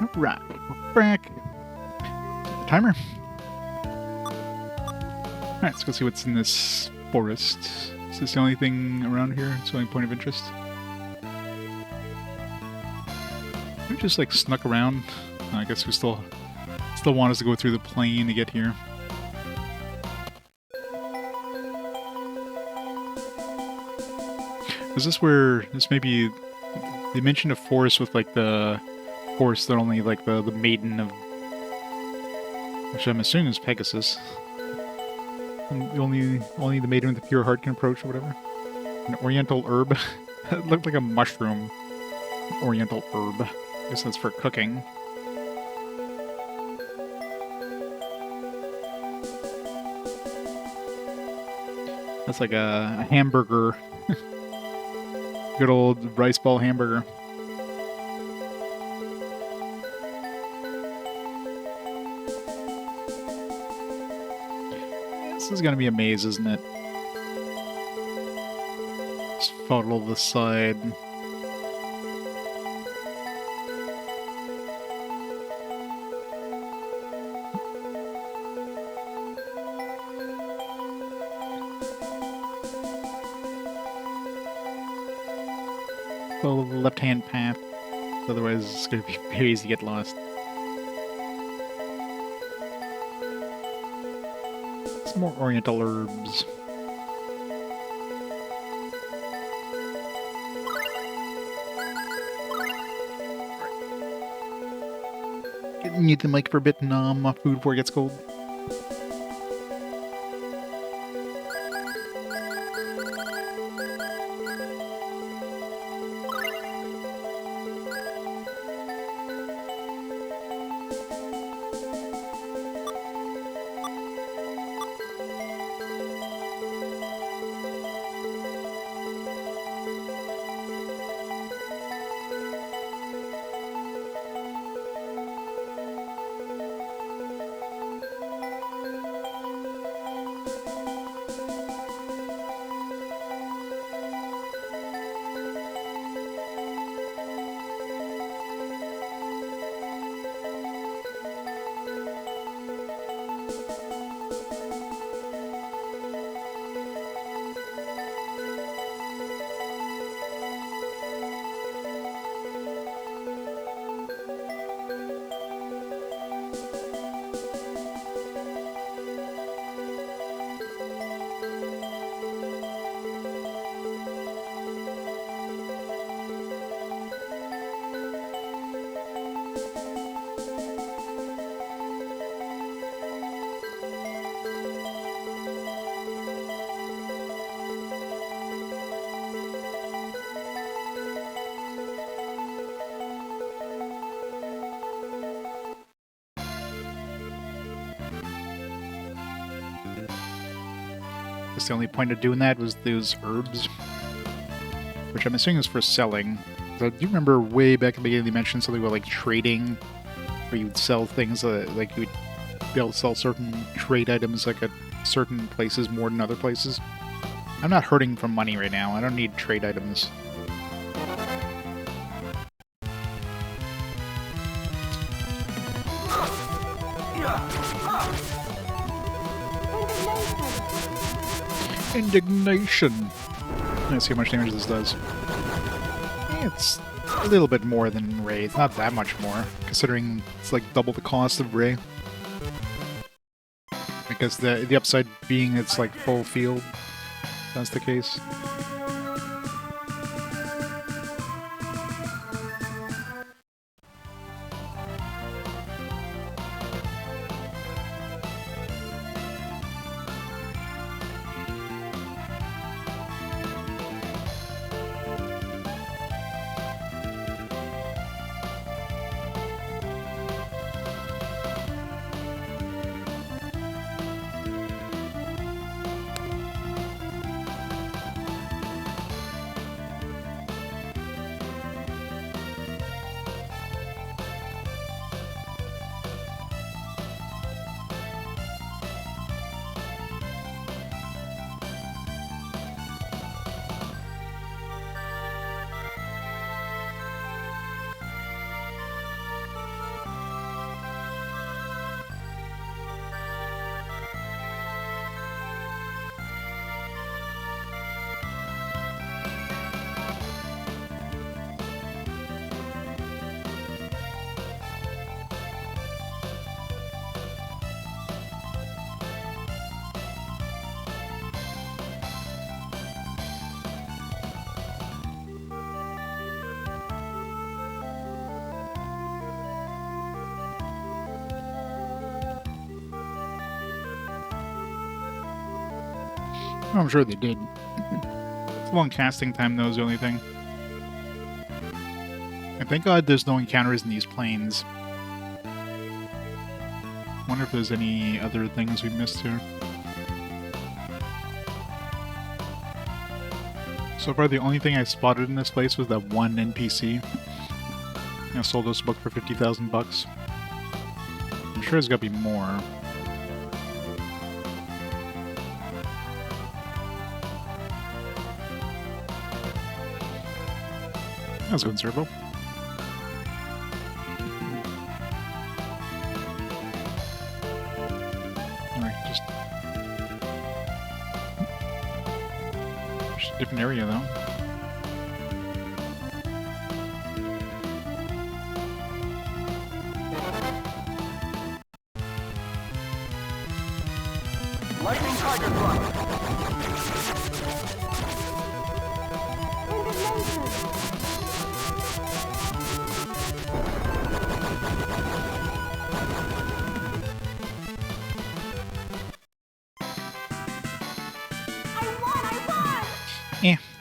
Alright, we're back. Timer. Alright, let's go see what's in this forest. Is this the only thing around here? It's the only point of interest? We just like snuck around. I guess we still want us to go through the plain to get here. Is this where this may be? They mentioned a forest with like the horse that only like the maiden of, which I'm assuming is Pegasus. And only the maiden with the pure heart can approach or whatever. An oriental herb. It looked like a mushroom. Oriental herb. I guess that's for cooking. That's like a hamburger. Good old rice ball hamburger. This is gonna be a maze, isn't it? Just follow the side. Follow the left-hand path. Otherwise, it's gonna be very easy to get lost. Some more oriental herbs. Need the mic for a bit and food before it gets cold. The only point of doing that was those herbs, which I'm assuming is for selling. I do remember way back in the beginning they mentioned something about like trading, where you would sell things like you would be able to sell certain trade items like at certain places more than other places. I'm not hurting for money right now. I don't need trade items. Indignation. Let's see how much damage this does. It's a little bit more than Ray. It's not that much more, considering it's like double the cost of Ray. Because the upside being it's like full field. That's the case. I'm sure they did. It's a long casting time, though, is the only thing. And thank God there's no encounters in these plains. Wonder if there's any other things we missed here. So far, the only thing I spotted in this place was that one NPC. I sold this book for 50,000 bucks. I'm sure there's gotta be more. How's it going, Servo? Different area, though. Lightning Tiger Thrust.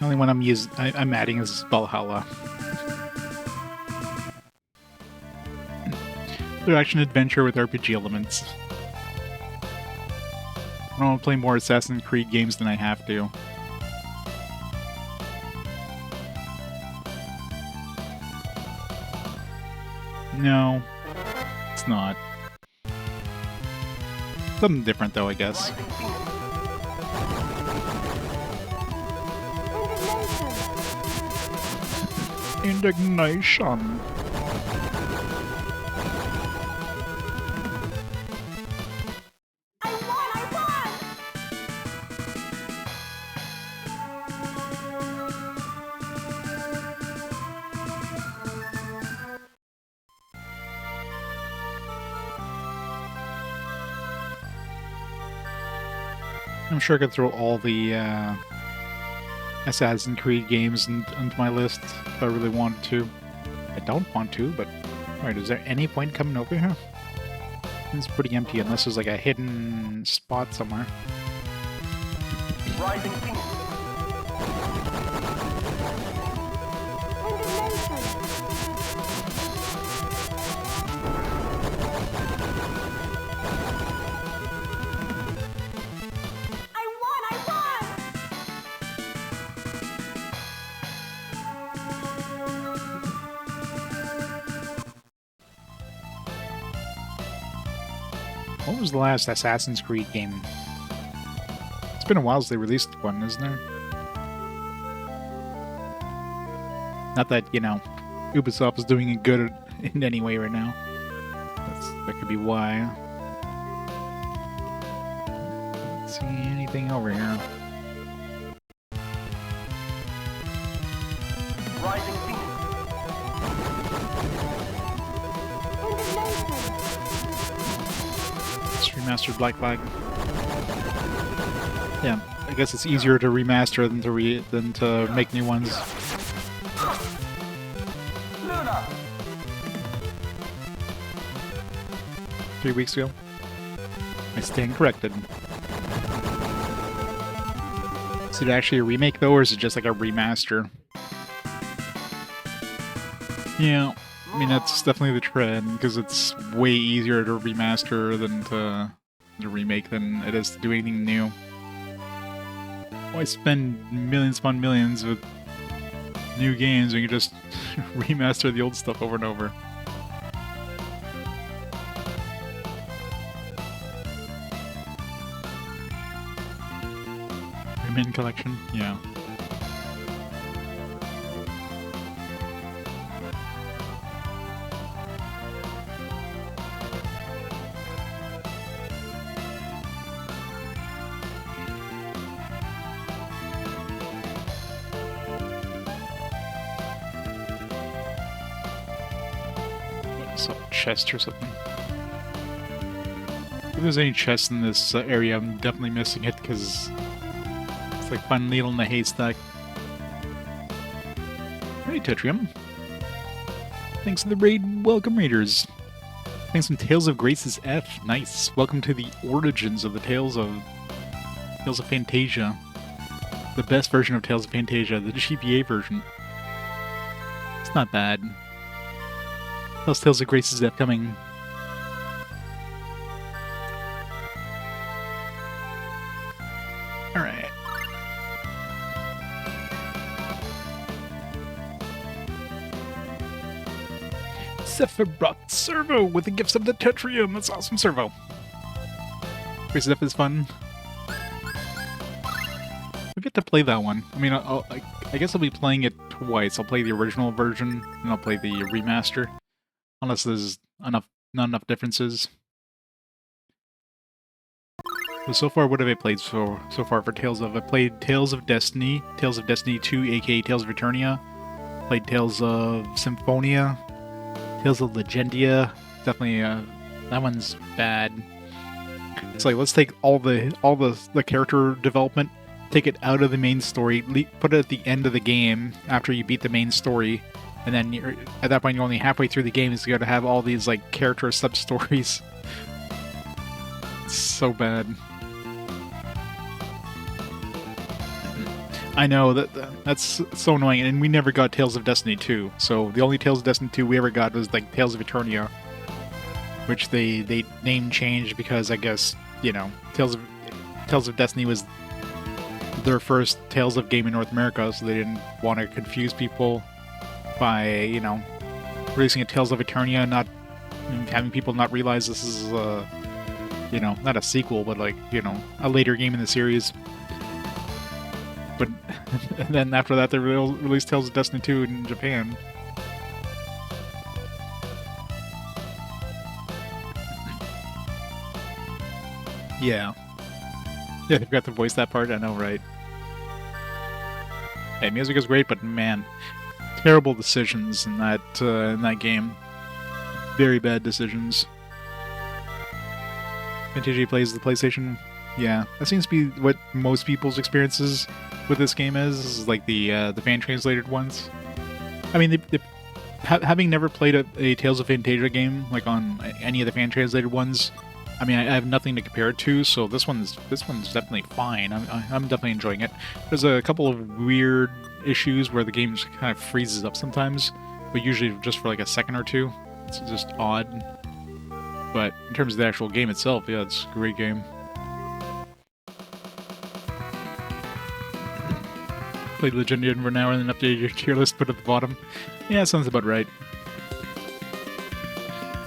Only one I'm adding is Valhalla. They're action adventure with RPG elements. I don't want to play more Assassin's Creed games than I have to. No, it's not. Something different, though, I guess. Indignation. I won! I'm sure I could throw all the Assassin's Creed games onto my list if I really wanted to. I don't want to, but... Alright, is there any point coming over here? It's pretty empty unless there's like a hidden spot somewhere. Rising Phoenix. What was the last Assassin's Creed game? It's been a while since they released one, isn't there? Not that, you know, Ubisoft is doing it good in any way right now. That could be why. Let's see anything over here. Rising Phoenix. Remastered Black Flag. Yeah, I guess it's easier to remaster than to make new ones. Luna. 3 weeks ago. I stand corrected. Is it actually a remake though, or is it just like a remaster? Yeah. I mean, that's definitely the trend, because it's way easier to remaster than to remake than it is to do anything new. Why spend millions upon millions with new games when you can just remaster the old stuff over and over? Remain collection? Yeah. Chest or something. If there's any chests in this area, I'm definitely missing it because it's like finding a needle in a haystack. Hey, Tetrium. Thanks for the raid. Welcome, raiders. Thanks from Tales of Grace's F. Nice. Welcome to the origins of the Tales of Phantasia. the best version of Tales of Phantasia, the GBA version. It's not bad. Plus Tales of Grace is upcoming. Alright. Sephiroth Servo with the gifts of the Tetrium. That's awesome, Servo. Grace Zeph is fun. We get to play that one. I mean, I guess I'll be playing it twice. I'll play the original version, and I'll play the remaster. Unless there's not enough differences. But so far, what have I played so far for Tales of? I played Tales of Destiny, Tales of Destiny 2, aka Tales of Eternia. Played Tales of Symphonia, Tales of Legendia. Definitely, that one's bad. It's like, let's take all the character development, take it out of the main story, put it at the end of the game after you beat the main story, and then at that point you're only halfway through the game, so you gotta have all these like character sub-stories. It's so bad. I know, that's so annoying, and we never got Tales of Destiny 2, so the only Tales of Destiny 2 we ever got was like Tales of Eternia, which they name changed because I guess, you know, Tales of Destiny was their first Tales of game in North America, so they didn't want to confuse people by, you know, releasing a Tales of Eternia, not having people not realize this is you know, not a sequel, but like, you know, a later game in the series. But and then after that, they released Tales of Destiny 2 in Japan. Yeah. Yeah, they forgot to voice that part. I know, right? Hey, music is great, but man, terrible decisions in that game. Very bad decisions. Phantasia plays the PlayStation. Yeah, that seems to be what most people's experiences with this game is like the fan translated ones. I mean, having never played a Tales of Phantasia game like on any of the fan translated ones, I mean, I have nothing to compare it to, so this one's definitely fine. I'm definitely enjoying it. There's a couple of weird issues where the game just kind of freezes up sometimes, but usually just for like a second or two. It's just odd. But in terms of the actual game itself, yeah, it's a great game. Played Legendia for an hour and then updated your tier list, put at the bottom. Yeah, sounds about right.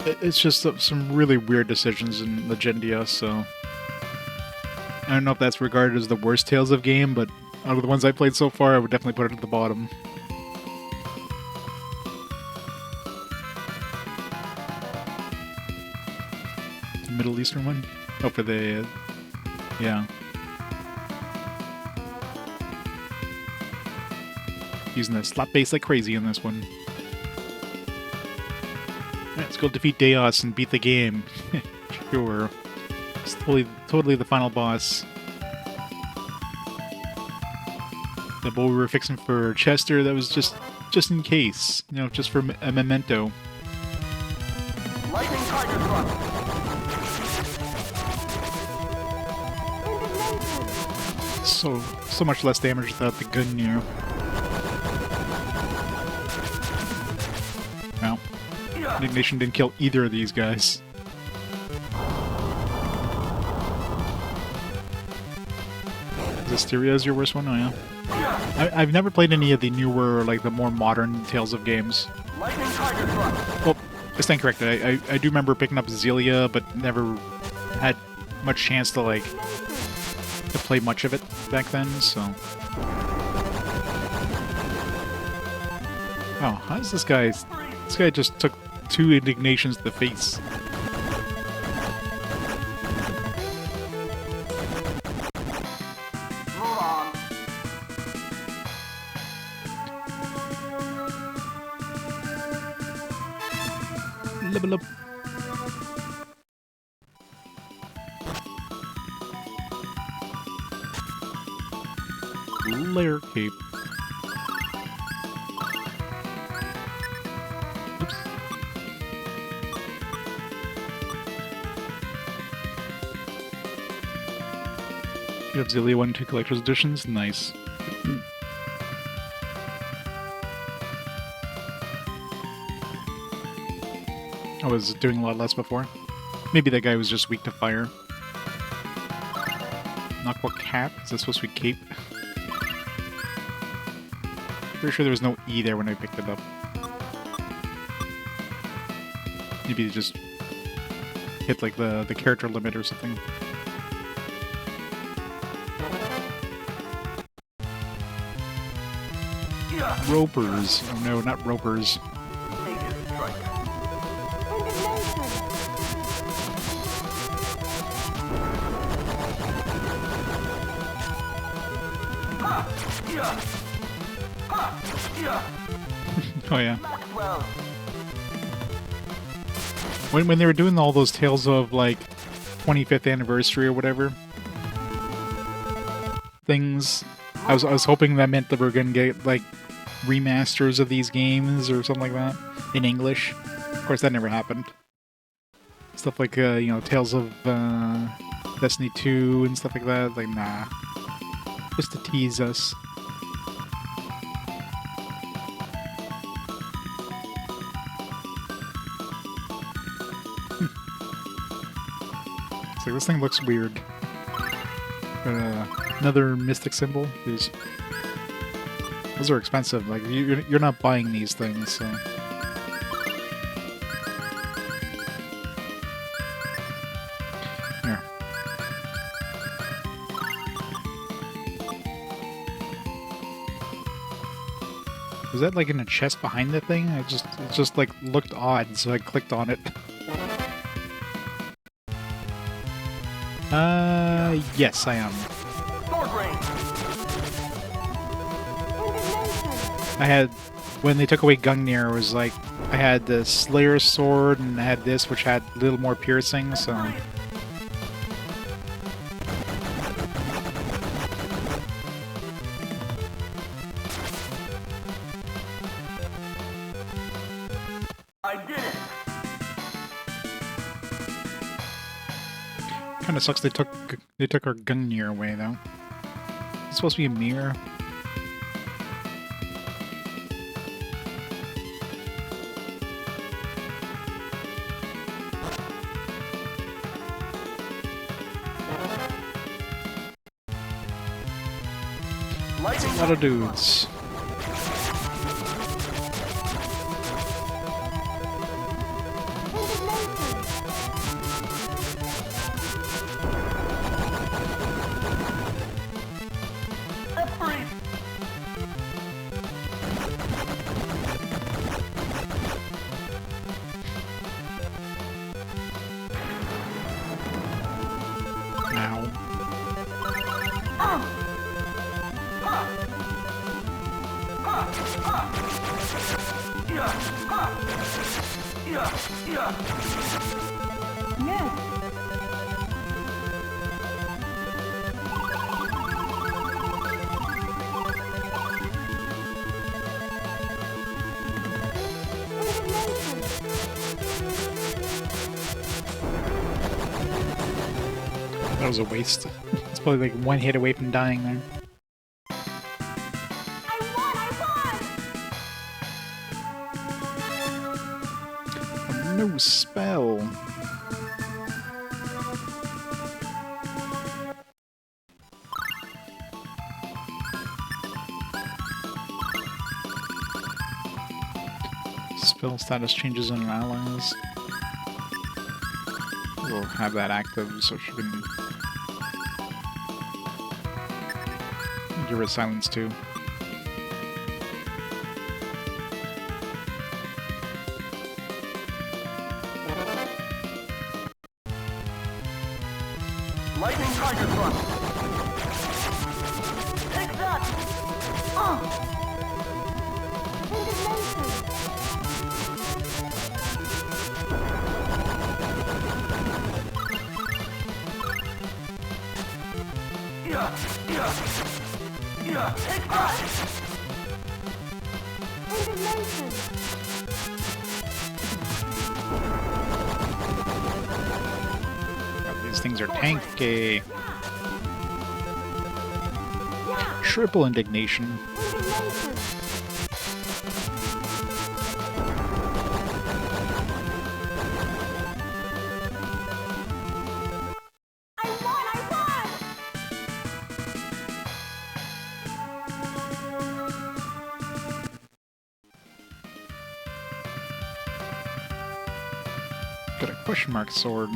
It's just some really weird decisions in Legendia, so I don't know if that's regarded as the worst Tales of game, but out of the ones I played so far, I would definitely put it at the bottom. The Middle Eastern one? Oh, for the... yeah. Using the slap bass like crazy in this one. Let's go defeat Deos and beat the game. Sure. It's totally the final boss. The bow we were fixing for Chester, that was just in case. You know, just for a memento. Lightning Tiger Thrust. So much less damage without the gun, you know. Well, Indignation didn't kill either of these guys. Hysteria is your worst one? Oh yeah. I've never played any of the newer, like the more modern Tales of games. Lightning Tiger Thrust. Well, I stand corrected. I do remember picking up Zelia, but never had much chance to like to play much of it back then. So, oh, how does this guy? This guy just took 2 Indignations to the face. Move on. Level up. Layer cape. Oops. You have Zelia 1 and 2 collector's editions? Nice. I was doing a lot less before. Maybe that guy was just weak to fire. Not what cap? Is that supposed to be cape? Pretty sure there was no E there when I picked it up. Maybe it just hit like the character limit or something. Ropers. Oh no, not ropers. Oh yeah. When they were doing all those tales of like 25th anniversary or whatever things, I was hoping that meant that we're gonna get like remasters of these games or something like that in English. Of course, that never happened. Stuff like you know, Tales of Destiny 2 and stuff like that. Like, nah, just to tease us. It's like, this thing looks weird. Another mystic symbol. Those are expensive. Like, you're not buying these things, so. Here. Was that like in a chest behind the thing? It just like looked odd, so I clicked on it. Yes, I am. I had, when they took away Gungnir, it was like, I had the Slayer's sword, and I had this, which had a little more piercing, so. I did it. Kinda sucks they took our Gungnir away, though. It's supposed to be a mirror. A lot of dudes. That was a waste. It's probably like one hit away from dying there. No spell. Spell status changes on allies. We'll have that active so she can give her silence too. Lightning Tiger Thrust. Take that. Take that. These things are tanky. Triple indignation. Got a question mark sword.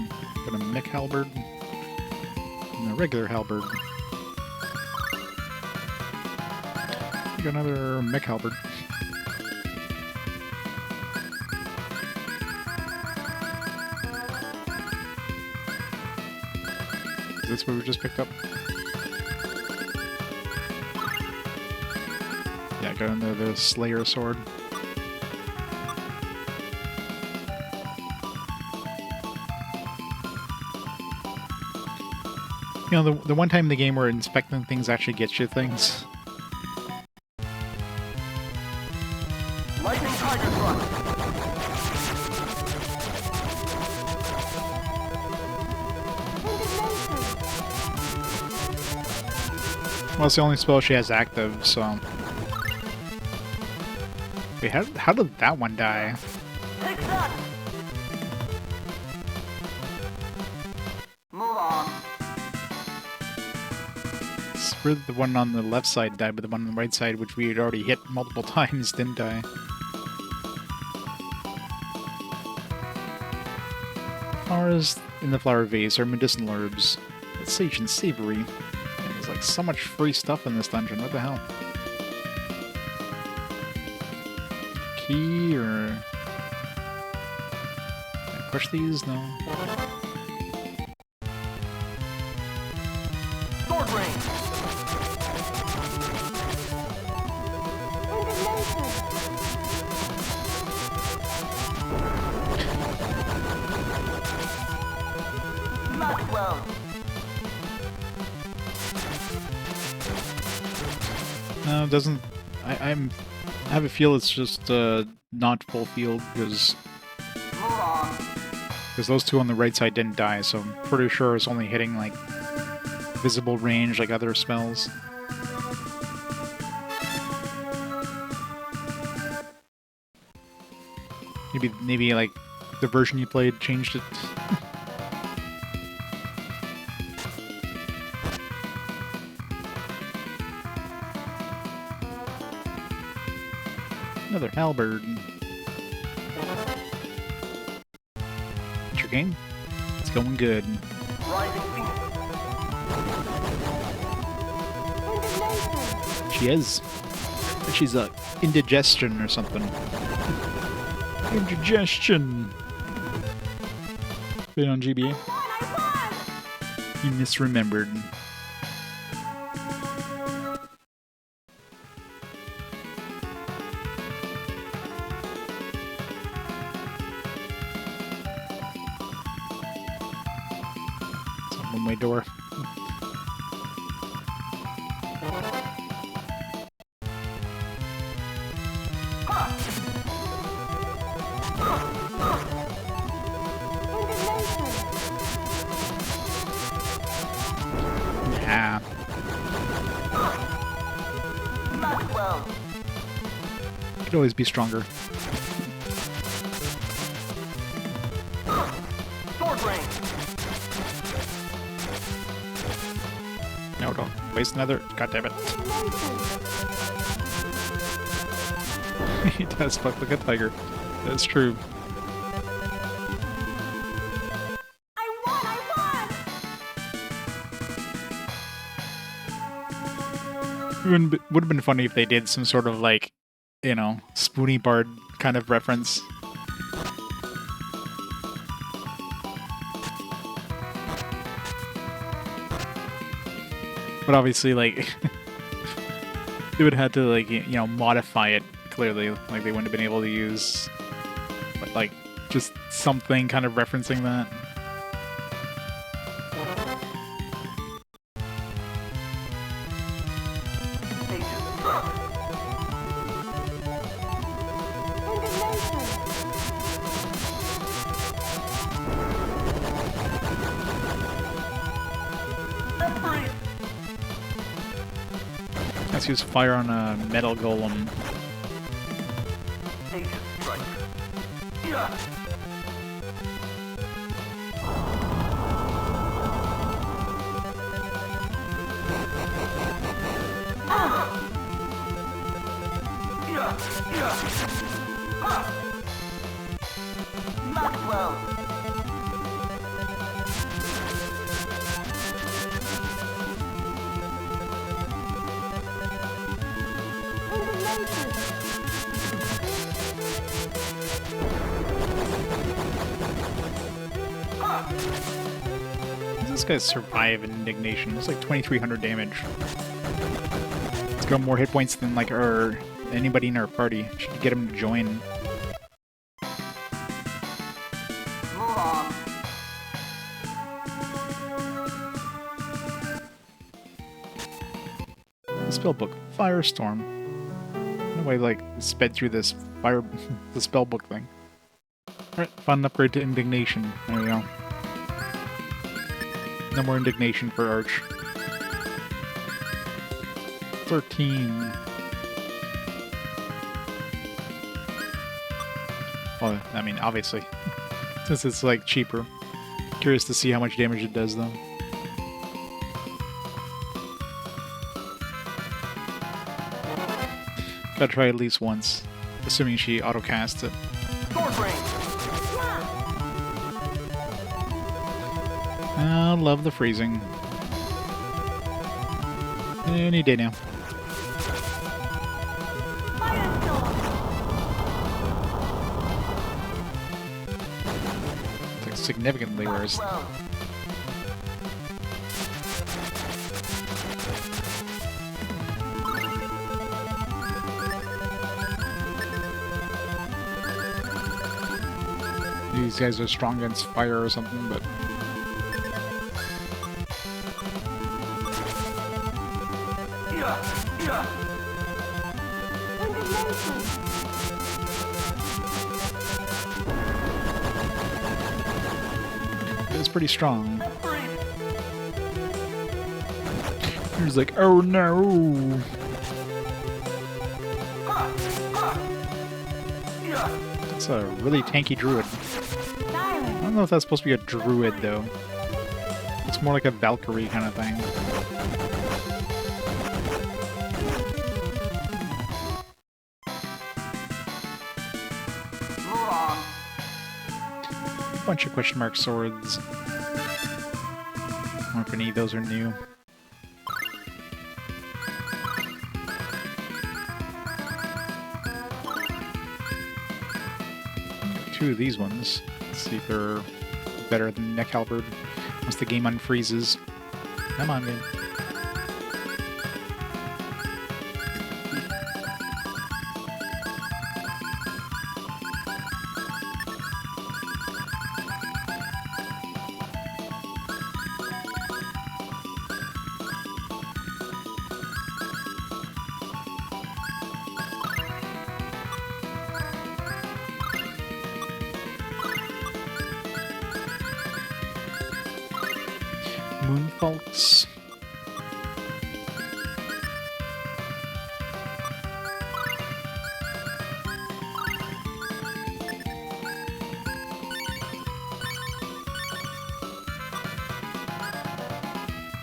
Got a mech halberd. And a regular halberd. Got another mech halberd. Is this what we just picked up? Yeah, got another Slayer sword. You know, the one time in the game where inspecting things actually gets you things. Lightning tiger thrust. Well, it's the only spell she has active, so... Wait, how did that one die? Take that. Move on. Where the one on the left side died, but the one on the right side, which we had already hit multiple times, didn't die. Flowers in the flower vase are medicinal herbs. It's sage and savory. There's like so much free stuff in this dungeon. What the hell? Key or... Can I push these? No. Sword range. Maxwell. No, it doesn't... I have a feel it's just not full field, because Move on. those two on the right side didn't die, so I'm pretty sure it's only hitting, like, visible range like other spells. Maybe like, the version you played changed it. Another halberd. What's your game? It's going good. Rising phoenix. She is. She's a indigestion or something. Indigestion. Been on GBA. You misremembered. It's a one-way door. Nah. Maxwell. Could always be stronger. Sword range. No, don't waste another. God damn it. He does fuck like a tiger. That's true. Would have been funny if they did some sort of, like, you know, Spoony Bard kind of reference. But obviously, like, they would have to, like, you know, modify it, clearly. Like, they wouldn't have been able to use, but, like, just something kind of referencing that. Let's use fire on a metal golem. Maxwell. How does this guy survive indignation? It's like 2,300 damage. It's got more hit points than like anybody in our party. Should get him to join. Move on. The spellbook, Firestorm. No way, like sped through this the spellbook thing. Alright, fun upgrade to indignation. There we go. No more indignation for Arch. 13. Well, I mean, obviously. Since it's, like, cheaper. Curious to see how much damage it does, though. Gotta try at least once. Assuming she auto-casts it. Sword range. I love the freezing. Any day now. It's like significantly worse. Well, These guys are strong against fire or something, but yeah. it's pretty strong. Breathe. He's like, oh no! Yeah. That's a really tanky druid. I don't know if that's supposed to be a druid, though. It's more like a Valkyrie kind of thing. Move on. Bunch of question mark swords. I wonder if any of those are new. Two of these ones. Let's see if they're better than Neck Halberd once the game unfreezes. Come on, game. Moonfalks.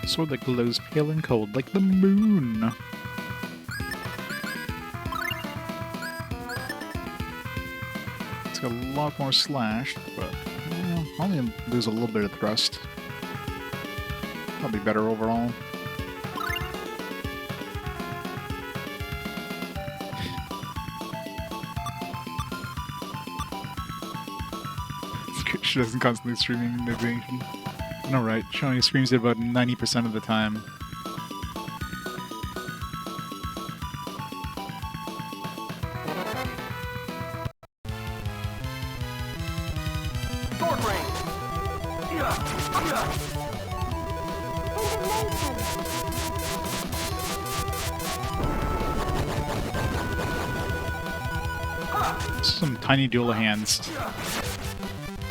Sword that glows pale and cold like the moon. It's got a lot more slash, but only lose a little bit of thrust. Probably better overall. She doesn't constantly streaming indignation. No, right. She only screams it about 90% of the time. Sword range. Yeah. Some tiny dual hands.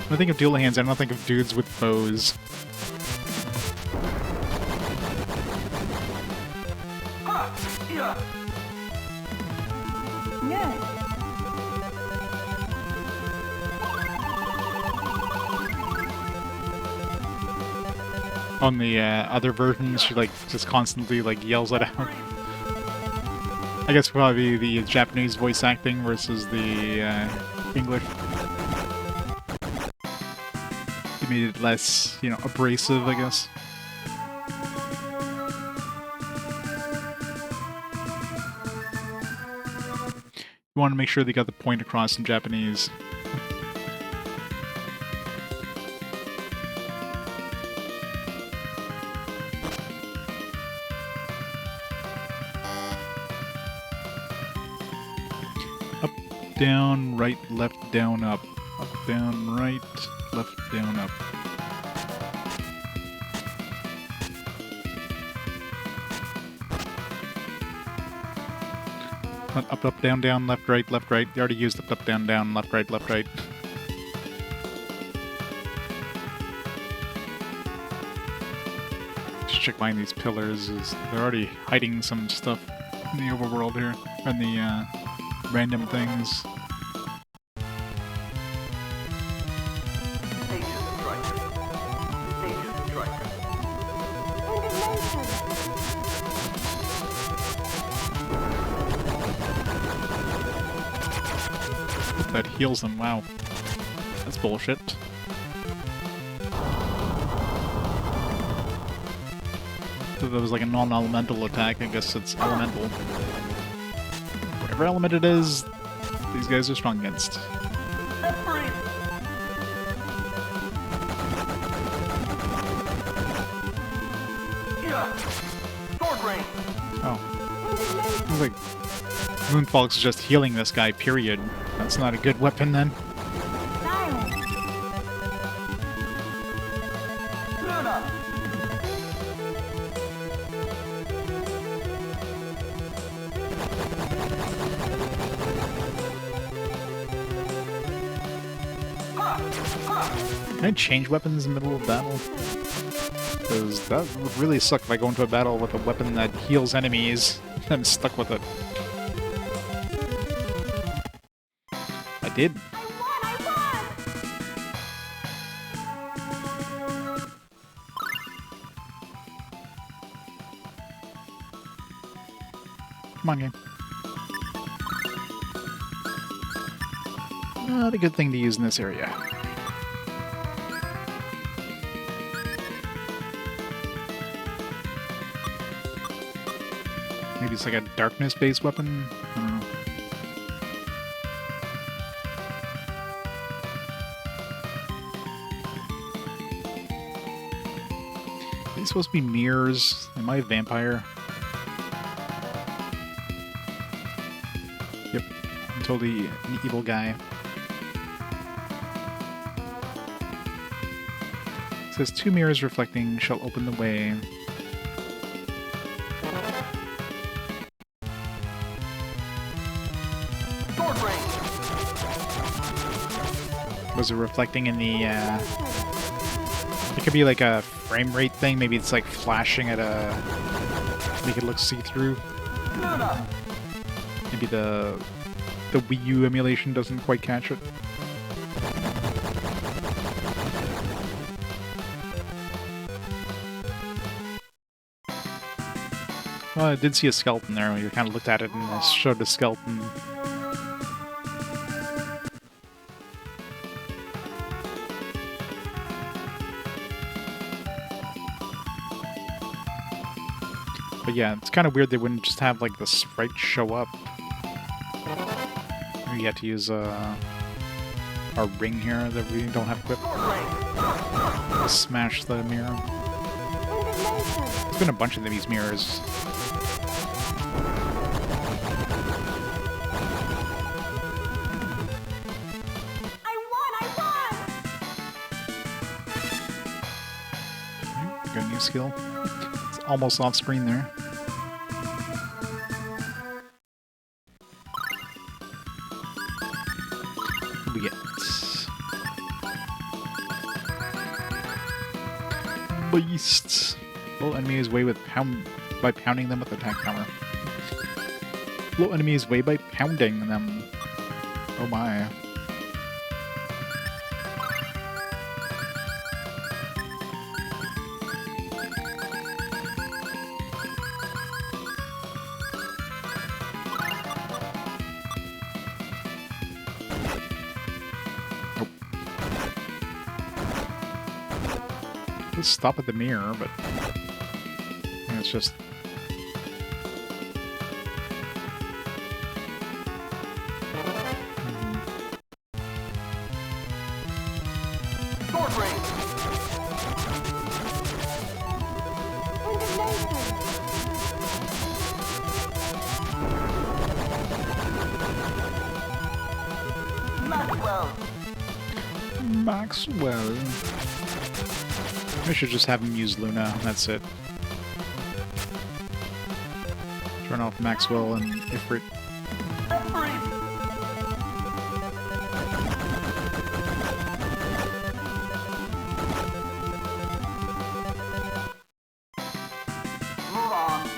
When I think of dual hands, I don't think of dudes with bows. On the other versions, she like just constantly like yells it out. I guess probably the Japanese voice acting versus the English. It made it less, you know, abrasive, I guess. You want to make sure they got the point across in Japanese. Up, down, right, left, down, up. Up, down, right, left, down, up. Up, up, down, down, left, right, left, right. You already used up, down, down, left, right, left, right. Just check behind these pillars. They're already hiding some stuff in the overworld here. And the random things. Station striker. Station striker. That heals them, wow. That's bullshit. So that was like a non-elemental attack, I guess it's elemental. Whatever element it is, these guys are strong against. Free. Yeah. Sword range. Oh. It was like Moonfalk's just healing this guy, period. That's not a good weapon then. Luna. Can I change weapons in the middle of battle? Because that would really suck if I go into a battle with a weapon that heals enemies and I'm stuck with it. I did. Come on, game. Not a good thing to use in this area. Maybe it's like a darkness-based weapon? I don't know. Are these supposed to be mirrors? Am I a vampire? Yep, I'm totally an evil guy. It says 2 mirrors reflecting shall open the way. Sword range. Was it reflecting in the, it could be like a frame rate thing, maybe it's like flashing at a, make it look see-through. Luna. Maybe the Wii U emulation doesn't quite catch it. Well, I did see a skeleton there when you kind of looked at it and it showed a skeleton. But yeah, it's kind of weird they wouldn't just have like the sprite show up. Maybe you have to use our ring here that we don't have equipped. To smash the mirror. There's been a bunch of these mirrors. Got a new skill. It's almost off screen there. What do we get? Beasts. Blow enemies away with by pounding them with attack power. Blow enemies away by pounding them. Oh my. Let's stop at the mirror, but yeah, it's just Sword range. Maxwell. Maxwell. I should just have him use Luna, and that's it. Turn off Maxwell and Ifrit. Free. Move on.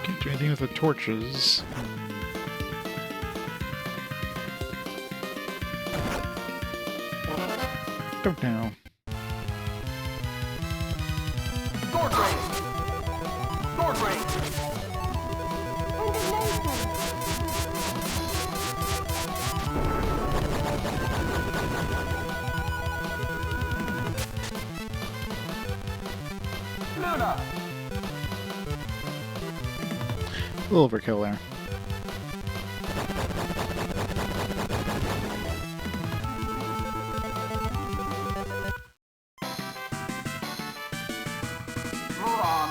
Can't do anything with the torches. Don't know. Sword range. Sword range. Luna. A little overkill there. Move on.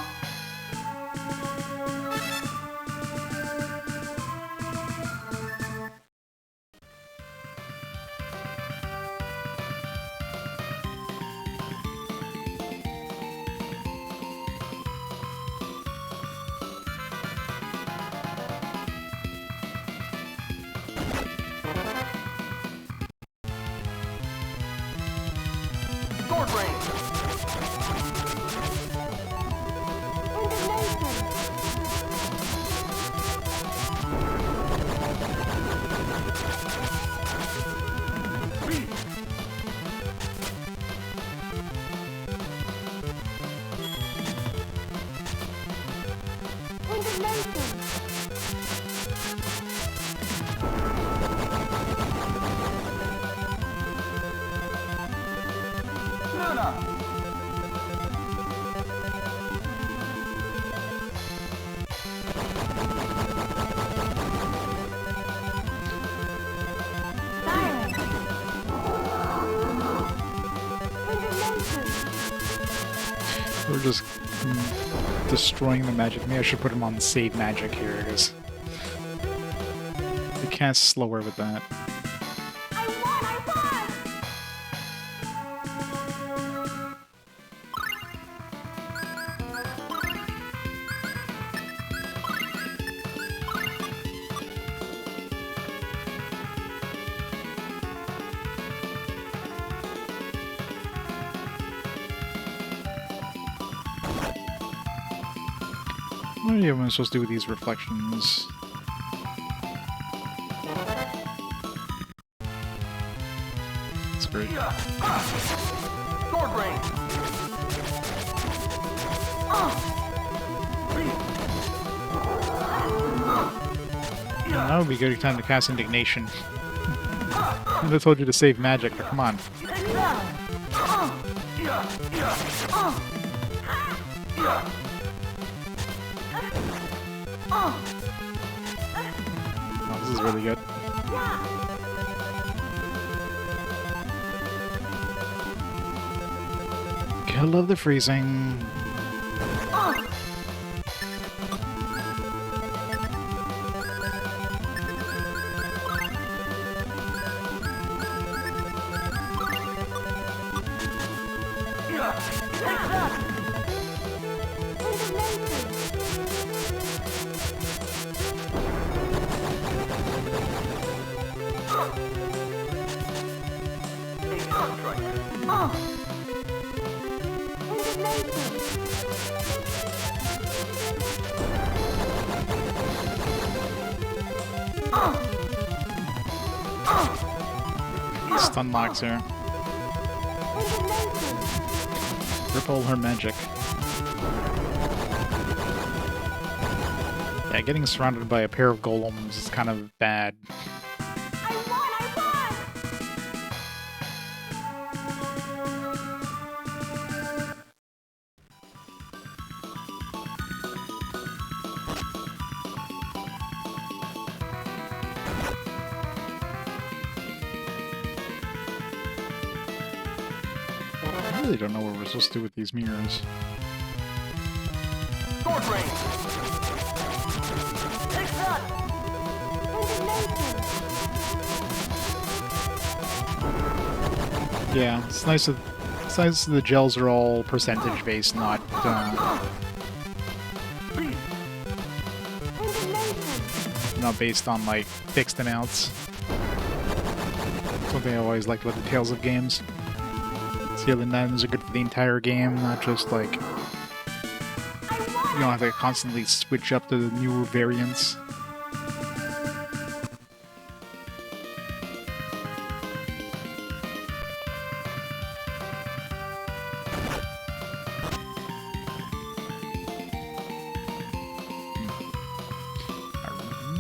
Sword range. Reach. Luna. We're just destroying the magic. Maybe I should put him on save magic here, because they cast slower with that. What am I supposed to do with these reflections? That's great. Sword range. That would be a good time to cast Indignation. I told you to save magic, but come on. Oh, this is really good. I love the freezing. Stun locks her. Rip all her magic. Yeah, getting surrounded by a pair of golems is kind of bad. I really don't know what we're supposed to do with these mirrors. Sword range. Take that. Yeah, it's nice that the gels are all percentage based, not not based on like fixed amounts. Something I always liked about the Tales of games. Healing items are good for the entire game, not just like you don't have to constantly switch up to the newer variants.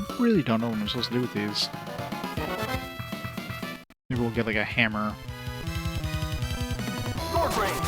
I really don't know what I'm supposed to do with these. Maybe we'll get like a hammer. Sword range.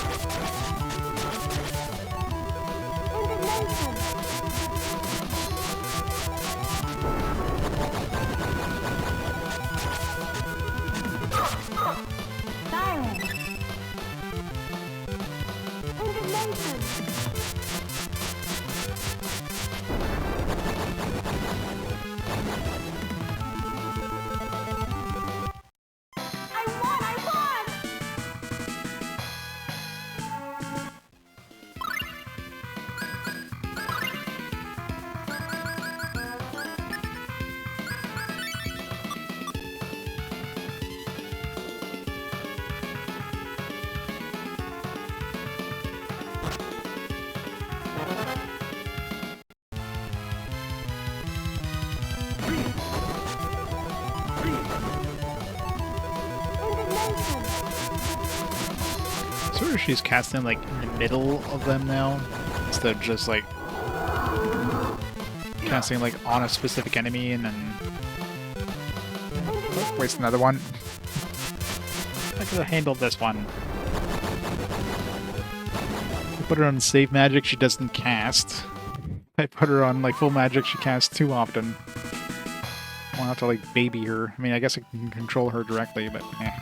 Sort of she's casting like in the middle of them now, instead of just like casting like on a specific enemy and then waste another one. I could have handled this one. I put her on save magic, she doesn't cast. I put her on like full magic, she casts too often. I'll have to like baby her. I mean, I guess I can control her directly, but eh.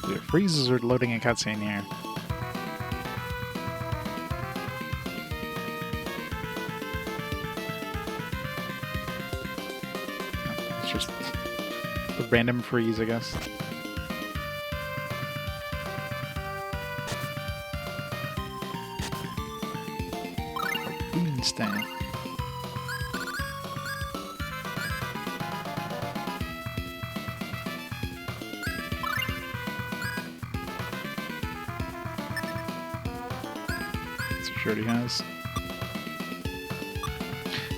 It freezes or loading a cutscene here. No, it's just a random freeze, I guess. Stand. She already has.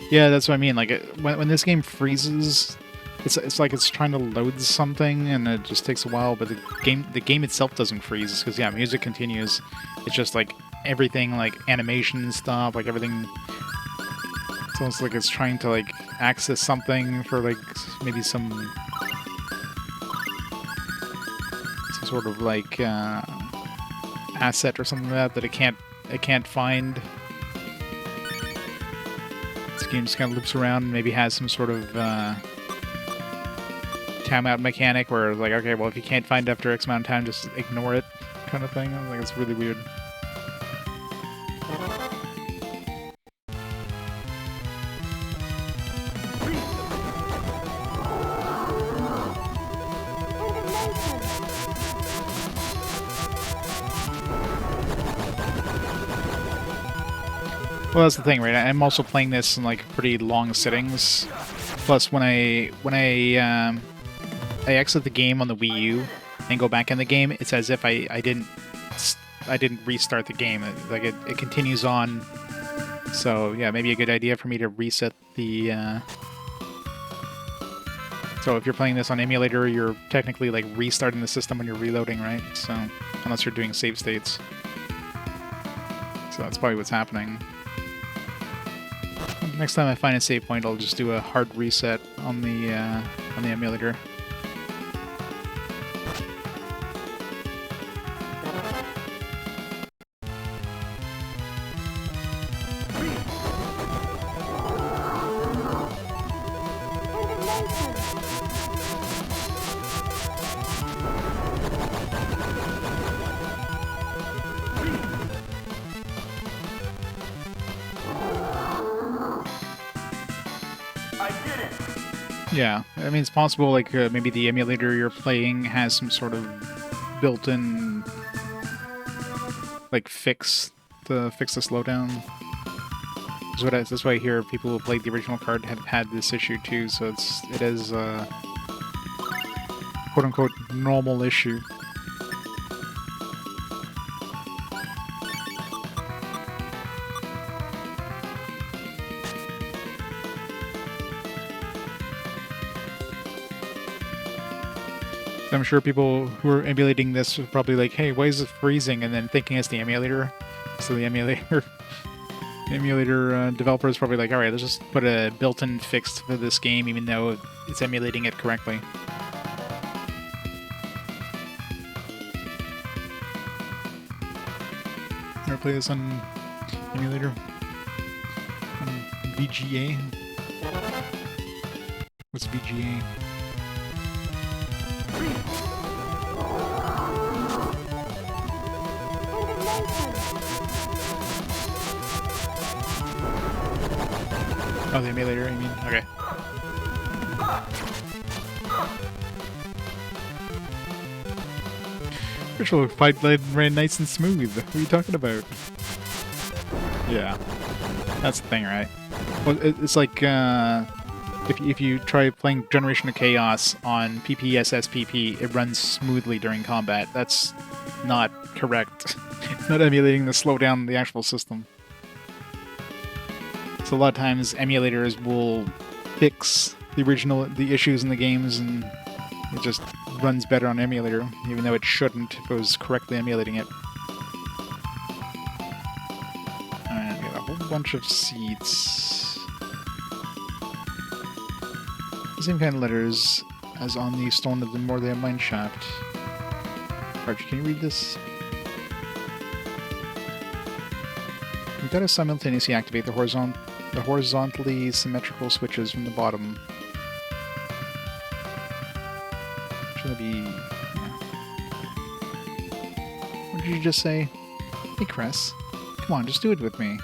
Yeah, that's what I mean. Like when this game freezes, it's like it's trying to load something, and it just takes a while. But the game itself doesn't freeze because yeah, music continues. It's just like everything, like animation stuff, like everything. It's almost like it's trying to like access something for like maybe some sort of like asset or something like that it can't find. This game just kind of loops around and maybe has some sort of timeout mechanic where like, okay, well if you can't find after X amount of time, just ignore it kind of thing. I think it's really weird. Well, that's the thing, right? I'm also playing this in like pretty long sittings. Plus, when I exit the game on the Wii U and go back in the game, it's as if I didn't restart the game. Like it continues on. So yeah, maybe a good idea for me to reset the So if you're playing this on emulator, you're technically like restarting the system when you're reloading, right? So unless you're doing save states. So that's probably what's happening. Next time I find a save point, I'll just do a hard reset on the emulator. Yeah, I mean, it's possible, like, maybe the emulator you're playing has some sort of built-in, like, fix to fix the slowdown. That's why I hear people who played the original card have had this issue too, so it is a quote-unquote normal issue. I'm sure people who are emulating this are probably like, hey, why is it freezing? And then thinking it's the emulator. So the emulator developer is probably like, all right, let's just put a built-in fix for this game, even though it's emulating it correctly. Ever play this on emulator? On VGA? What's VGA? Oh, the emulator, you mean? Okay. Virtual fight ran nice and smooth. What are you talking about? Yeah. That's the thing, right? Well, it's like, if you try playing Generation of Chaos on PPSSPP, it runs smoothly during combat. That's not correct. It's not emulating the slowdown of the actual system. So a lot of times emulators will fix the issues in the games, and it just runs better on emulator, even though it shouldn't if it was correctly emulating it. Alright, we got a whole bunch of seeds. The same kind of letters as on the stone of the Mordia mineshaft. Archie, can you read this? We've got to simultaneously activate the horizontally symmetrical switches from the bottom. Should be... Yeah. What did you just say? Hey, Cress. Come on, just do it with me.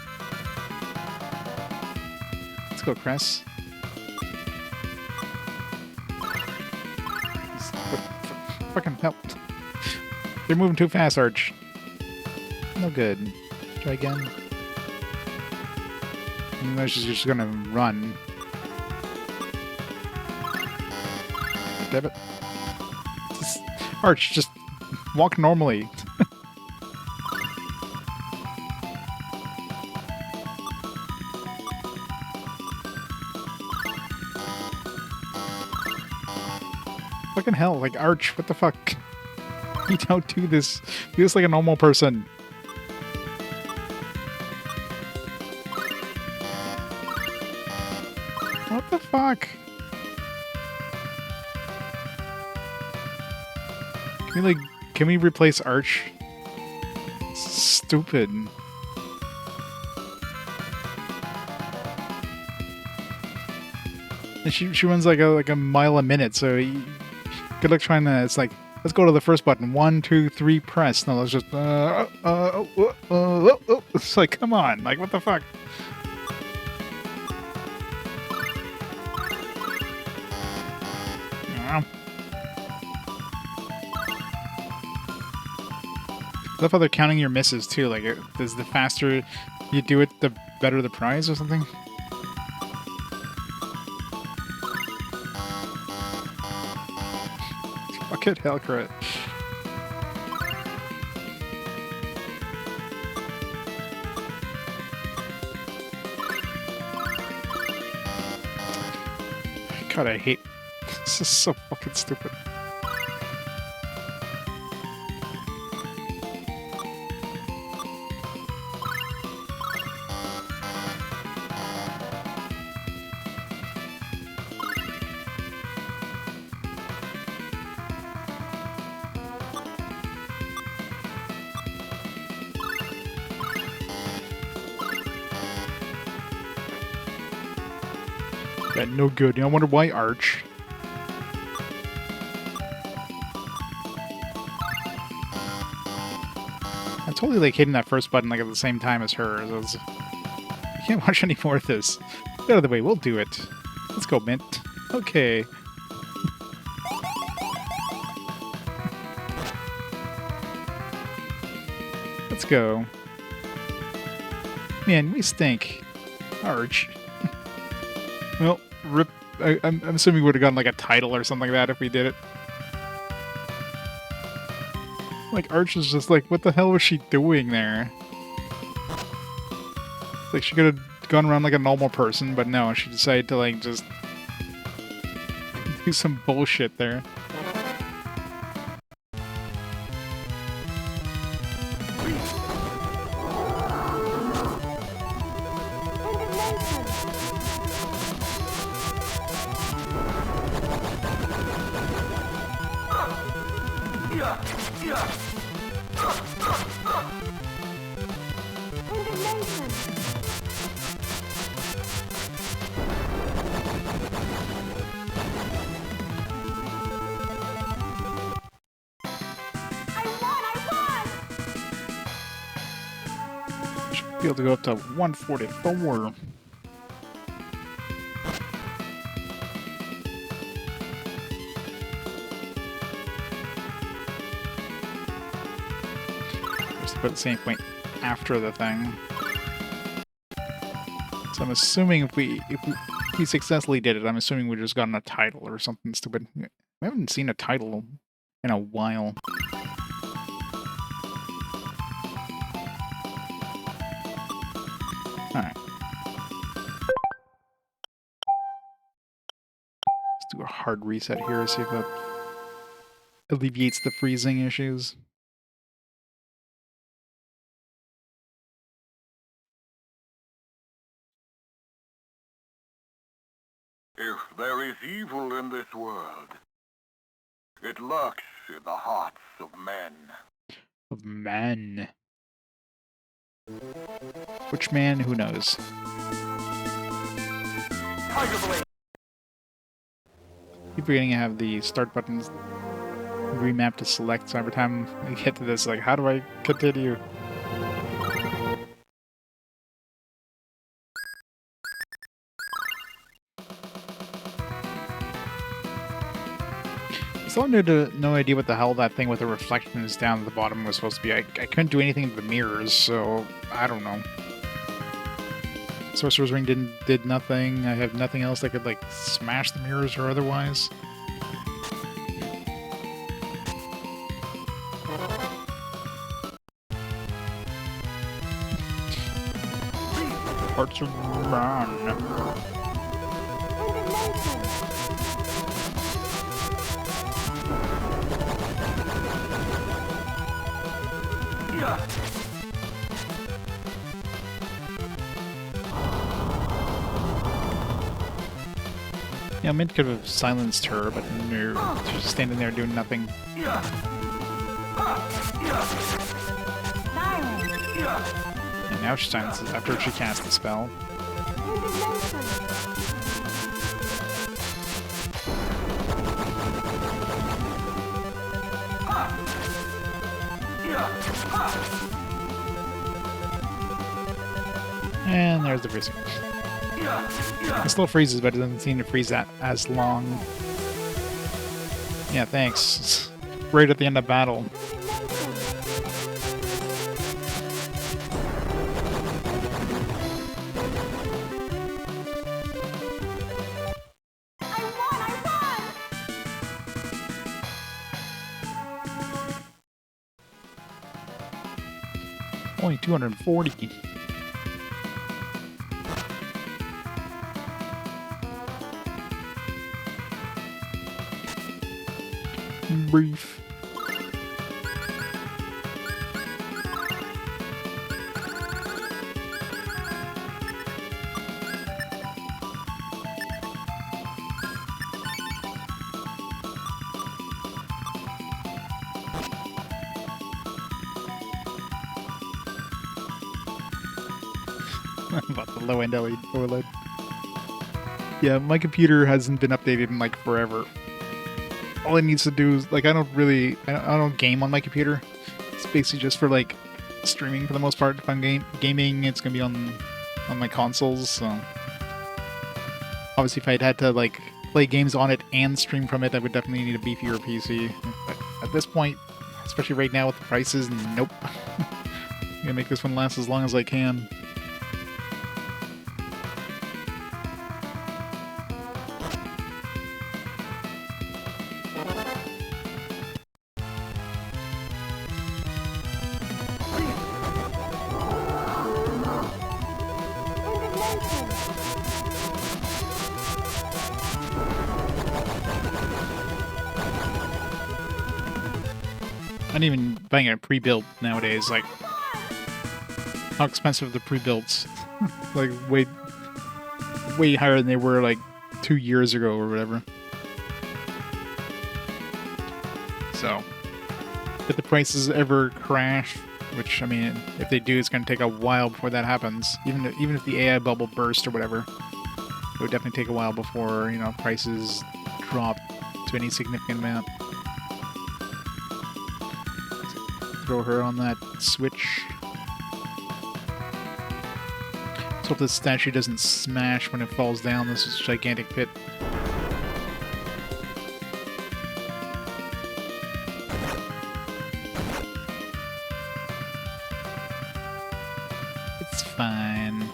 Let's go, Cress. Fucking help. They're moving too fast, Arch. No good. Try again. No, she's just gonna run. Damn it. Arch, just walk normally. Fucking hell, like, Arch, what the fuck? You don't do this. Do this like a normal person. What the fuck? Can we replace Arch? It's stupid. And she runs like a mile a minute, so good luck trying to. It's like, let's go to the first button. 1, 2, 3, press. No, let's just. It's like, come on, like, what the fuck? I love how they're counting your misses too. Like, does the faster you do it, the better the prize or something? Fuck it, Hellcrit. God, I hate This is so fucking stupid. Yeah, no good. I wonder why Arch. I'm totally like hitting that first button like at the same time as her. So I can't watch any more of this. Get out of the way, we'll do it. Let's go, Mint. Okay. Let's go. Man, we stink. Arch. Well, rip. I'm assuming we would have gotten like a title or something like that if we did it. Like, Arch is just like, what the hell was she doing there? Like, she could have gone around like a normal person, but no, she decided to like just do some bullshit there. Should be able to go up to 144. Just put the same point after the thing. So I'm assuming if we successfully did it, I'm assuming we just gotten a title or something stupid. We haven't seen a title in a while. Alright. Let's do a hard reset here, see if that alleviates the freezing issues. If there is evil in this world, it lurks in the hearts of men. Of man. Which man? Who knows? Tiger Blade! Keep forgetting to have the start buttons remapped to select, so every time we get to this, like, how do I continue? Still no idea what the hell that thing with the reflections down at the bottom was supposed to be. I couldn't do anything to the mirrors, so I don't know. Sorcerer's Ring did nothing. I have nothing else that could like smash the mirrors or otherwise. Parts of man. Yeah, Mint could have silenced her, but no, she's just standing there doing nothing. And now she silences after she casts the spell. And there's the freezing. It still freezes, but it doesn't seem to freeze that as long. Yeah, thanks. Right at the end of battle. Only 240. Brief. About the low-end LED OLED. Yeah, my computer hasn't been updated in like forever. All it needs to do is like I don't game on my computer. It's basically just for like streaming for the most part. If I'm gaming, it's gonna be on my consoles. So obviously, if I'd had to like play games on it and stream from it, I would definitely need a beefier PC. But at this point, especially right now with the prices, nope. I'm gonna make this one last as long as I can. Not even buying a pre-built nowadays. Like, how expensive the pre-builts? Like, way higher than they were like 2 years ago or whatever. So, if the prices ever crash, which I mean, if they do, it's going to take a while before that happens. Even if the AI bubble burst or whatever, it would definitely take a while before, you know, prices drop to any significant amount. Throw her on that switch. Let's hope this statue doesn't smash when it falls down. This is a gigantic pit. It's fine.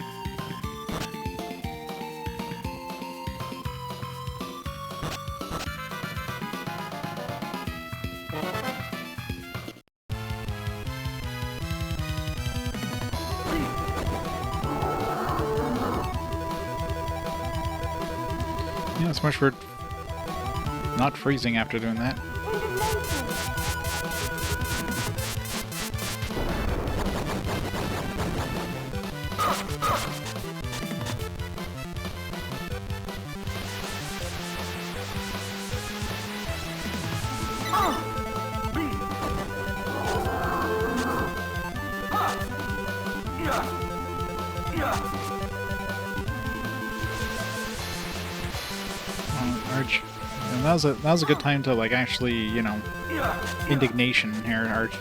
Yeah, so much for not freezing after doing that. Arch. And that was a good time to like actually, you know, indignation here, Arch.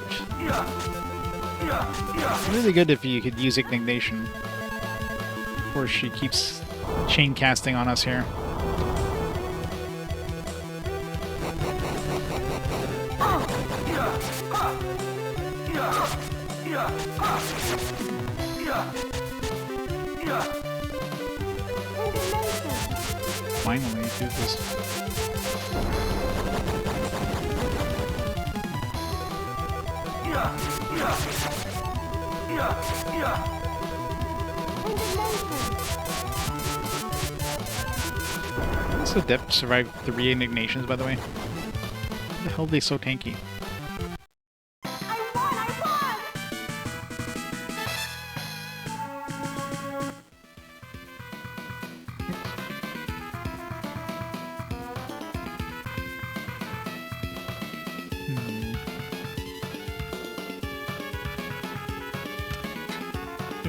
Really good if you could use indignation. Of course, she keeps chain casting on us here. Finally, do this. Does the Adept survive 3 indignations, by the way? Why the hell are they so tanky?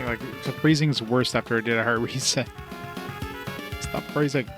Like, the freezing's worst after I did a hard reset. Stop freezing.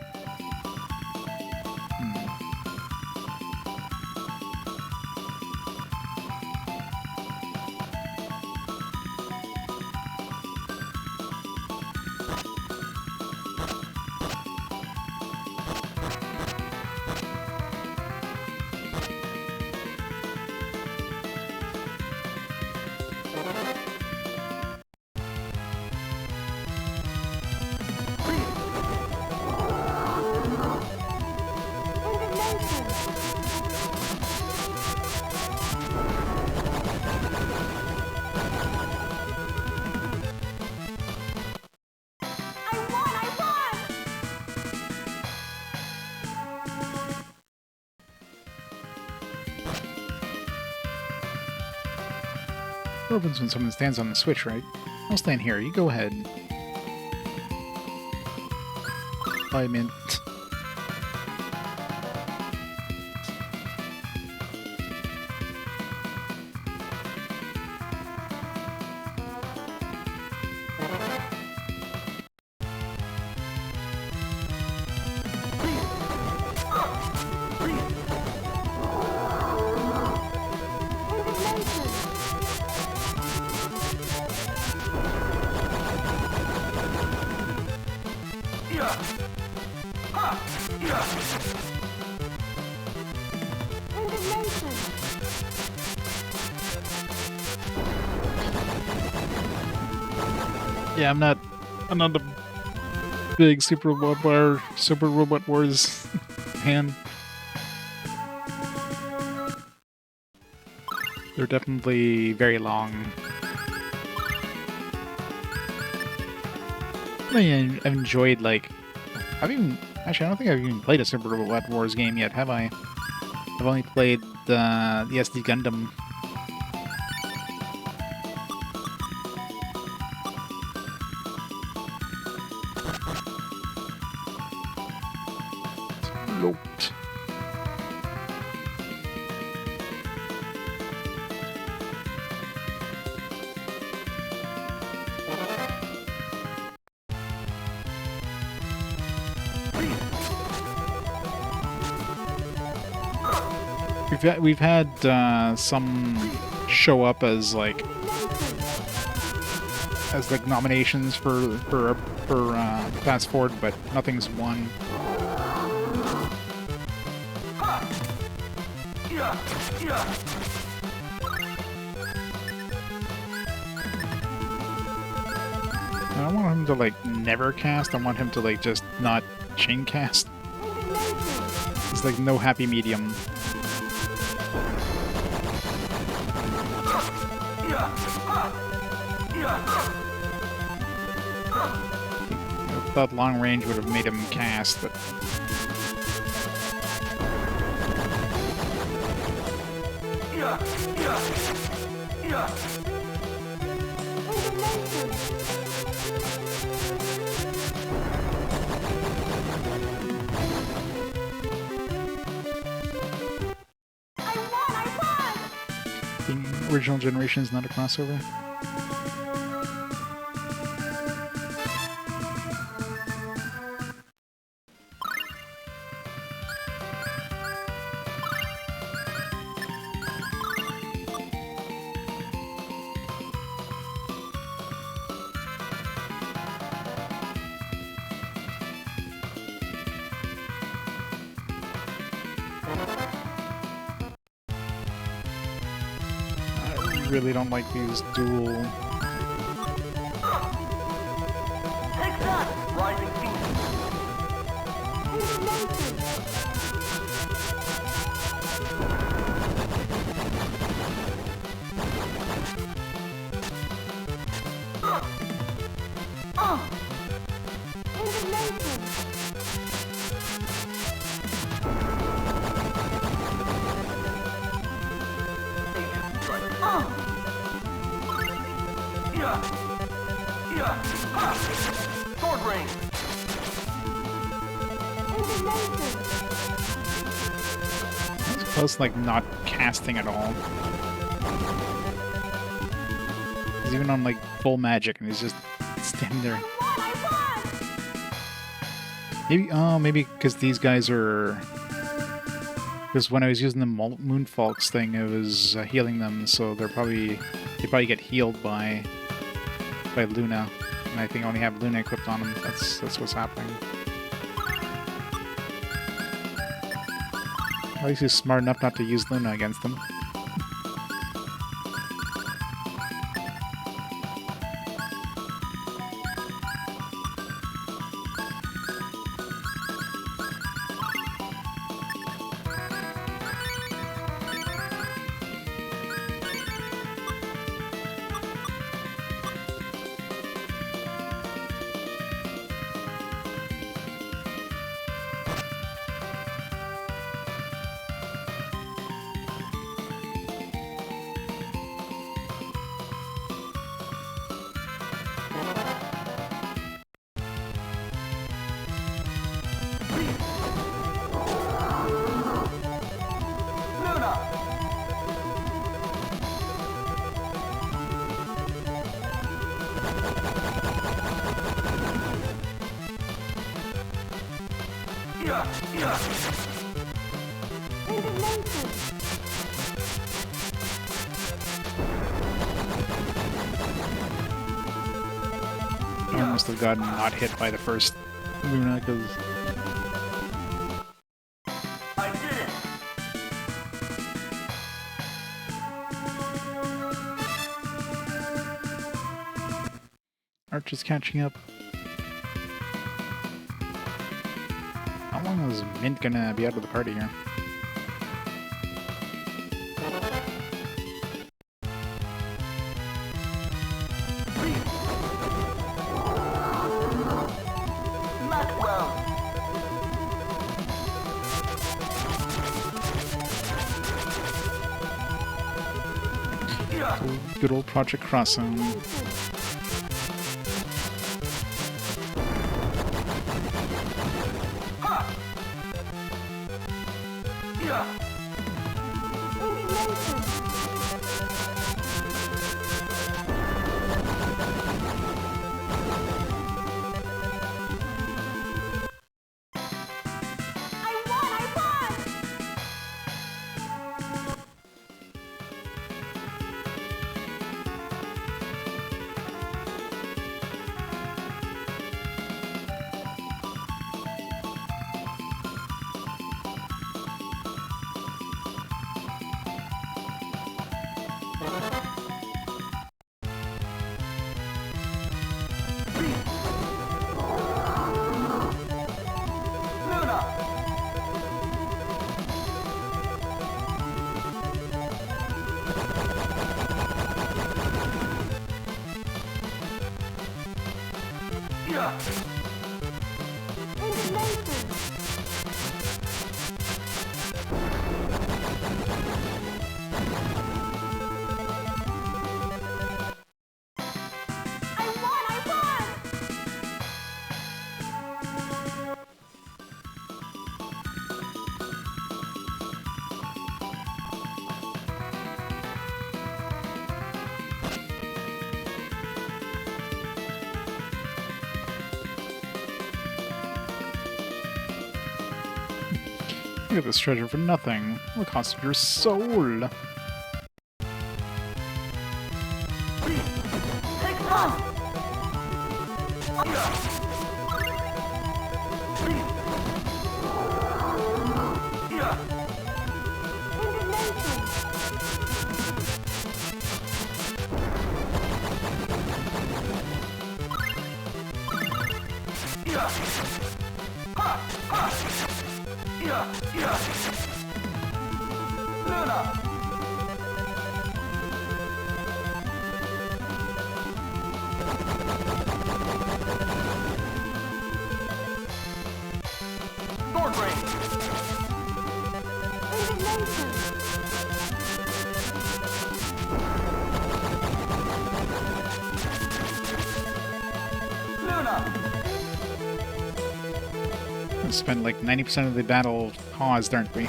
Opens when someone stands on the switch, right? I'll stand here. You go ahead. Bye, Mint. Yeah, I'm not a big Super Robot Wars fan. They're definitely very long. I mean, I've enjoyed, like... Actually, I don't think I've even played a Super Robot Wars game yet, have I? I've only played the SD Gundam. Loped. We've had some show up as like nominations for Fast Forward, but nothing's won. I don't want him to like never cast. I want him to like just not chain cast. It's like no happy medium. I thought long range would have made him cast, but the original generation is not a crossover. I really don't like these dual. Take that, Rising King. Sword range. It's close, like not casting at all. He's even on like full magic, and he's just standing there. Maybe, oh, maybe because these guys are. Because when I was using the Moonfalks thing, it was healing them, so they probably get healed by Luna, and I think I only have Luna equipped on them. That's what's happening. At least he's smart enough not to use Luna against them. I must have gotten not hit by the first Luna because I did it! Arch is catching up. How long is Mint gonna be out of the party here? Good old Project Crossing. You get this treasure for nothing. What cost of your soul? We spent like 90% of the battle paused, aren't we?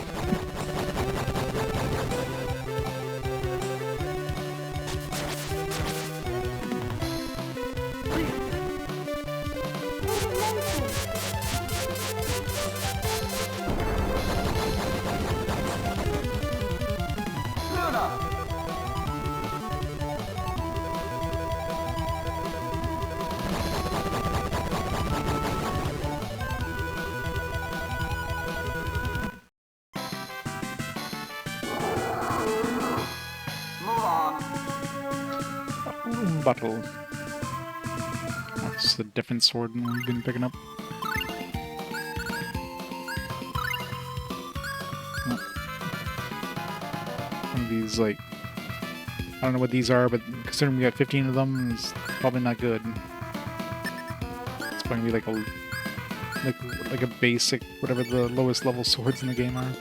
Bottle. That's a different sword than we've been picking up. Oh. One of these, like, I don't know what these are, but considering we got 15 of them, it's probably not good. It's probably like a basic, whatever the lowest level swords in the game are.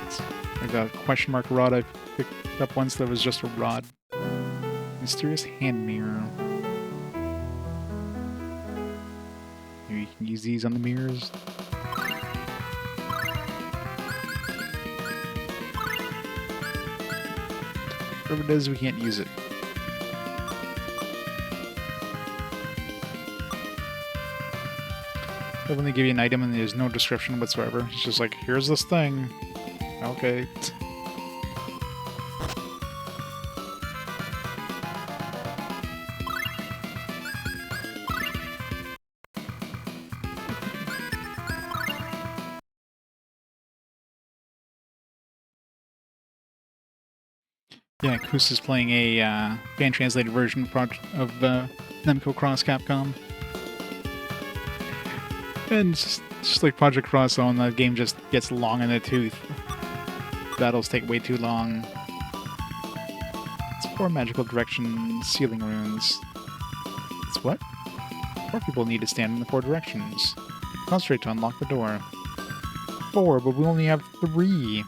It's like a question mark rod I picked up once that was just a rod. Mysterious hand mirror. Maybe you can use these on the mirrors. Whatever it is, we can't use it. They'll only give you an item and there's no description whatsoever. It's just like, here's this thing. Okay. Yeah, Kus is playing a fan-translated version of Namco Cross Capcom. And just like Project Cross Zone, the game just gets long in the tooth. Battles take way too long. It's 4 magical direction ceiling runes. It's what? 4 people need to stand in the 4 directions. Concentrate to unlock the door. 4, but we only have 3.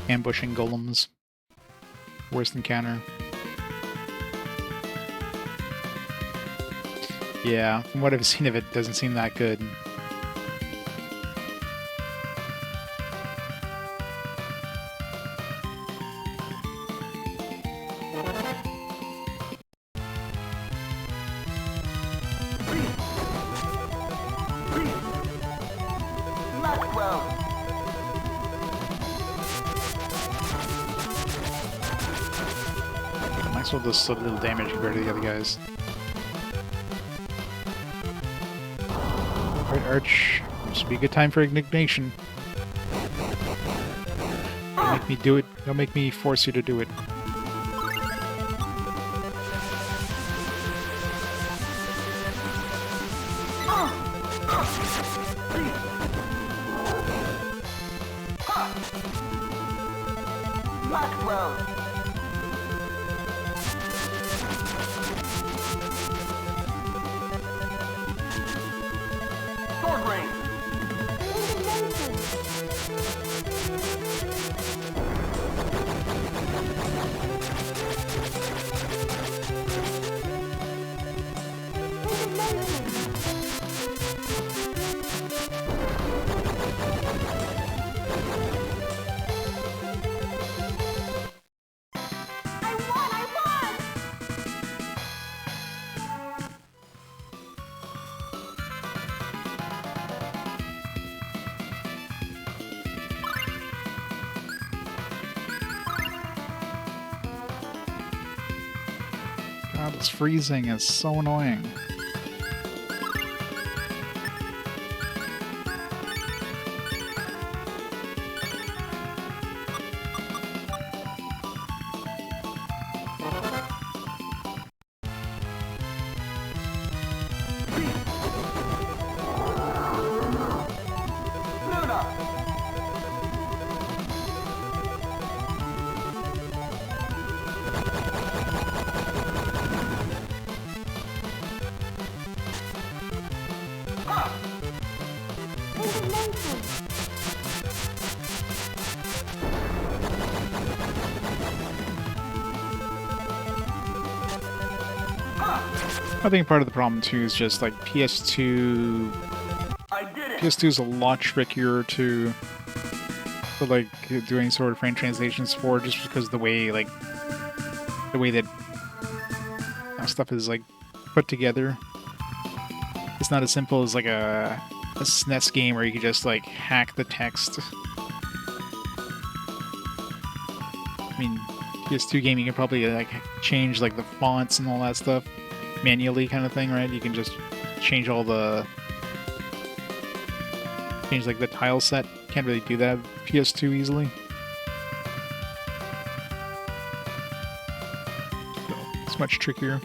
Ambushing golems. Worst encounter. Yeah, from what I've seen of it, doesn't seem that good. Might as well just a little damage compared to the other guys. Alright, Arch. This would be a good time for indignation. Don't make me do it. Don't make me force you to do it. God, it's freezing. It's so annoying. I think part of the problem too is just like PS2. PS2 is a lot trickier to like do any sort of frame translations for, just because the way that stuff is like put together. It's not as simple as like a SNES game where you can just like hack the text. I mean, PS2 game you can probably like change like the fonts and all that stuff manually, kind of thing, right? You can just change all the like the tile set. Can't really do that with PS2 easily. So it's much trickier.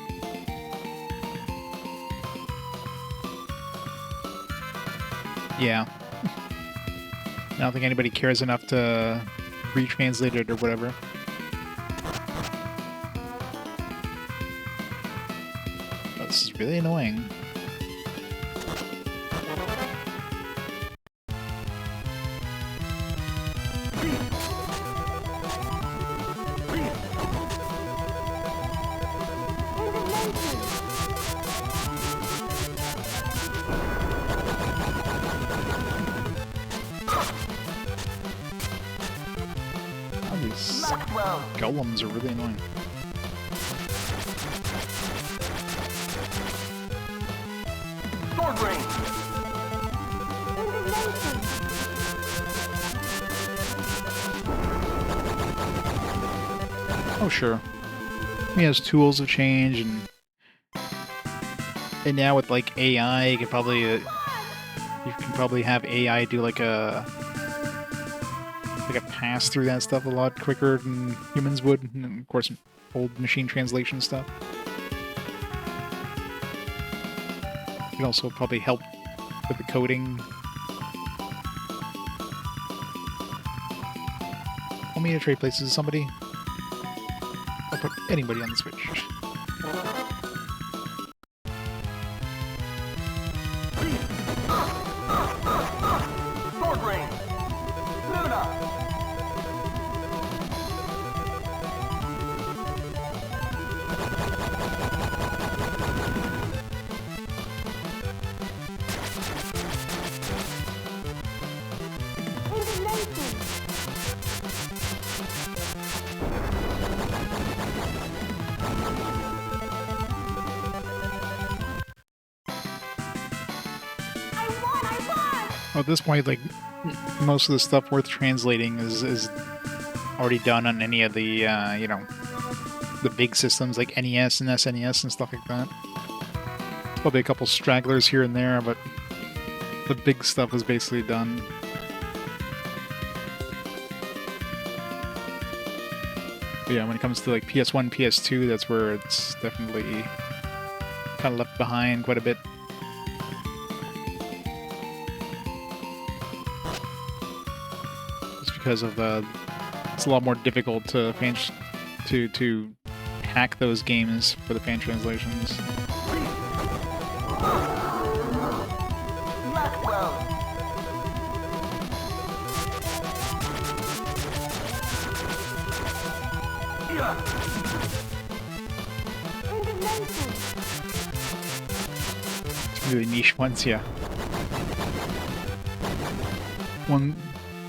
Yeah. I don't think anybody cares enough to retranslate it or whatever. Oh, this is really annoying. Golems are really annoying. Sword range. Oh, sure. He has tools have changed, and now with like AI, you can probably have AI do like a pass through that stuff a lot quicker than humans would, and of course, old machine translation stuff. It can also probably help with the coding. Want me to trade places with somebody? I'll put anybody on the Switch. Sword range. Luna. Well, at this point, like, most of the stuff worth translating is already done on any of the, you know, the big systems like NES and SNES and stuff like that. Probably a couple stragglers here and there, but the big stuff is basically done. But yeah, when it comes to like PS1, PS2, that's where it's definitely kind of left behind quite a bit. Just because of it's a lot more difficult to hack those games for the fan translations. It's really niche ones, yeah. One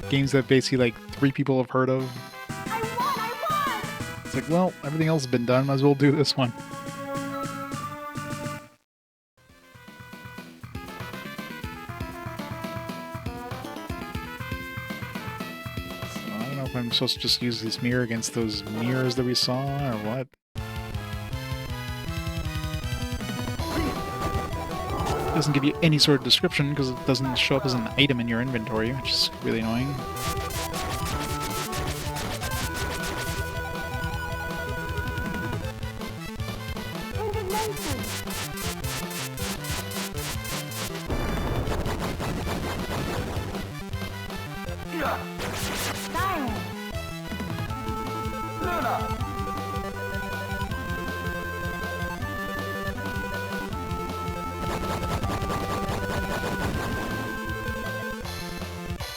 games that basically like 3 people have heard of. It's like, well, everything else has been done, might as well do this one. So, I don't know if I'm supposed to just use this mirror against those mirrors that we saw, or what. It doesn't give you any sort of description because it doesn't show up as an item in your inventory, which is really annoying.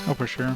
Oh, for sure.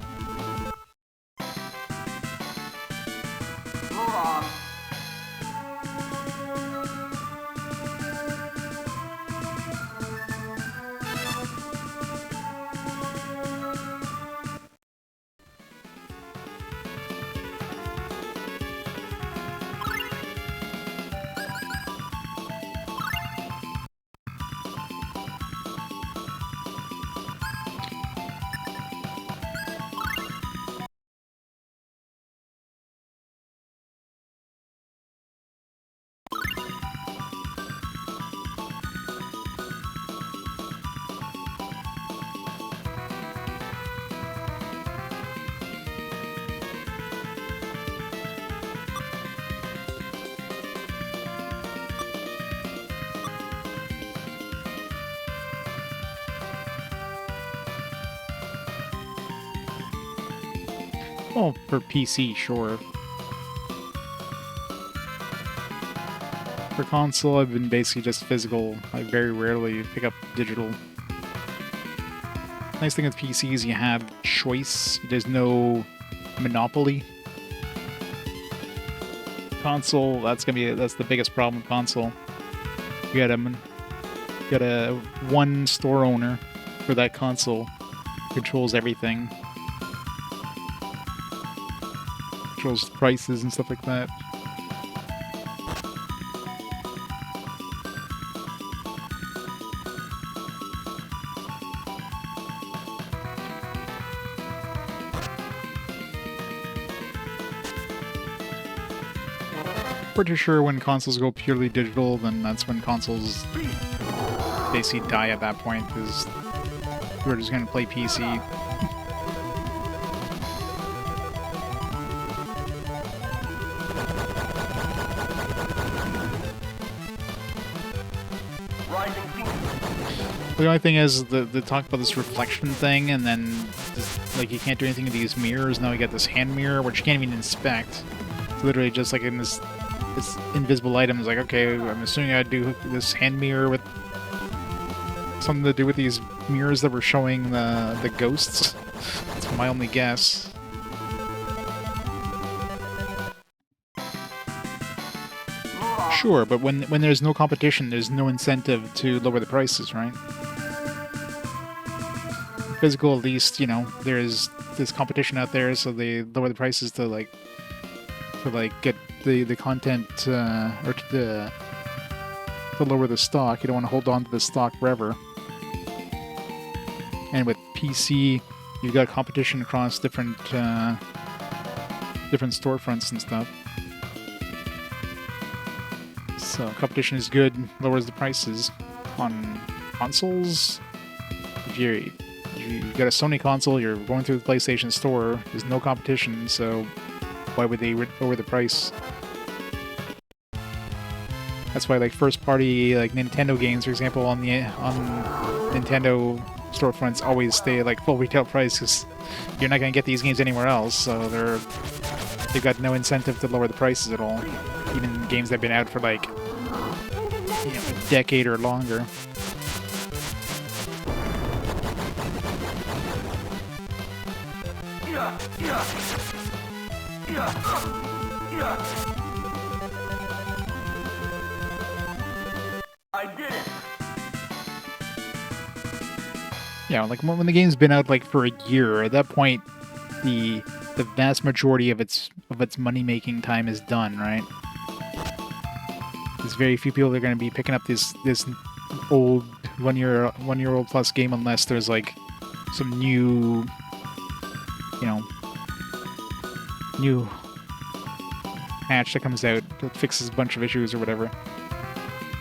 Well, for PC, sure. For console, I've been basically just physical. I very rarely pick up digital. Nice thing with PC is you have choice. There's no monopoly. Console, that's the biggest problem with console. You got a one store owner for that console, controls everything. controls prices and stuff like that. Pretty sure when consoles go purely digital, then that's when consoles basically die at that point, because we're just going to play PC. The only thing is, the talk about this reflection thing, and then this, like, you can't do anything with these mirrors. Now we got this hand mirror, which you can't even inspect. It's literally just like in this invisible item. It's like, okay, I'm assuming I'd do this hand mirror with something to do with these mirrors that were showing the ghosts. That's my only guess. Sure, but when there's no competition, there's no incentive to lower the prices, right? Physical, at least, you know, there's competition out there, so they lower the prices to get the content or to lower the stock. You don't want to hold on to the stock forever. And with PC, you've got competition across different storefronts and stuff. So competition is good, lowers the prices. On consoles, if you've got a Sony console, you're going through the PlayStation Store, there's no competition, so why would they lower the price? That's why, like, first-party, like, Nintendo games, for example, on Nintendo storefronts always stay like full retail price, because you're not going to get these games anywhere else, so they've got no incentive to lower the prices at all. Even games that have been out for like, you know, a decade or longer. I did it. Yeah, like when the game's been out like for a year, at that point, the vast majority of its money-making time is done, right? There's very few people that are going to be picking up this old one-year-old plus game unless there's like some new, you know, new patch that comes out that fixes a bunch of issues or whatever.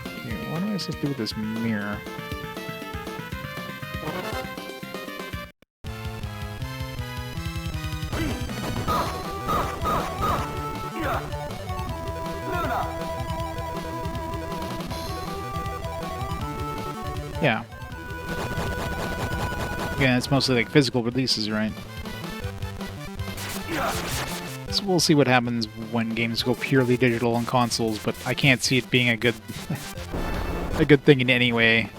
Okay, what am I supposed to do with this mirror? Yeah. Again, it's mostly like physical releases, right? So we'll see what happens when games go purely digital on consoles, but I can't see it being a good thing in any way.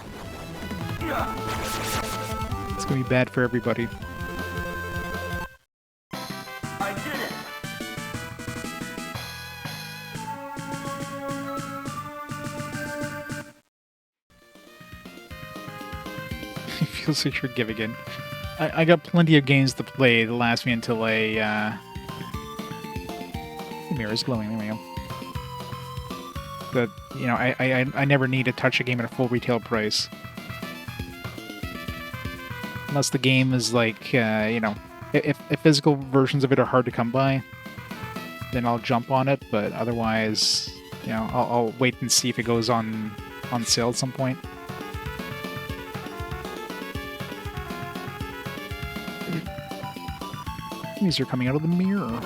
It's gonna be bad for everybody. I did it. It feels like you're giving in. I got plenty of games to play that last me until the mirror's glowing. There we go. But, you know, I never need to touch a game at a full retail price. Unless the game is like, you know, if physical versions of it are hard to come by, then I'll jump on it, but otherwise, you know, I'll wait and see if it goes on sale at some point. These are coming out of the mirror.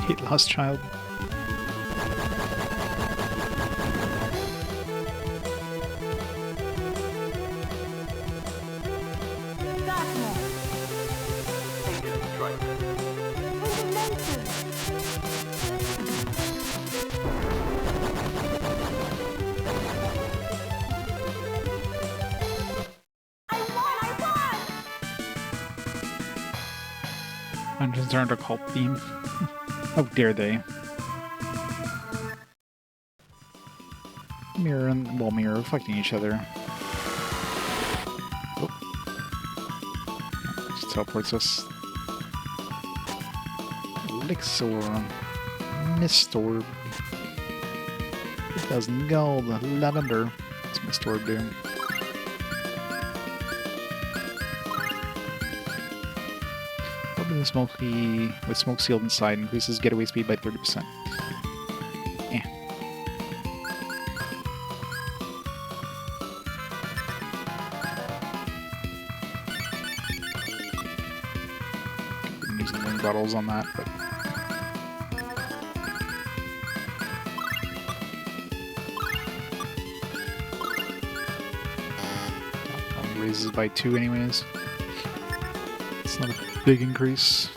Hate lost child. Dungeons aren't a cult theme. How dare they? Mirror and well, mirror reflecting each other. Oh. Just teleports us. Elixir. Mistorb. 2,000 gold. Lavender. What's Mistorb do? Open the smoky with smoke sealed inside increases getaway speed by 30%. Eh. Been using ring bottles on that, but raises by 2 anyways. It's not a big increase.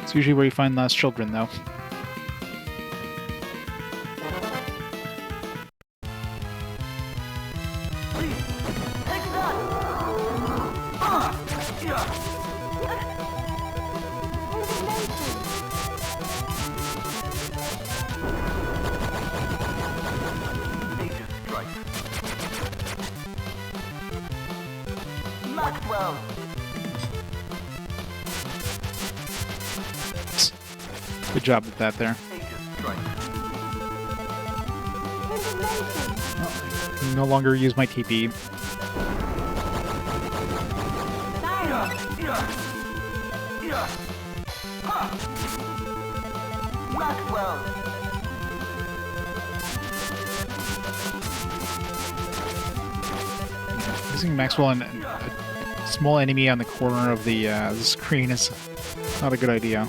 It's usually where you find lost children, though. Good job with that there. Oh, no longer use my TP. Using Maxwell and a small enemy on the corner of the screen is not a good idea.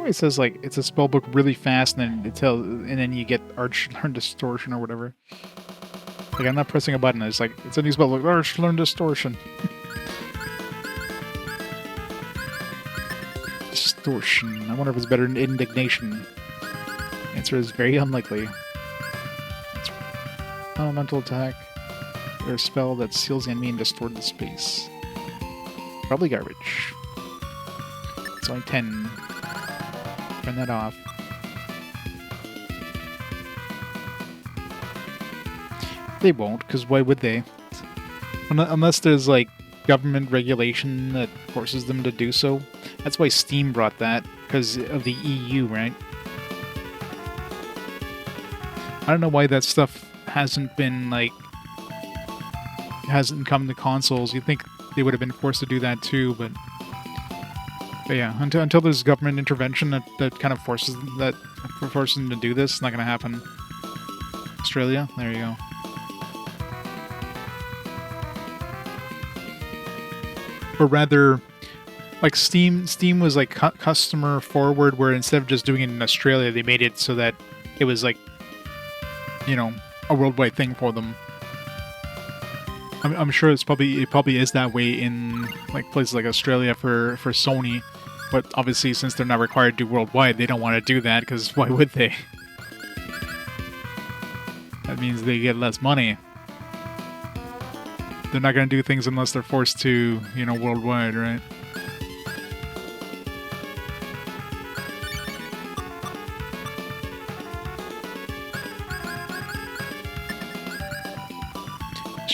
It says like it's a spell book really fast, and then you get Arch Learn Distortion or whatever. Like I'm not pressing a button. It's like it's a new spell book. Arch Learn Distortion. Distortion. I wonder if it's better than Indignation. Answer is very unlikely. Elemental attack. Or a spell that seals the enemy and distorts the space. Probably garbage. It's only 10. Turn that off. They won't, because why would they? Unless there's like government regulation that forces them to do so. That's why Steam brought that, because of the EU, right? I don't know why that stuff hasn't been like hasn't come to consoles. You'd think they would have been forced to do that too, but yeah, until there's government intervention that kind of forces them to do this, it's not going to happen. Australia, there you go. Or rather, like Steam was like customer forward, where instead of just doing it in Australia, they made it so that it was like, you know, a worldwide thing for them. I'm sure it probably is that way in like places like Australia for Sony. But obviously, since they're not required to do worldwide, they don't want to do that, because why would they? That means they get less money. They're not going to do things unless they're forced to, you know, worldwide, right?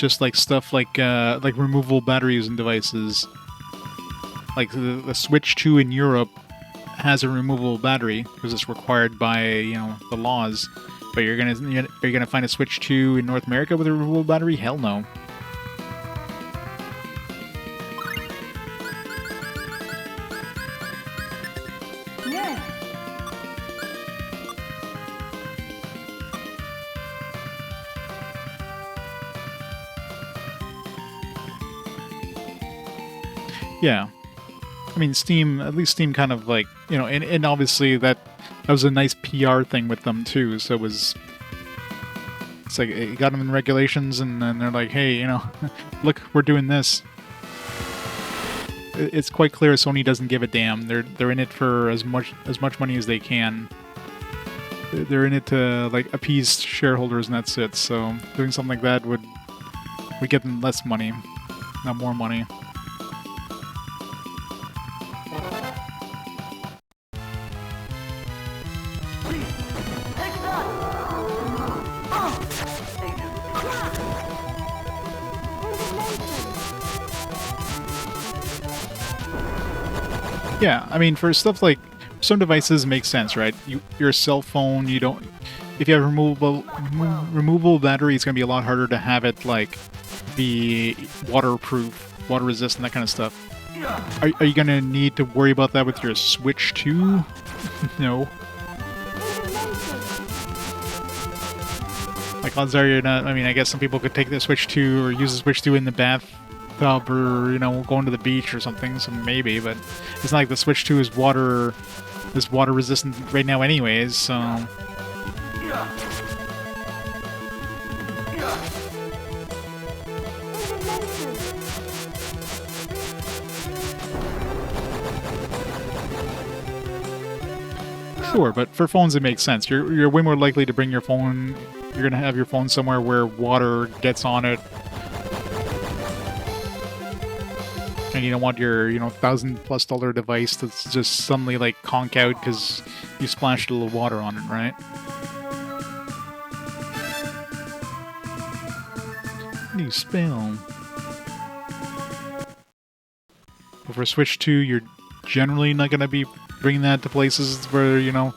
just like stuff like removable batteries and devices. Like the Switch 2 in Europe has a removable battery because it's required by the laws. But you're gonna find a Switch 2 in North America with a removable battery? Hell no. Yeah. I mean, at least Steam kind of like, and obviously that was a nice PR thing with them too, so it's like, it got them in regulations, and then they're like, hey, look, we're doing this. It's quite clear Sony doesn't give a damn. They're in it for as much money as they can. They're in it to, like, appease shareholders, and that's it, so doing something like that would get them less money, not more money. Yeah, I mean, for stuff like some devices make sense, right? Your cell phone, you don't. If you have removable battery, it's gonna be a lot harder to have it like be waterproof, water resistant, that kind of stuff. Are you gonna need to worry about that with your Switch 2? No. Like, odds are you're not. I mean, I guess some people could take the Switch 2 or use the Switch 2 in the bathtub, or going to the beach or something. So maybe, but it's not like the Switch 2 is water resistant right now, anyways. So. Sure, but for phones it makes sense. You're way more likely to bring your phone. You're gonna have your phone somewhere where water gets on it, and you don't want your $1,000+ device that's just suddenly like conk out because you splashed a little water on it, right? New spell. But for Switch 2, you're generally not gonna be bringing that to places where you're not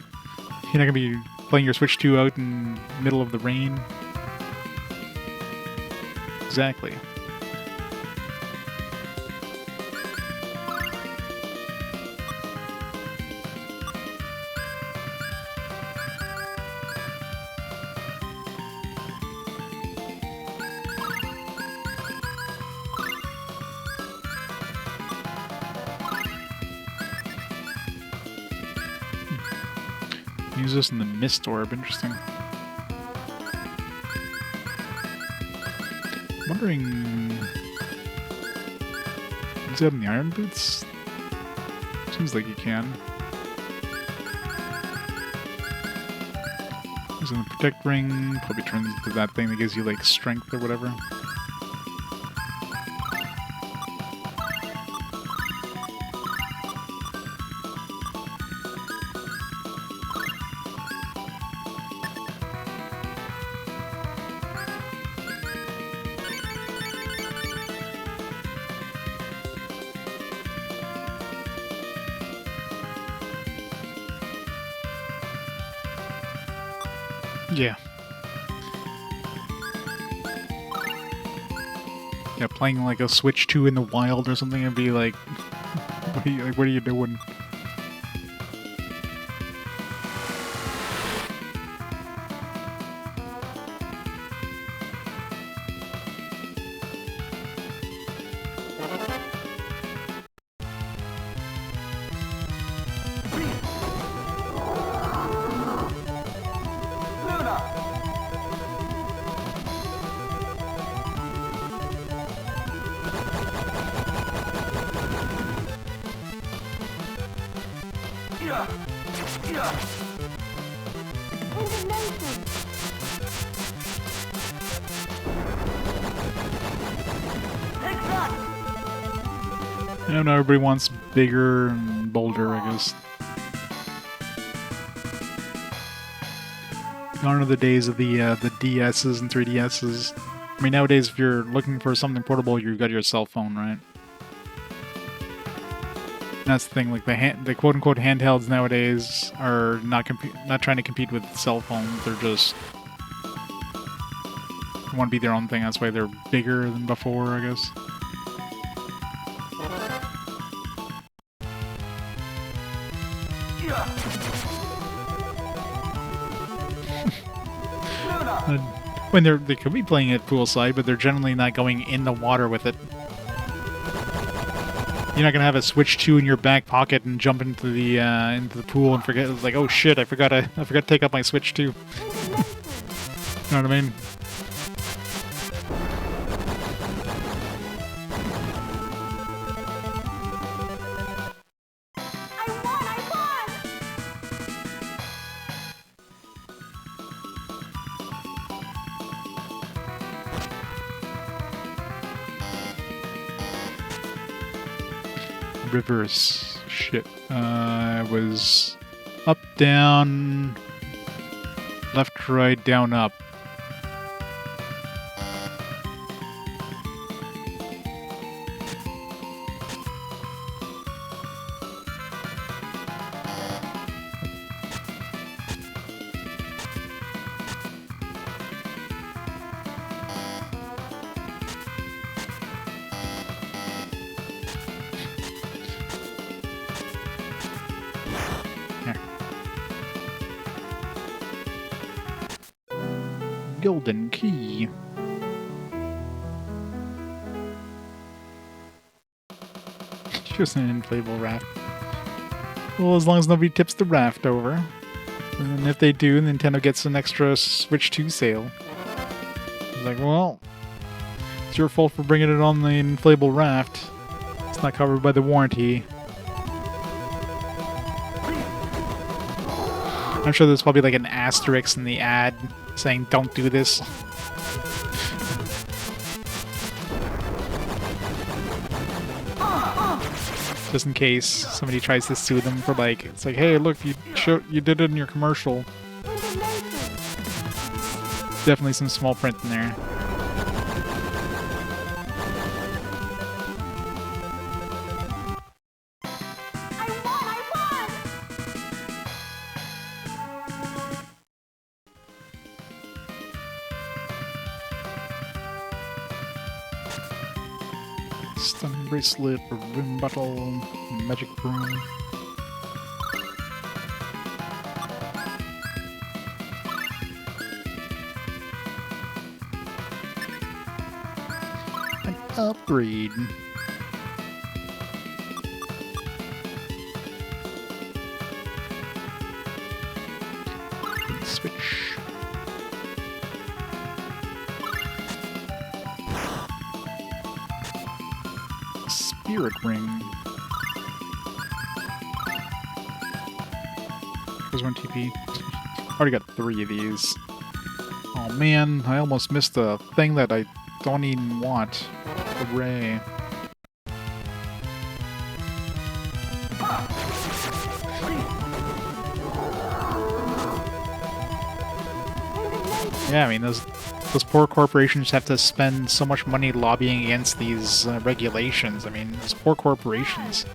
gonna be playing your Switch 2 out in the middle of the rain. Exactly. Use this in the mist orb. Interesting. I'm wondering, is that in the iron boots? Seems like you can. Using the protect ring probably turns into that thing that gives you like strength or whatever. Yeah. Yeah, playing like a Switch 2 in the wild or something, and be like, what are you doing? I know everybody wants bigger and bolder, I guess. Gone are the days of the DSs and 3DSs. I mean, nowadays, if you're looking for something portable, you've got your cell phone, right? And that's the thing. Like the quote-unquote handhelds nowadays are not trying to compete with cell phones. They're just want to be their own thing. That's why they're bigger than before, I guess. When they could be playing it poolside, but they're generally not going in the water with it. You're not gonna have a Switch 2 in your back pocket and jump into the pool and forget. It's like, oh shit, I forgot to take up my Switch 2. You know what I mean? Reverse. Shit. It was up, down, left, right, down, up. Golden key. Just an inflatable raft. Well, as long as nobody tips the raft over. And if they do, Nintendo gets an extra Switch 2 sale. It's like, well, it's your fault for bringing it on the inflatable raft. It's not covered by the warranty. I'm sure there's probably like an asterisk in the ad saying don't do this. Just in case somebody tries to sue them for like, it's like, hey, look, you did it in your commercial. Definitely some small print in there. Stun bracelet, rim bottle, magic broom. An upgrade. Switch. Spirit ring. There's one TP. Already got 3 of these. Oh man, I almost missed a thing that I don't even want. Hooray. Yeah, I mean, those poor corporations have to spend so much money lobbying against these regulations. I mean, those poor corporations.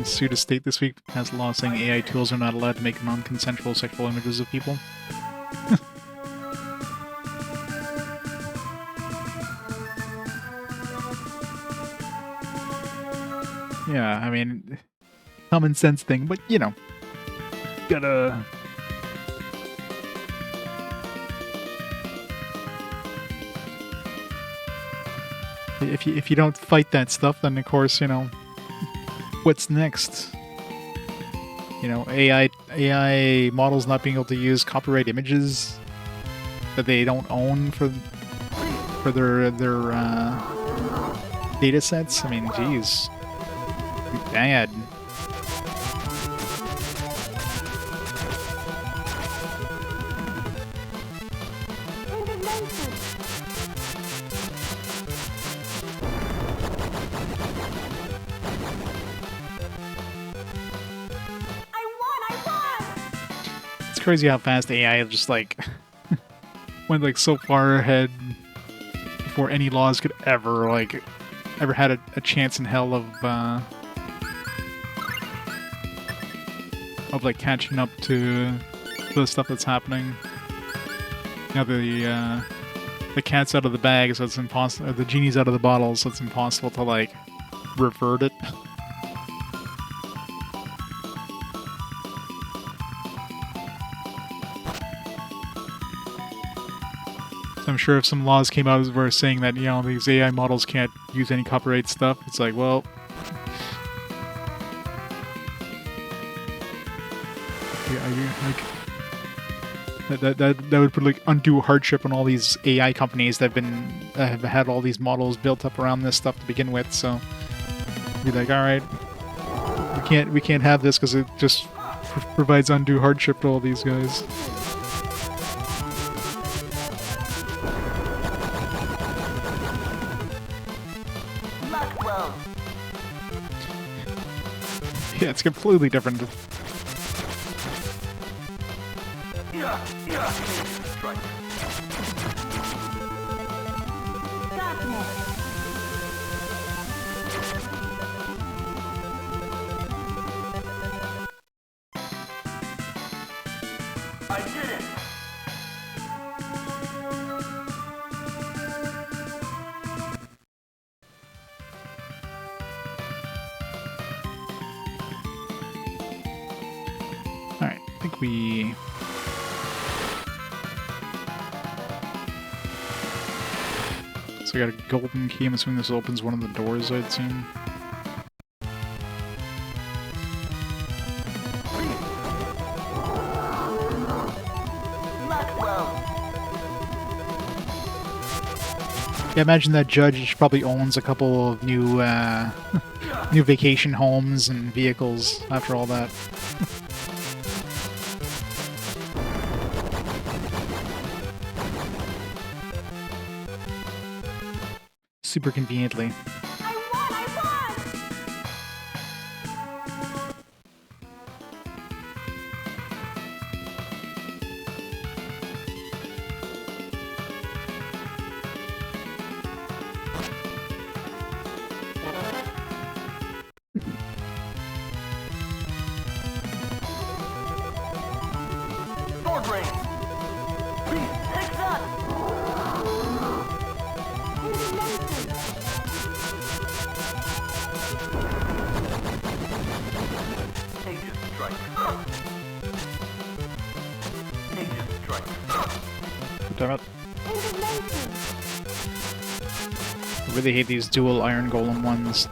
Sued a state this week has a law saying AI tools are not allowed to make non-consensual sexual images of people. Yeah, I mean, common sense thing, but you know, gotta. If you don't fight that stuff, then of course, you know, what's next? You know, AI models not being able to use copyright images that they don't own for their data sets. I mean, geez, be bad. It's crazy how fast AI just like went like so far ahead before any laws could ever had a chance in hell of like catching up to the stuff that's happening. You know, the cat's out of the bag, so it's impossible. The genie's out of the bottle, so it's impossible to like revert it. I'm sure if some laws came out were saying that, you know, these AI models can't use any copyright stuff, it's like, well, yeah, that would put like undue hardship on all these AI companies that have had all these models built up around this stuff to begin with. So, be like, all right, we can't have this because it just provides undue hardship to all these guys. Yeah, it's completely different. I did it! Alright, I think we... So I got a golden key. I'm assuming this opens one of the doors I'd seen. Yeah, imagine that judge probably owns a couple of new new vacation homes and vehicles after all that. Super conveniently. Damn it. I really hate these dual iron golem ones.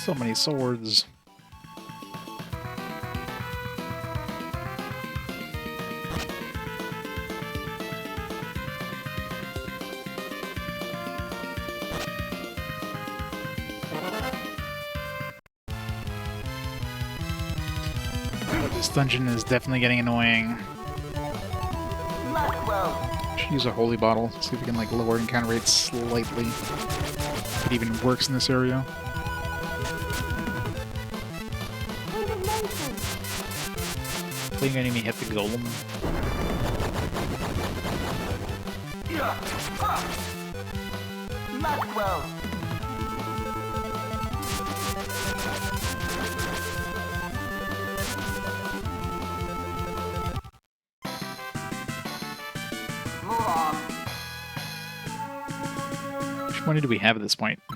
So many swords. This dungeon is definitely getting annoying. Should use a holy bottle, see if we can like lower encounter rates slightly. If it even works in this area. I think I need to hit the golem. Maxwell. Move on. How much money do we have at this point? I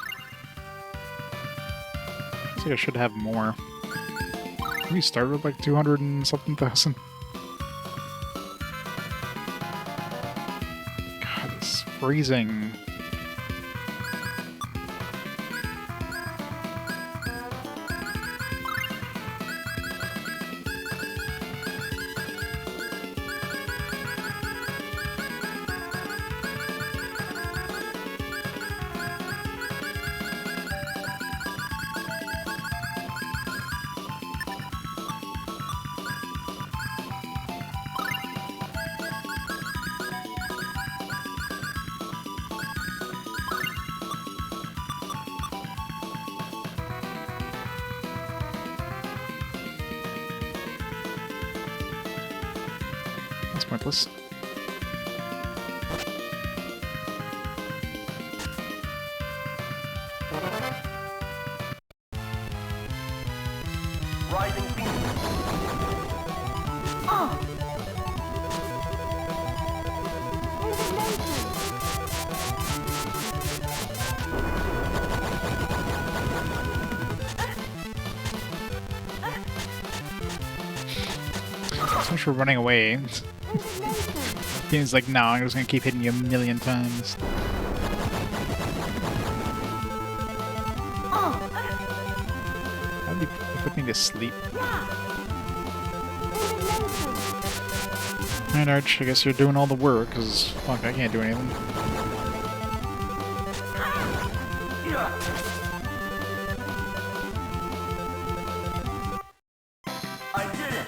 think I should have more. We started with like 200 and something thousand. God, it's freezing. That's pointless. Rising Phoenix. So much for running away. Game's like, no, I'm just gonna keep hitting you a million times. That'd be put me to sleep. Alright, Arch, I guess you're doing all the work, because fuck, I can't do anything. I did it.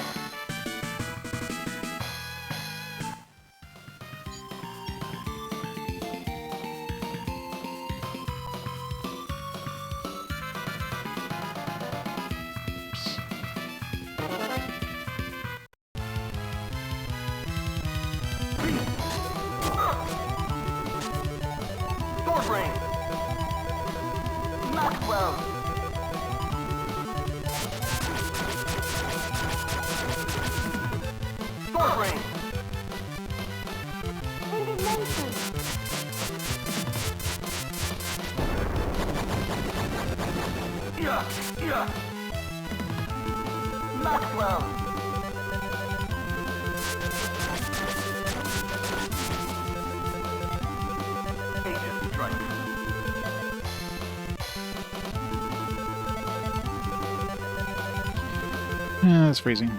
Sword ring. Maxwell. Sword ring. Yeah. Maxwell. Agent strike. Yeah, it's freezing.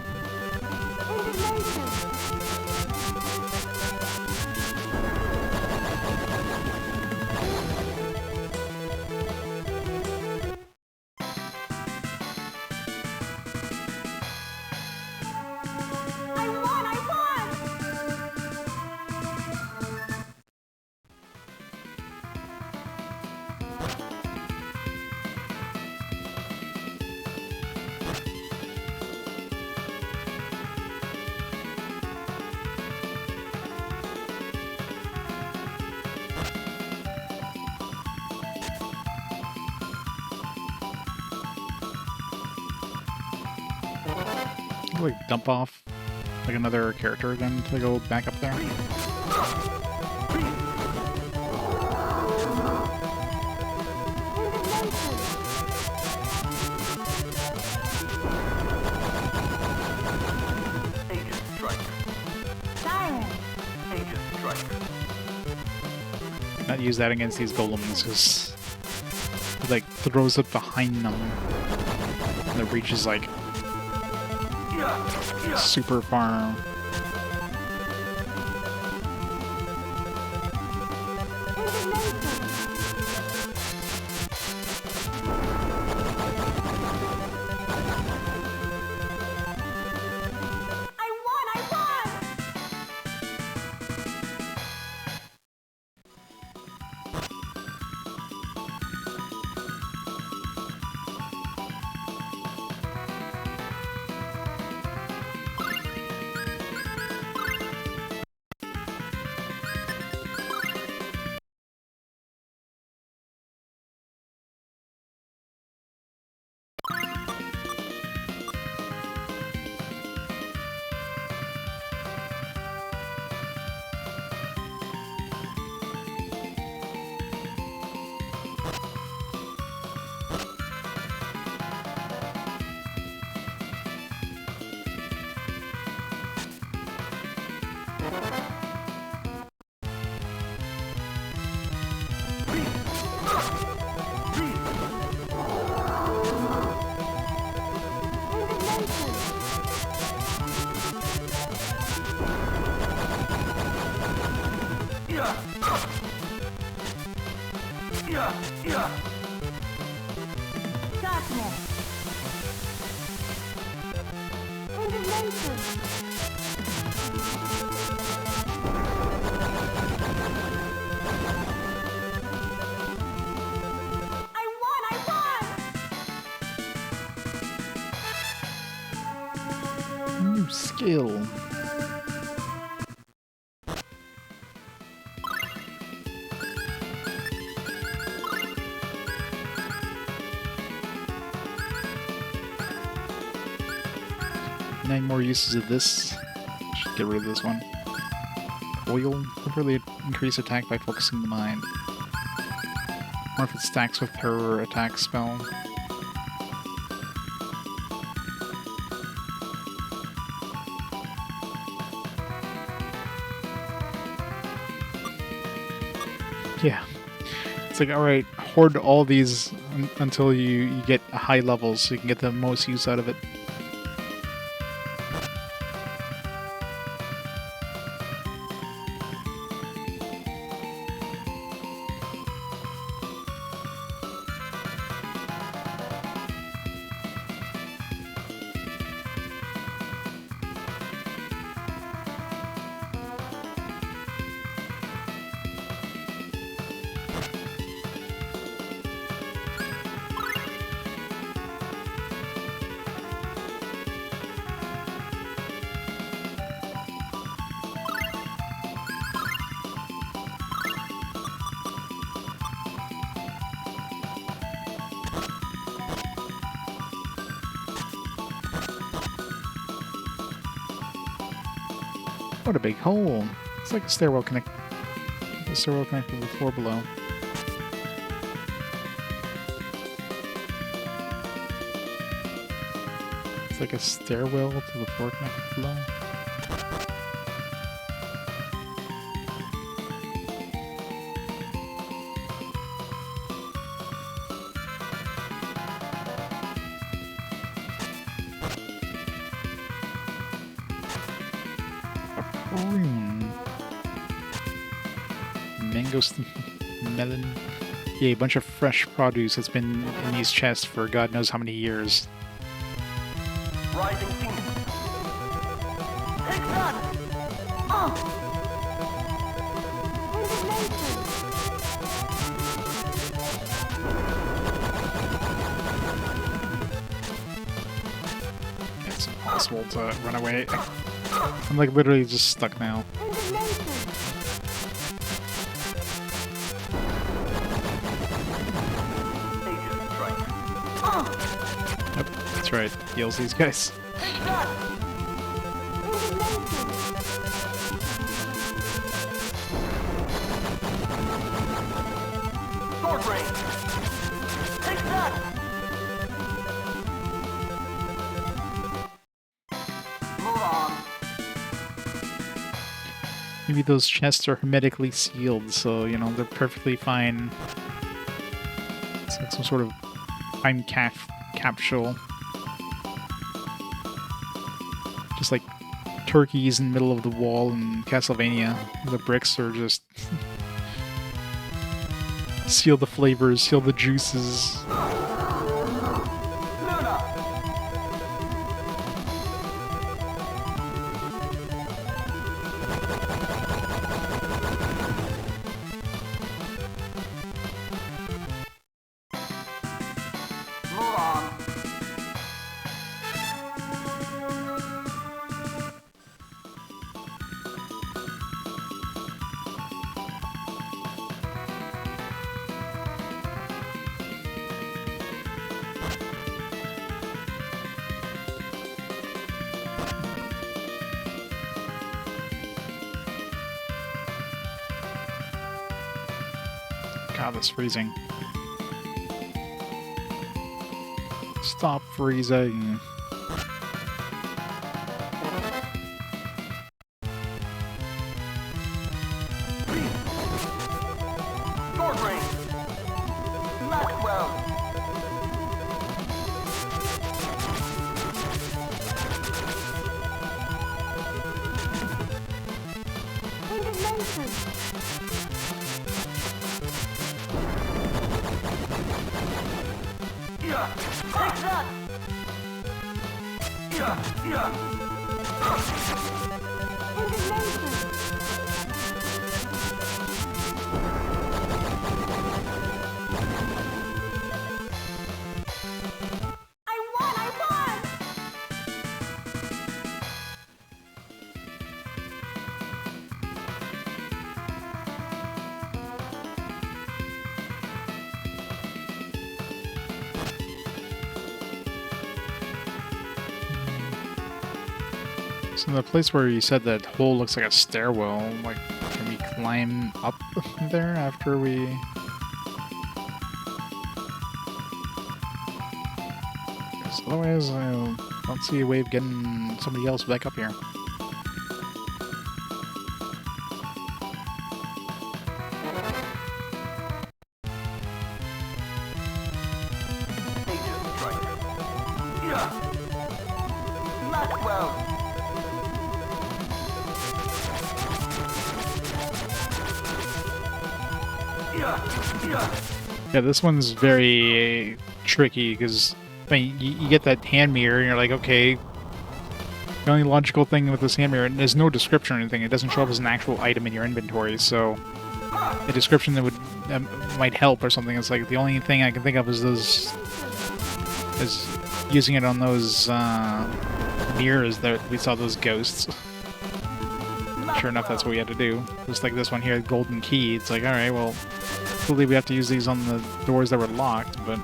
Like dump off like another character again to go back up there. Agent strike. Agent strike. Not use that against these golems because It, like, throws it behind them. And it reaches, like, super far. New skill. Nine more uses of this. Should get rid of this one. Oil. Temporarily increase attack by focusing the mind. Or if it stacks with her attack spell. Yeah. It's like, alright, hoard all these until you get a high level so you can get the most use out of it. What a big hole. It's like a stairwell connect. A stairwell connected to the floor below. It's like a stairwell to the floor connected below. Melon. Yeah, a bunch of fresh produce has been in these chests for God knows how many years. Rising King. Take that! It's impossible to run away. I'm like literally just stuck now. That's right, heals these guys. Sword range. Take that. Move on. Maybe those chests are hermetically sealed, so, you know, they're perfectly fine It's like some sort of time capsule. Just like turkeys in the middle of the wall in Castlevania. The bricks are just seal the flavors, seal the juices. God, that's freezing. Stop freezing. Sword range. Maxwell. Indignation. Take that! I won! So the place where you said that hole looks like a stairwell, like, can we climb up there after we... Because otherwise, I don't see a way of getting somebody else back up here. Maxwell. Yeah, this one's very tricky because I mean, you get that hand mirror and you're like, okay, the only logical thing with this hand mirror, and there's no description or anything, it doesn't show up as an actual item in your inventory, so a description that would might help or something. It's like the only thing I can think of is those, is using it on those mirrors that we saw, those ghosts. Sure enough, that's what we had to do. Just like this one here, golden key. It's like, alright, well, clearly we have to use these on the doors that were locked, but...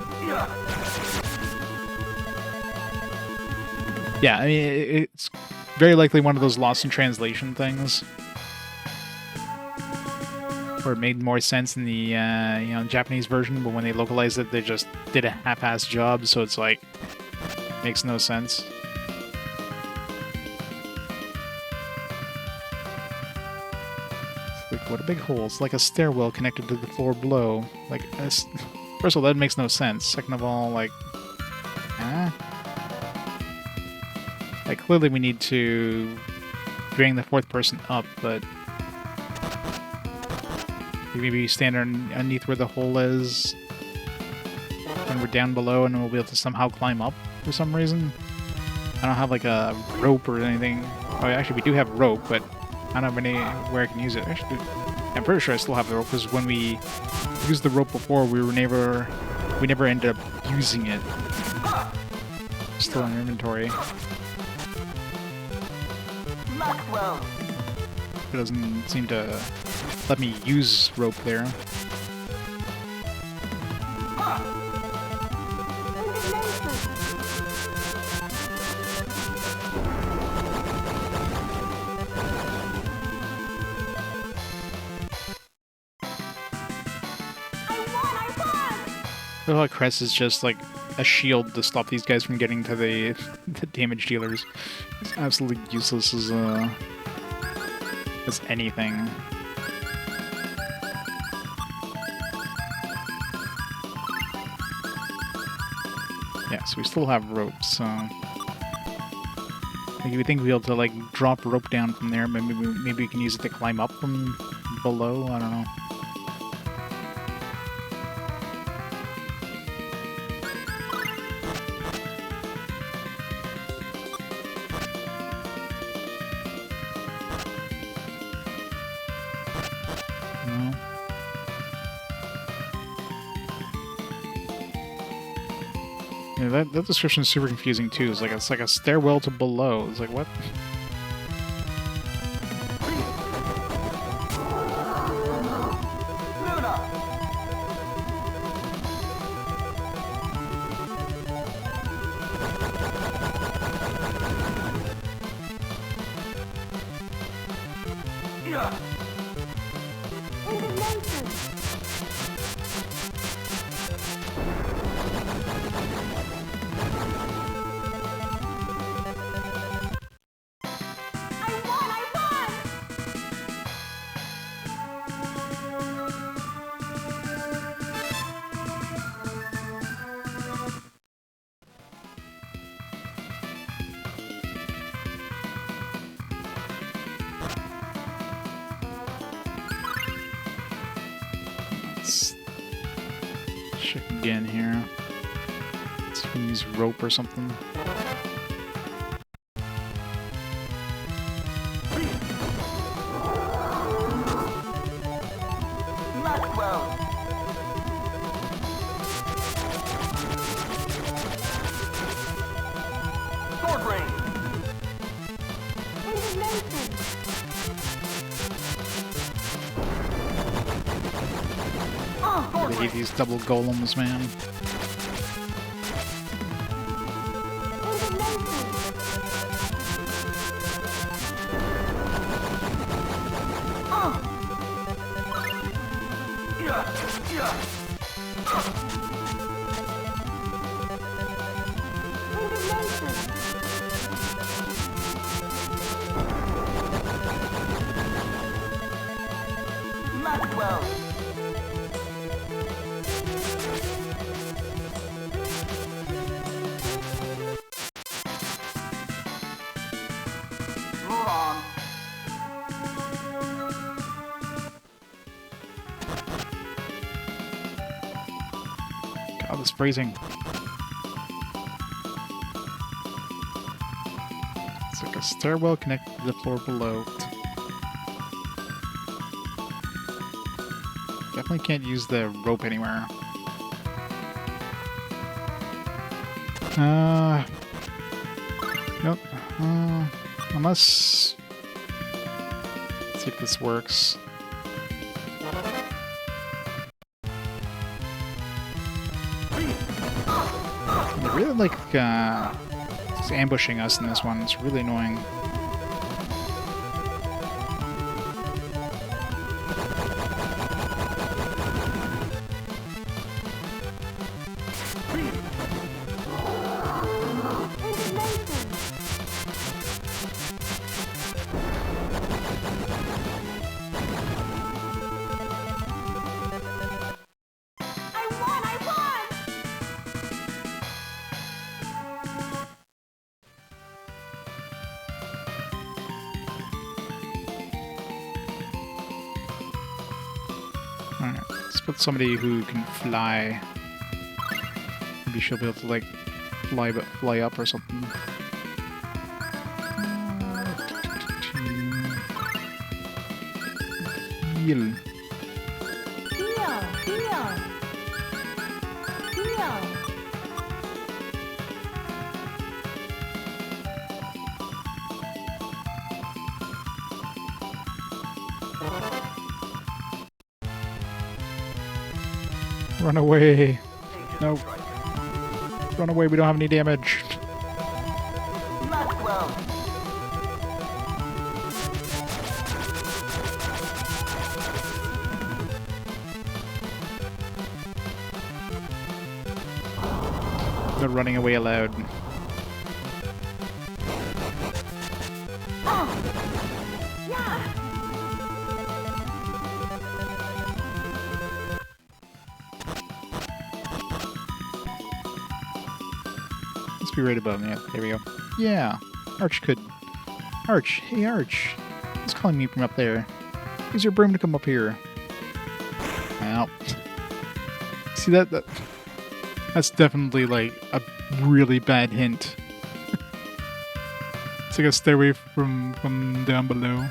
Yeah, I mean, it's very likely one of those lost in translation things. Where it made more sense in the, Japanese version, but when they localized it, they just did a half-assed job, so it's like, makes no sense. What a big hole. It's like a stairwell connected to the floor below. Like, first of all, that makes no sense. Second of all, like, like, clearly we need to bring the fourth person up, but maybe stand underneath where the hole is when we're down below and we'll be able to somehow climb up for some reason. I don't have, like, a rope or anything. Oh, actually, we do have rope, but I don't have anywhere I can use it. Actually, I'm pretty sure I still have the rope, because when we used the rope before, we never ended up using it. Still in our inventory. Maxwell. It doesn't seem to let me use rope there. I feel like Cress is just like a shield to stop these guys from getting to the damage dealers. It's absolutely useless as anything. Yeah, so we still have ropes, so... Maybe we think we'll be able to, like, drop rope down from there. Maybe we can use it to climb up from below. I don't know. No. Yeah, that description is super confusing too. It's like a stairwell to below. It's like what? Let's check again here. Let's see if we can use rope or something. I hate these double golems, man. God, it's freezing. It's like a stairwell connected to the floor below. Definitely can't use the rope anywhere. Nope. Unless... Let's see if this works. They're really like just ambushing us in this one. It's really annoying. Alright, let's put somebody who can fly. Maybe she'll be able to, like, fly up or something. Heal. Run away. Nope. Run away, we don't have any damage. They're running away aloud. be right above me. Yeah, there we go. Yeah, Arch could. Arch, hey Arch. He's calling me from up there. Use your broom to come up here. Well, see that's definitely like a really bad hint. So I gotta stay away from down below.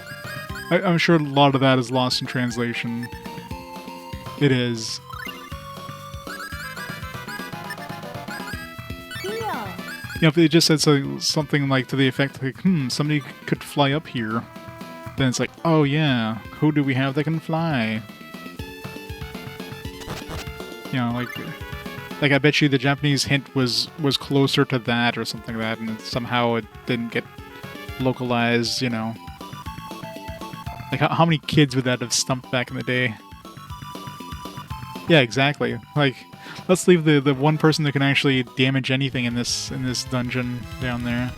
I'm sure a lot of that is lost in translation. It is. You know, if they just said something like to the effect like, somebody could fly up here, then it's like, oh yeah, who do we have that can fly? You know, like I bet you the Japanese hint was closer to that or something like that, and somehow it didn't get localized, you know. Like, how many kids would that have stumped back in the day? Yeah, exactly. Like, let's leave the one person that can actually damage anything in this dungeon down there.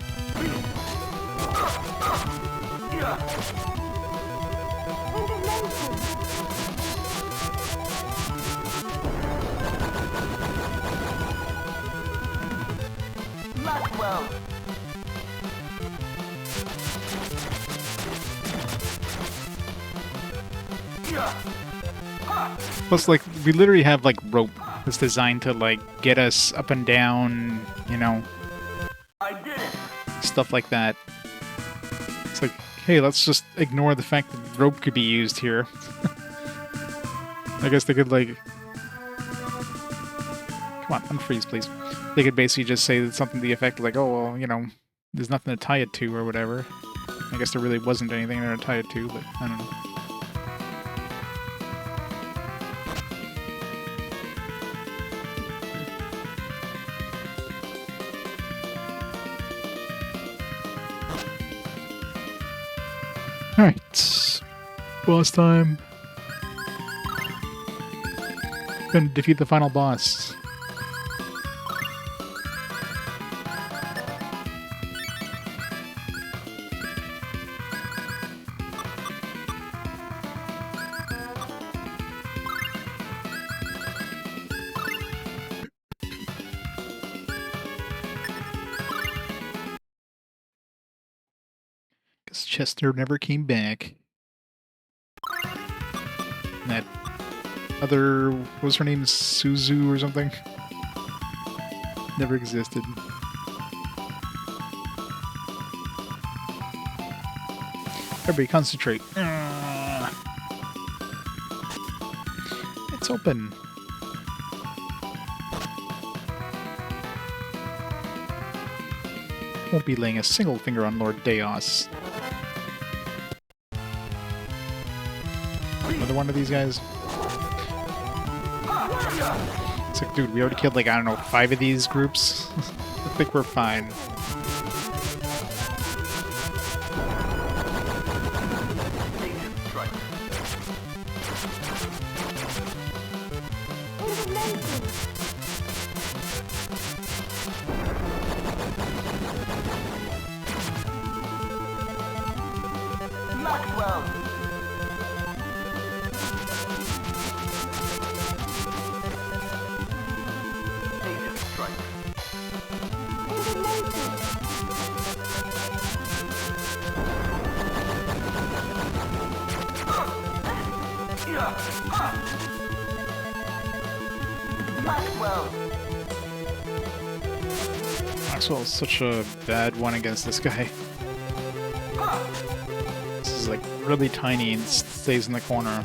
Plus, like, we literally have, like, rope that's designed to, like, get us up and down, you know, stuff like that. It's like, hey, let's just ignore the fact that rope could be used here. I guess they could, like... Come on, unfreeze, please. They could basically just say something to the effect like, oh, well, you know, there's nothing to tie it to or whatever. I guess there really wasn't anything there to tie it to, but I don't know. Alright. Boss time. Gonna defeat the final boss. Guess Chester never came back. And that other, what was her name, Suzu or something? Never existed. Everybody concentrate. It's open. Won't be laying a single finger on Lord Deos. Another one of these guys? It's like, dude, we already killed, like, I don't know, 5 of these groups? I think we're fine. Maxwell's such a bad one against this guy. This is like really tiny and stays in the corner.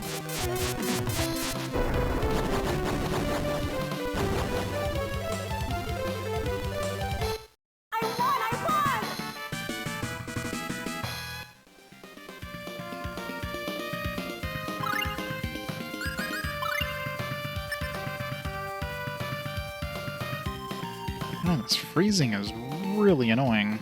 Man, this freezing is really annoying.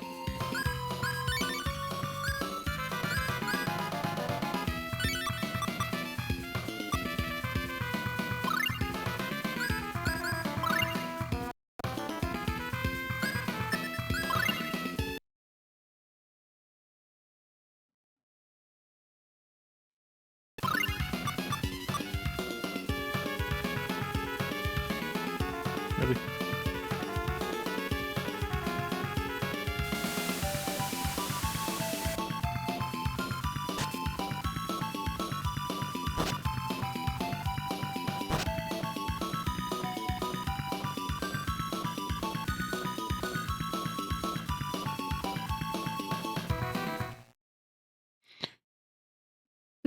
Really?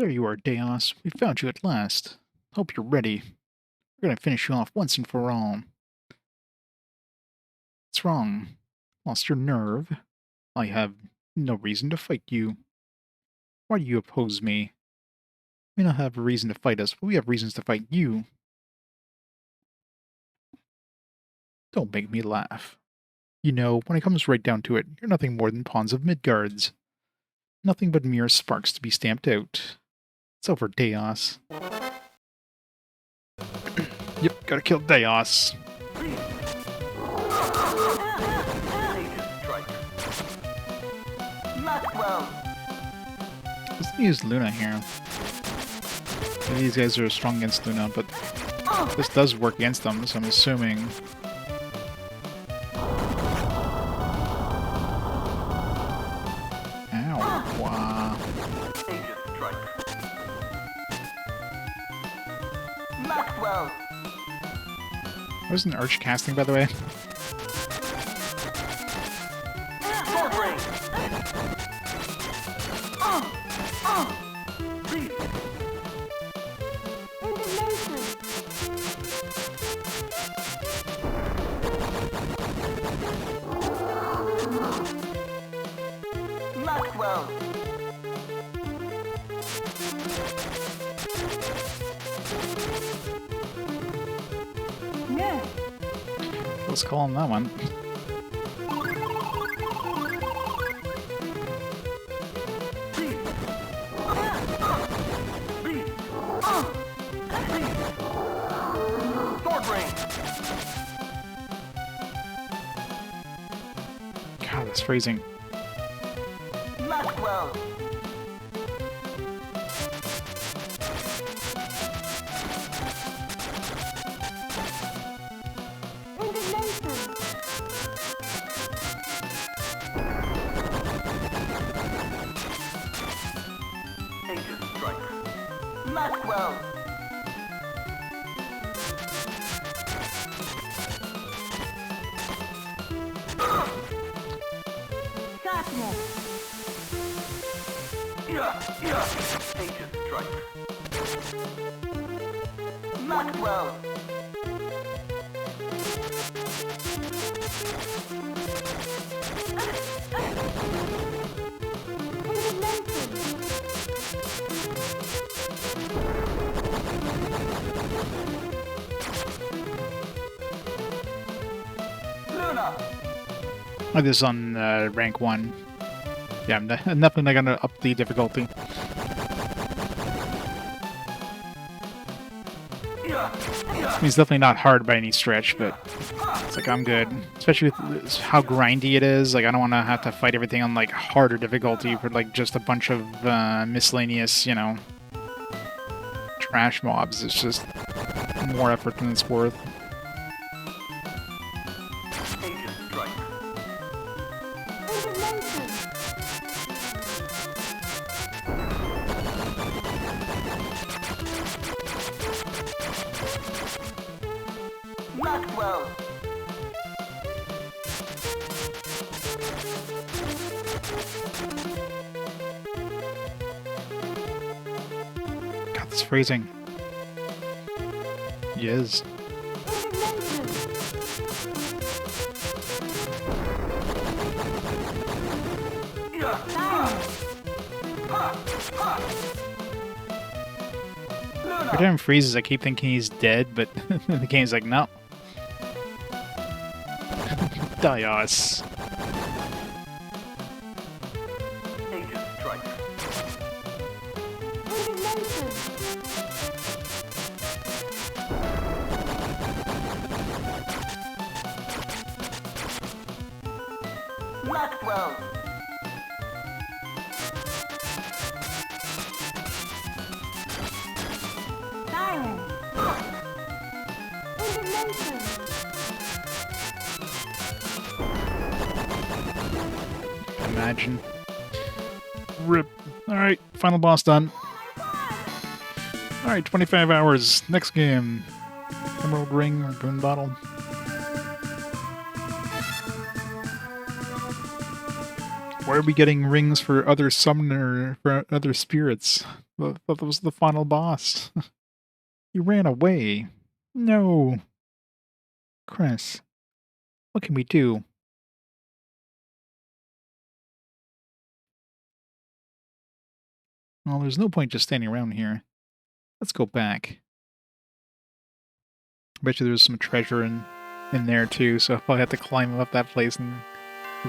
There you are, Deos. We found you at last. Hope you're ready. We're gonna finish you off once and for all. What's wrong? Lost your nerve? I have no reason to fight you. Why do you oppose me? We don't have a reason to fight us, but we have reasons to fight you. Don't make me laugh. You know, when it comes right down to it, you're nothing more than pawns of Midgards. Nothing but mere sparks to be stamped out. It's over, Deos. Yep, gotta kill Deos. Maxwell. Let's use Luna here. Maybe these guys are strong against Luna, but this does work against them, so I'm assuming. Ow. Wow. Maxwell. Where's an arch casting, by the way? Sword ring. Maxwell. Yeah. Let's call him that one. Sword ring. God, that's phrasing. Maxwell. Maxwell. Darkness. Ancient strike. Maxwell. Luna. Oh, this is on rank 1. Yeah, I'm definitely not gonna up the difficulty. I mean, it's definitely not hard by any stretch, but it's like I'm good. Especially with how grindy it is. Like, I don't want to have to fight everything on like harder difficulty for like just a bunch of miscellaneous, you know, trash mobs. It's just more effort than it's worth. Ancient strike. Maxwell. God, this phrasing. He is. Every time he freezes, I keep thinking he's dead, but the game's like, no. Dios. Ancient strike. Maxwell. Silence. Indignation. Imagine. Rip. Alright, final boss done. Alright, 25 hours. Next game. Emerald Ring or Boon Bottle. Why are we getting rings for other summoner, for other spirits? I thought that was the final boss. He ran away. No. Cress, what can we do? Well, there's no point just standing around here. Let's go back. I bet you there's some treasure in there too, so I'll probably have to climb up that place and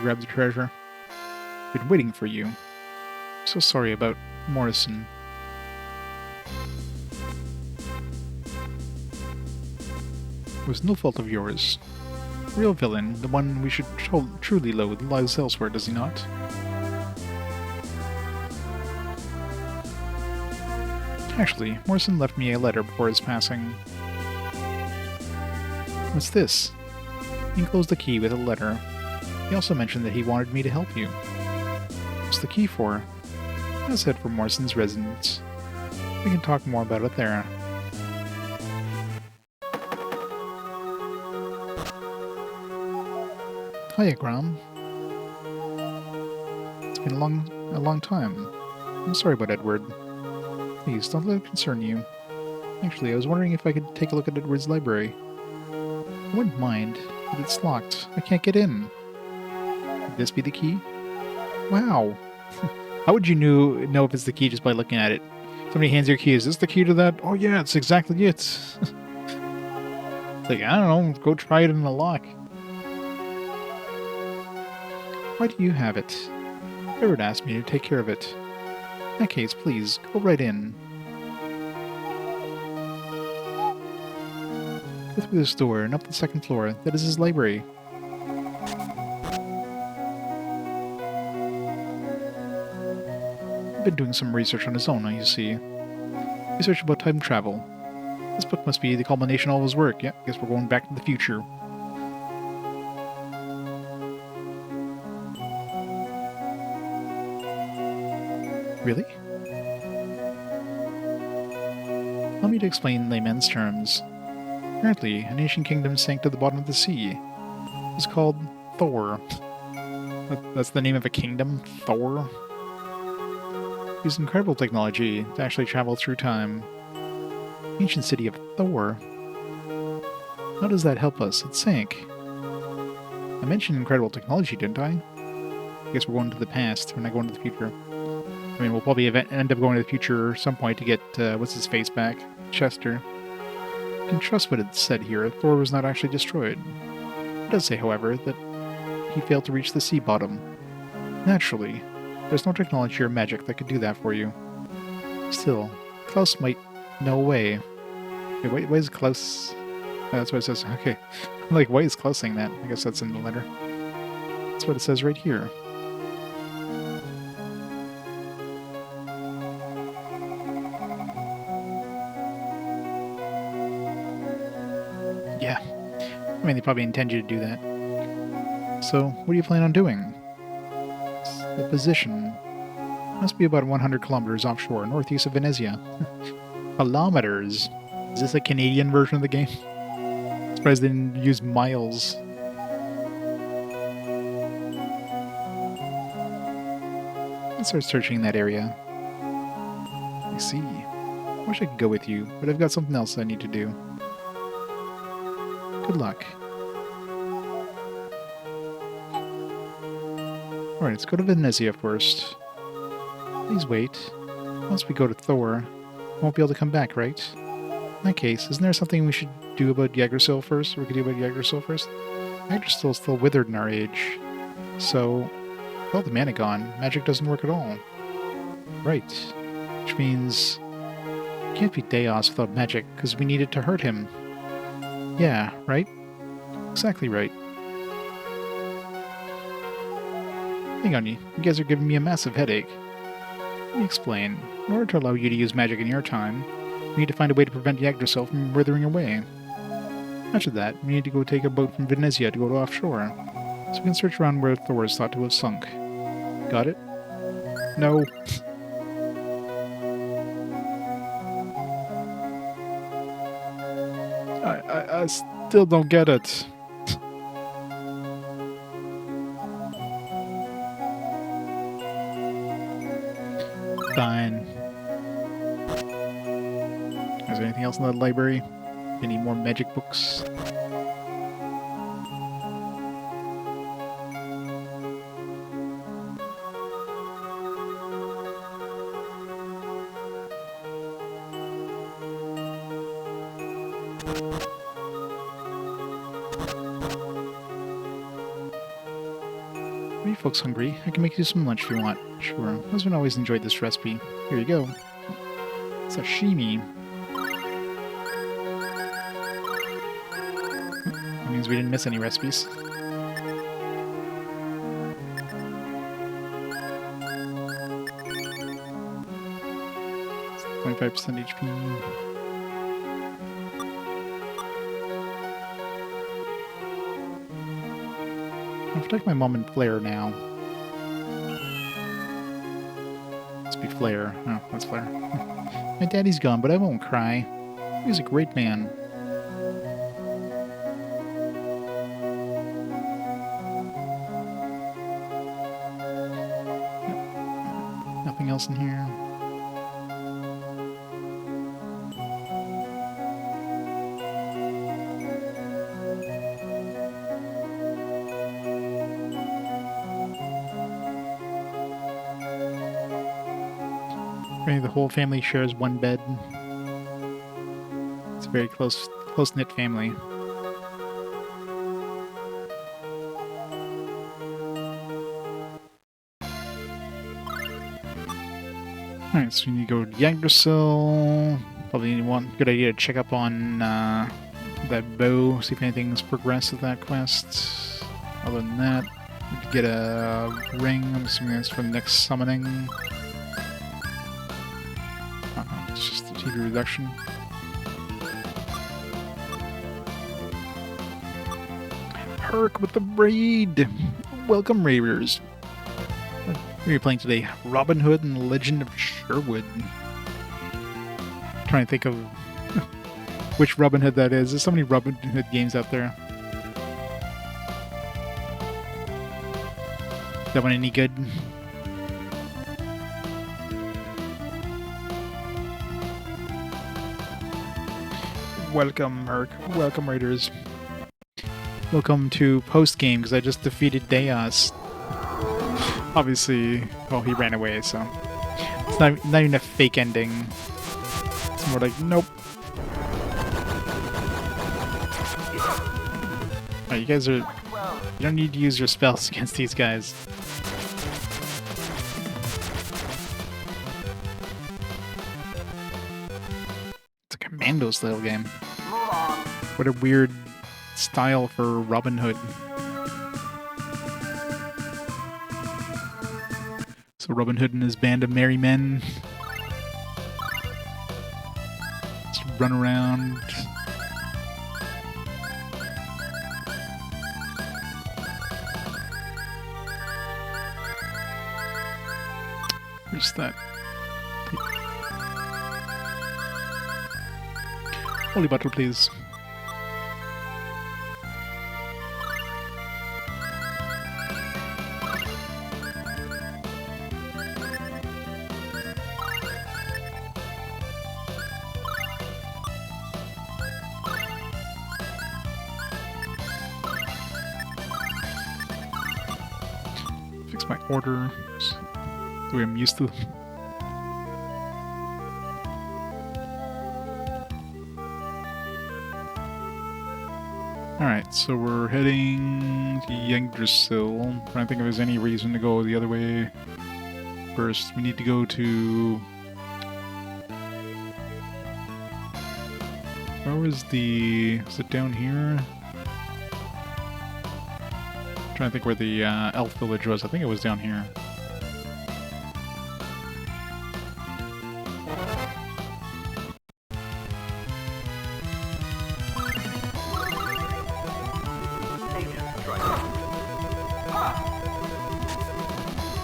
grab the treasure. Been waiting for you. So sorry about Morrison. It was no fault of yours. Real villain, the one we should truly loathe, lies elsewhere, does he not? Actually, Morrison left me a letter before his passing. What's this? He enclosed the key with a letter. He also mentioned that he wanted me to help you. What's the key for? Let's head for Morrison's residence. We can talk more about it there. Hiya, Grom. It's been a long time. I'm sorry about Edward. Please, don't let it concern you. Actually, I was wondering if I could take a look at Edward's library. I wouldn't mind, but it's locked. I can't get in. Could this be the key? Wow. How would you know if it's the key just by looking at it? Somebody hands you a key. Is this the key to that? Oh yeah, it's exactly it. It's like, I don't know, go try it in the lock. Why do you have it? Edward asked me to take care of it. In that case, please, go right in. Go through this door and up the second floor. That is his library. I've been doing some research on his own, you see. Research about time travel. This book must be the culmination of all his work. Yeah, I guess we're going back to the future. Really? Allow me to explain in layman's terms. Apparently, an ancient kingdom sank to the bottom of the sea. It was called Thor. That's the name of a kingdom? Thor? Used incredible technology to actually travel through time. Ancient city of Thor. How does that help us? It sank. I mentioned incredible technology, didn't I? I guess we're going to the past. We're not going to the future. I mean, we'll probably end up going to the future at some point to get, what's-his-face back? Chester. You can trust what it said here. Thor was not actually destroyed. It does say, however, that he failed to reach the sea bottom. Naturally. There's no technology or magic that could do that for you. Still, Klaus might know a way. Wait, why is Klaus... Oh, that's what it says. Okay. I'm like, why is Klaus saying that? I guess that's in the letter. That's what it says right here. Yeah. I mean, they probably intend you to do that. So, what do you plan on doing? The position must be about 100 kilometers offshore, northeast of Venezia. Kilometers? Is this a Canadian version of the game? I'm surprised they didn't use miles. Let's start searching that area. I see. I wish I could go with you, but I've got something else I need to do. Good luck. Alright, let's go to Venezia first. Please wait. Once we go to Thor, we won't be able to come back, right? In that case, isn't there something we should do about Yggdrasil first? Or we could do about Yggdrasil first? Yggdrasil's still withered in our age. So, with all the mana gone, magic doesn't work at all. Right. Which means... it can't be Deos without magic, because we need it to hurt him. Yeah, right? Exactly right. Hang on, you guys are giving me a massive headache. Let me explain. In order to allow you to use magic in your time, we need to find a way to prevent Yggdrasil from withering away. After that, we need to go take a boat from Venezia to go to offshore, so we can search around where Thor is thought to have sunk. Got it? No. I still don't get it. Fine. there anything else in the library? Any more magic books? Are you folks hungry? I can make you some lunch if you want. Sure. Husband always enjoyed this recipe. Here you go. Sashimi. That means we didn't miss any recipes. 25% HP. I'll protect my mom and Flare now. Let's be Flare. Oh, that's Flare. My daddy's gone, but I won't cry. He was a great man. Yep. Nothing else in here. The whole family shares one bed. It's a very close-knit family. Alright, so we need to go to Yggdrasil. Probably good idea to check up on that bow, see if anything's progressed with that quest. Other than that, we could get a ring. I'm assuming that's for the next summoning. It's just a TV reduction. Herc with the raid! Welcome, Raiders! What are you playing today? Robin Hood and the Legend of Sherwood. Trying to think of which Robin Hood that is. There's so many Robin Hood games out there. Is that one any good? Welcome, Merc. Welcome, Raiders. Welcome to post-game, because I just defeated Deus. Obviously, well, he ran away, so... It's not even a fake ending. It's more like, nope. Alright, you guys are... You don't need to use your spells against these guys. It's a commando-style game. What a weird style for Robin Hood. So Robin Hood and his band of merry men just run around. Where's that? Holy bottle, please. Fix my orders the way I'm used to. Alright, so we're heading to Yggdrasil. I don't think there's any reason to go the other way. First, we need to go to... Where was the... Is it down here? I'm trying to think where the elf village was. I think it was down here.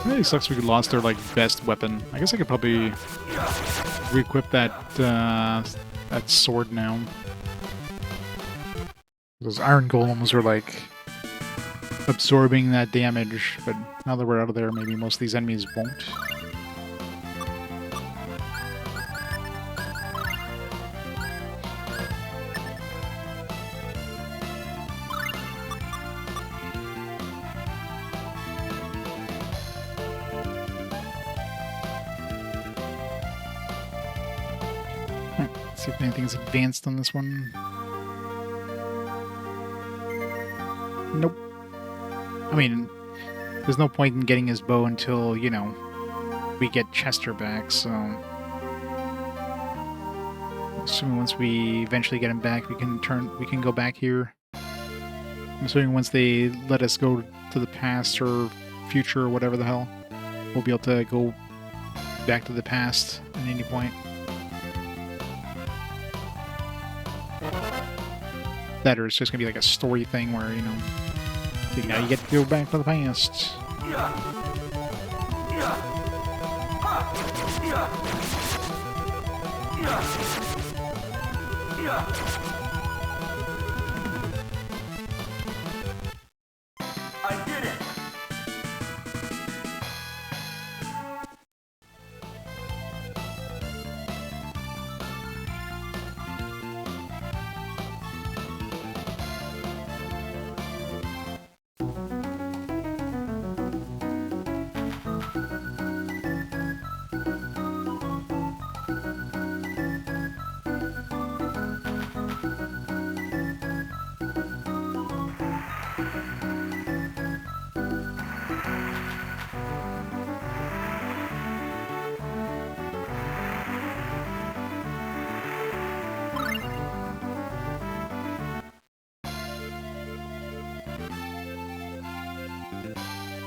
It really sucks we lost our, like, best weapon. I guess I could probably re-equip that, that sword now. Those iron golems were, like, absorbing that damage, but now that we're out of there, maybe most of these enemies won't. Let's see if anything's advanced on this one. Nope. I mean, there's no point in getting his bow until, you know, we get Chester back, so... Assuming once we eventually get him back, we can go back here. I'm assuming once they let us go to the past or future or whatever the hell, we'll be able to go back to the past at any point. That or it's just gonna be like a story thing where, you know, now you get to go back to the past. I did it!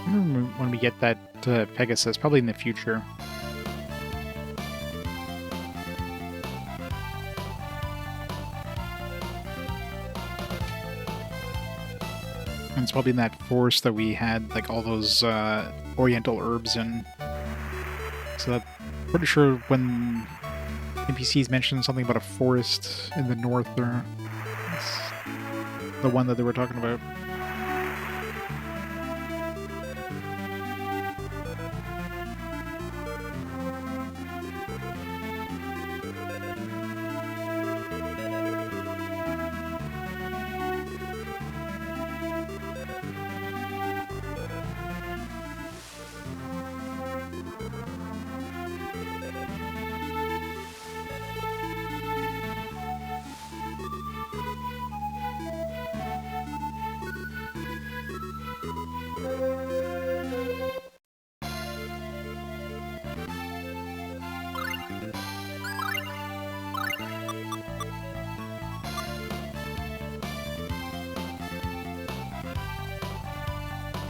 I remember when we get that Pegasus, probably in the future. And it's probably in that forest that we had like all those oriental herbs in. So I'm pretty sure when NPCs mentioned something about a forest in the north there, that's the one that they were talking about.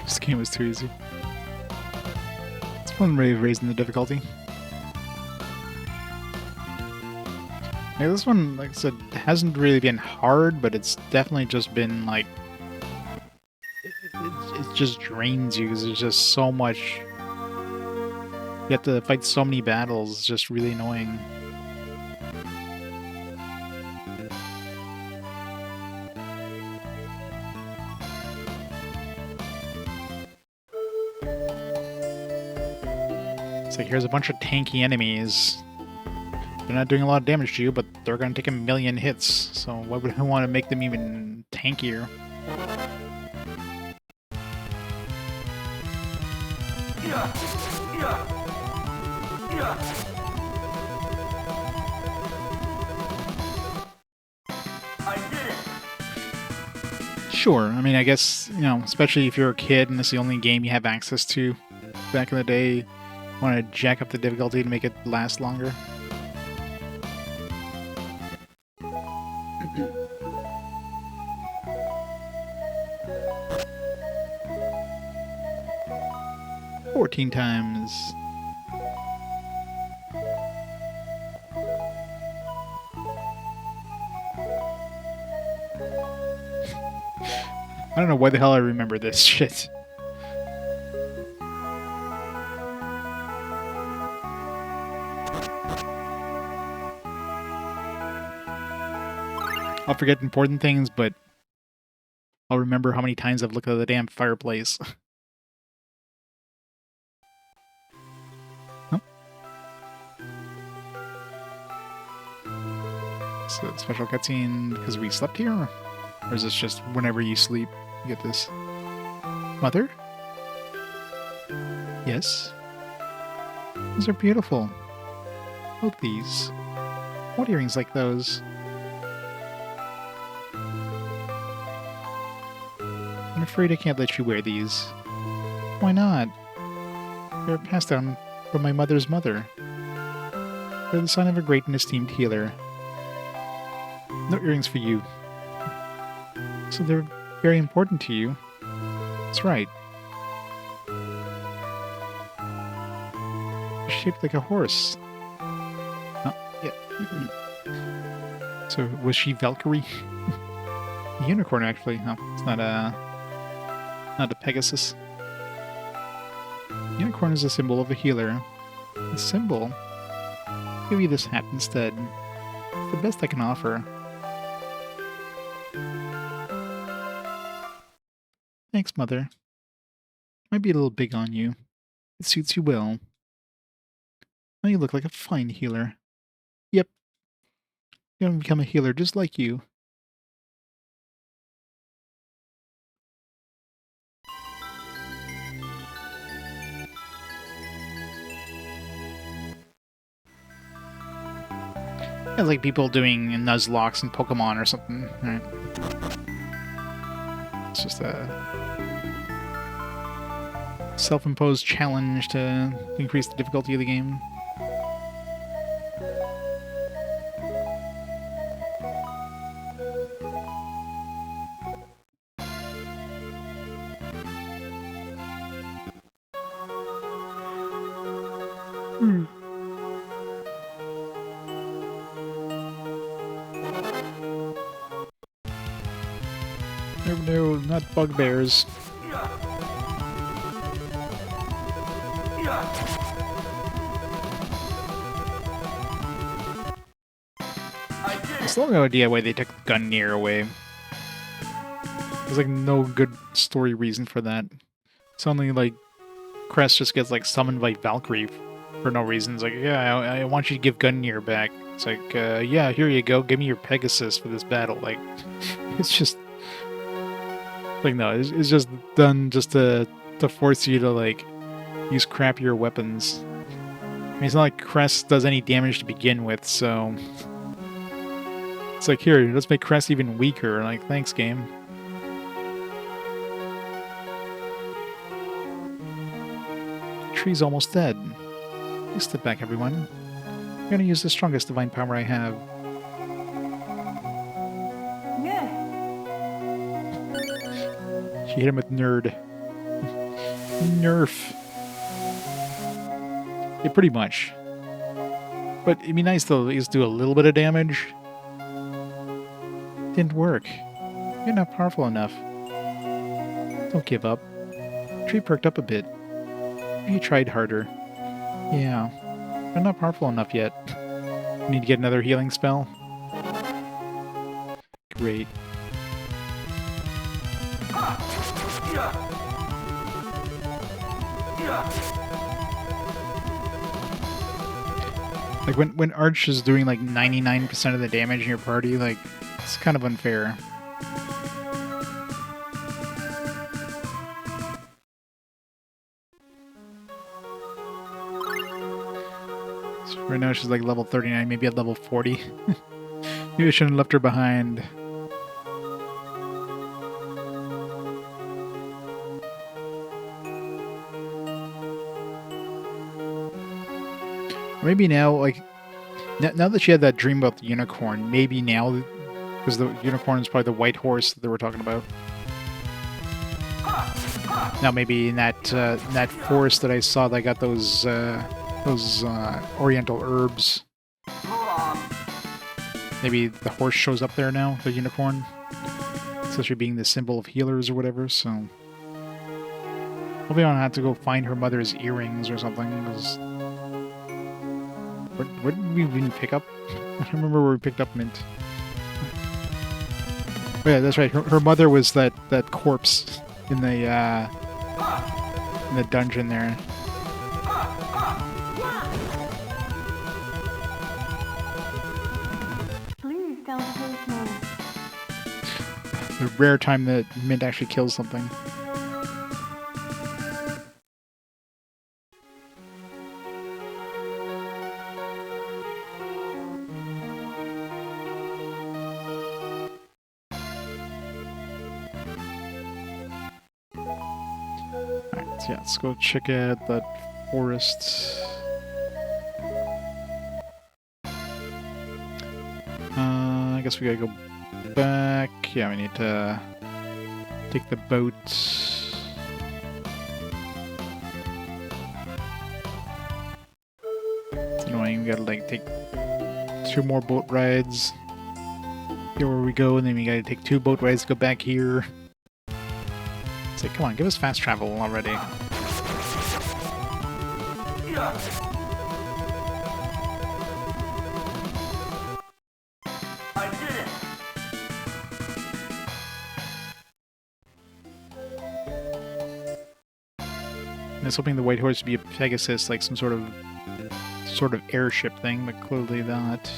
This game was too easy. It's fun raising the difficulty. Yeah, this one, like I said, hasn't really been hard, but it's definitely just been like... It just drains you because there's just so much... You have to fight so many battles, it's just really annoying. It's like, here's a bunch of tanky enemies. They're not doing a lot of damage to you, but they're going to take a million hits, so why would I want to make them even tankier? I did it! Sure, I mean, I guess, you know, especially if you're a kid and this is the only game you have access to back in the day, want to jack up the difficulty to make it last longer. "14 times." I don't know why the hell I remember this shit. I'll forget important things, but I'll remember how many times I've looked at the damn fireplace. Nope. So, special cutscene because we slept here? Or is this just whenever you sleep, you get this? Mother? Yes? These are beautiful. Oh, these. What earrings like those? I'm afraid I can't let you wear these. Why not? They're passed down from my mother's mother. They're the son of a great and esteemed healer. No earrings for you. So they're very important to you. That's right. They're shaped like a horse. Oh, yeah. So was she Valkyrie? A unicorn, actually. No, it's not a Pegasus. Unicorn is a symbol of a healer. A symbol? I'll give you this hat instead. It's the best I can offer. Thanks, Mother. Might be a little big on you. It suits you well. Now you look like a fine healer. Yep. You're gonna become a healer just like you. It's like people doing Nuzlocke in Pokemon or something, right? It's just a self-imposed challenge to increase the difficulty of the game. No, no, not bugbears. I still have no idea why they took Gungnir away. There's like no good story reason for that. Suddenly, like, Cress just gets like summoned by Valkyrie for no reason. It's like, yeah, I want you to give Gungnir back. It's like, yeah, here you go. Give me your Pegasus for this battle. Like, it's just like, no, it's just done just to force you to like use crappier weapons. I mean, it's not like Cress does any damage to begin with, so it's like, here, let's make Cress even weaker. Like, thanks, game. The tree's almost dead. Please step back, everyone. I'm gonna use the strongest divine power I have. Yeah. She hit him with nerd. Nerf. Yeah, pretty much. But it'd be nice to at least do a little bit of damage. Didn't work. You're not powerful enough. Don't give up. Tree perked up a bit. Maybe you tried harder. Yeah. I'm not powerful enough yet. Need to get another healing spell? Great. Like, when Arch is doing, like, 99% of the damage in your party, like, it's kind of unfair. So right now she's, like, level 39, maybe at level 40. Maybe I shouldn't have left her behind. Maybe now, like, now that she had that dream about the unicorn, maybe now, because the unicorn is probably the white horse that they were talking about. Now maybe in that forest that I saw, that got those oriental herbs. Maybe the horse shows up there now, the unicorn, especially being the symbol of healers or whatever. So hopefully I don't have to go find her mother's earrings or something. 'Cause where did we even pick up? I don't remember where we picked up Mint. Oh, yeah, that's right. Her mother was that corpse in the dungeon there. Please don't hurt me. The rare time that Mint actually kills something. So yeah, let's go check out that forest. I guess we gotta go back. Yeah, we need to take the boat. It's annoying. We gotta like take 2 more boat rides. Here where we go, and then we gotta take 2 boat rides to go back here. It's like, come on, give us fast travel already. I did it! I was hoping the white horse would be a Pegasus, like some sort of airship thing, but clearly not.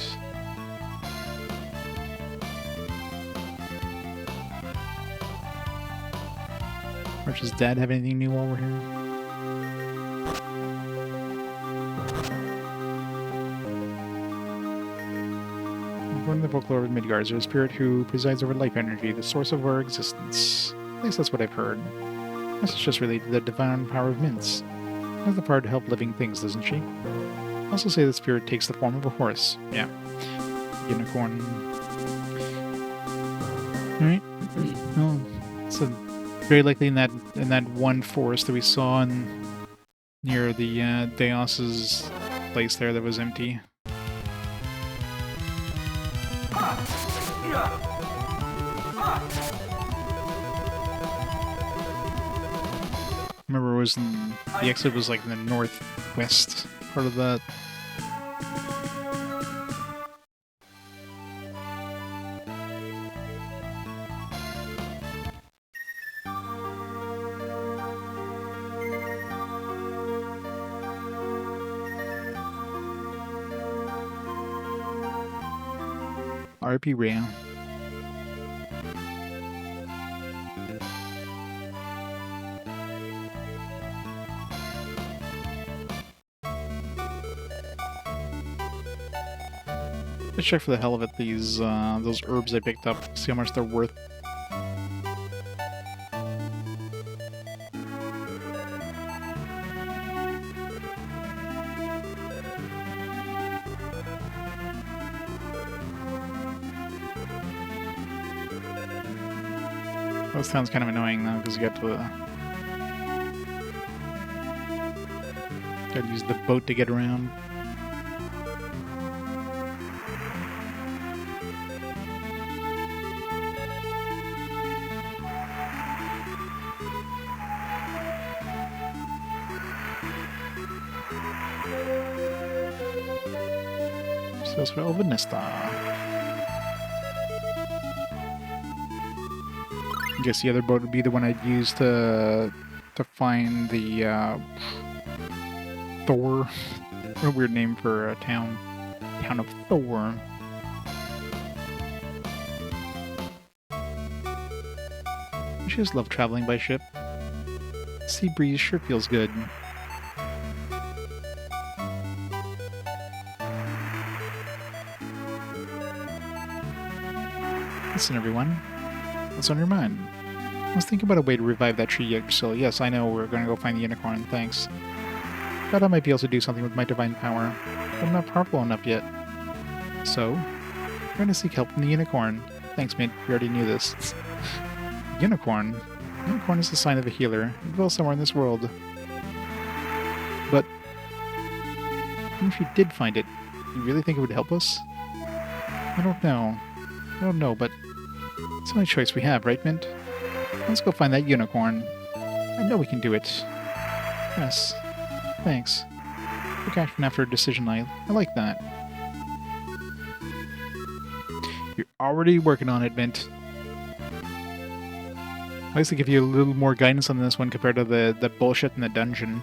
Does Dad have anything new while we're here? According to the folklore of Midgard, is a spirit who presides over life energy, the source of our existence. At least that's what I've heard. This is just related to the divine power of Mince. She has the power to help living things, doesn't she? Also say the spirit takes the form of a horse. Yeah. Unicorn. Alright. Well, so very likely in that one forest that we saw near the Deos's place there that was empty. Remember, it was the exit was like in the northwest part of that. RP Rail. Let's check for the hell of it these those herbs I picked up. See how much they're worth. That sounds kind of annoying though, because you got to gotta use the boat to get around. So it's for Ovenista. I guess the other boat would be the one I'd use to find the Thor. What a weird name for a town. Town of Thor. I just love traveling by ship. Sea breeze sure feels good. Listen, everyone. What's on your mind? I was thinking about a way to revive that tree yet, so yes, I know we're gonna go find the unicorn, thanks. Thought I might be able to do something with my divine power, but I'm not powerful enough yet. So, we're gonna seek help from the unicorn. Thanks, mate, we already knew this. Unicorn? Unicorn is the sign of a healer. It dwells somewhere in this world. But, even if you did find it, you really think it would help us? I don't know, but it's the only choice we have, right, Mint? Let's go find that unicorn. I know we can do it. Yes. Thanks. Quick action after a decision, I like that. You're already working on it, Mint. At least to give you a little more guidance on this one compared to the bullshit in the dungeon.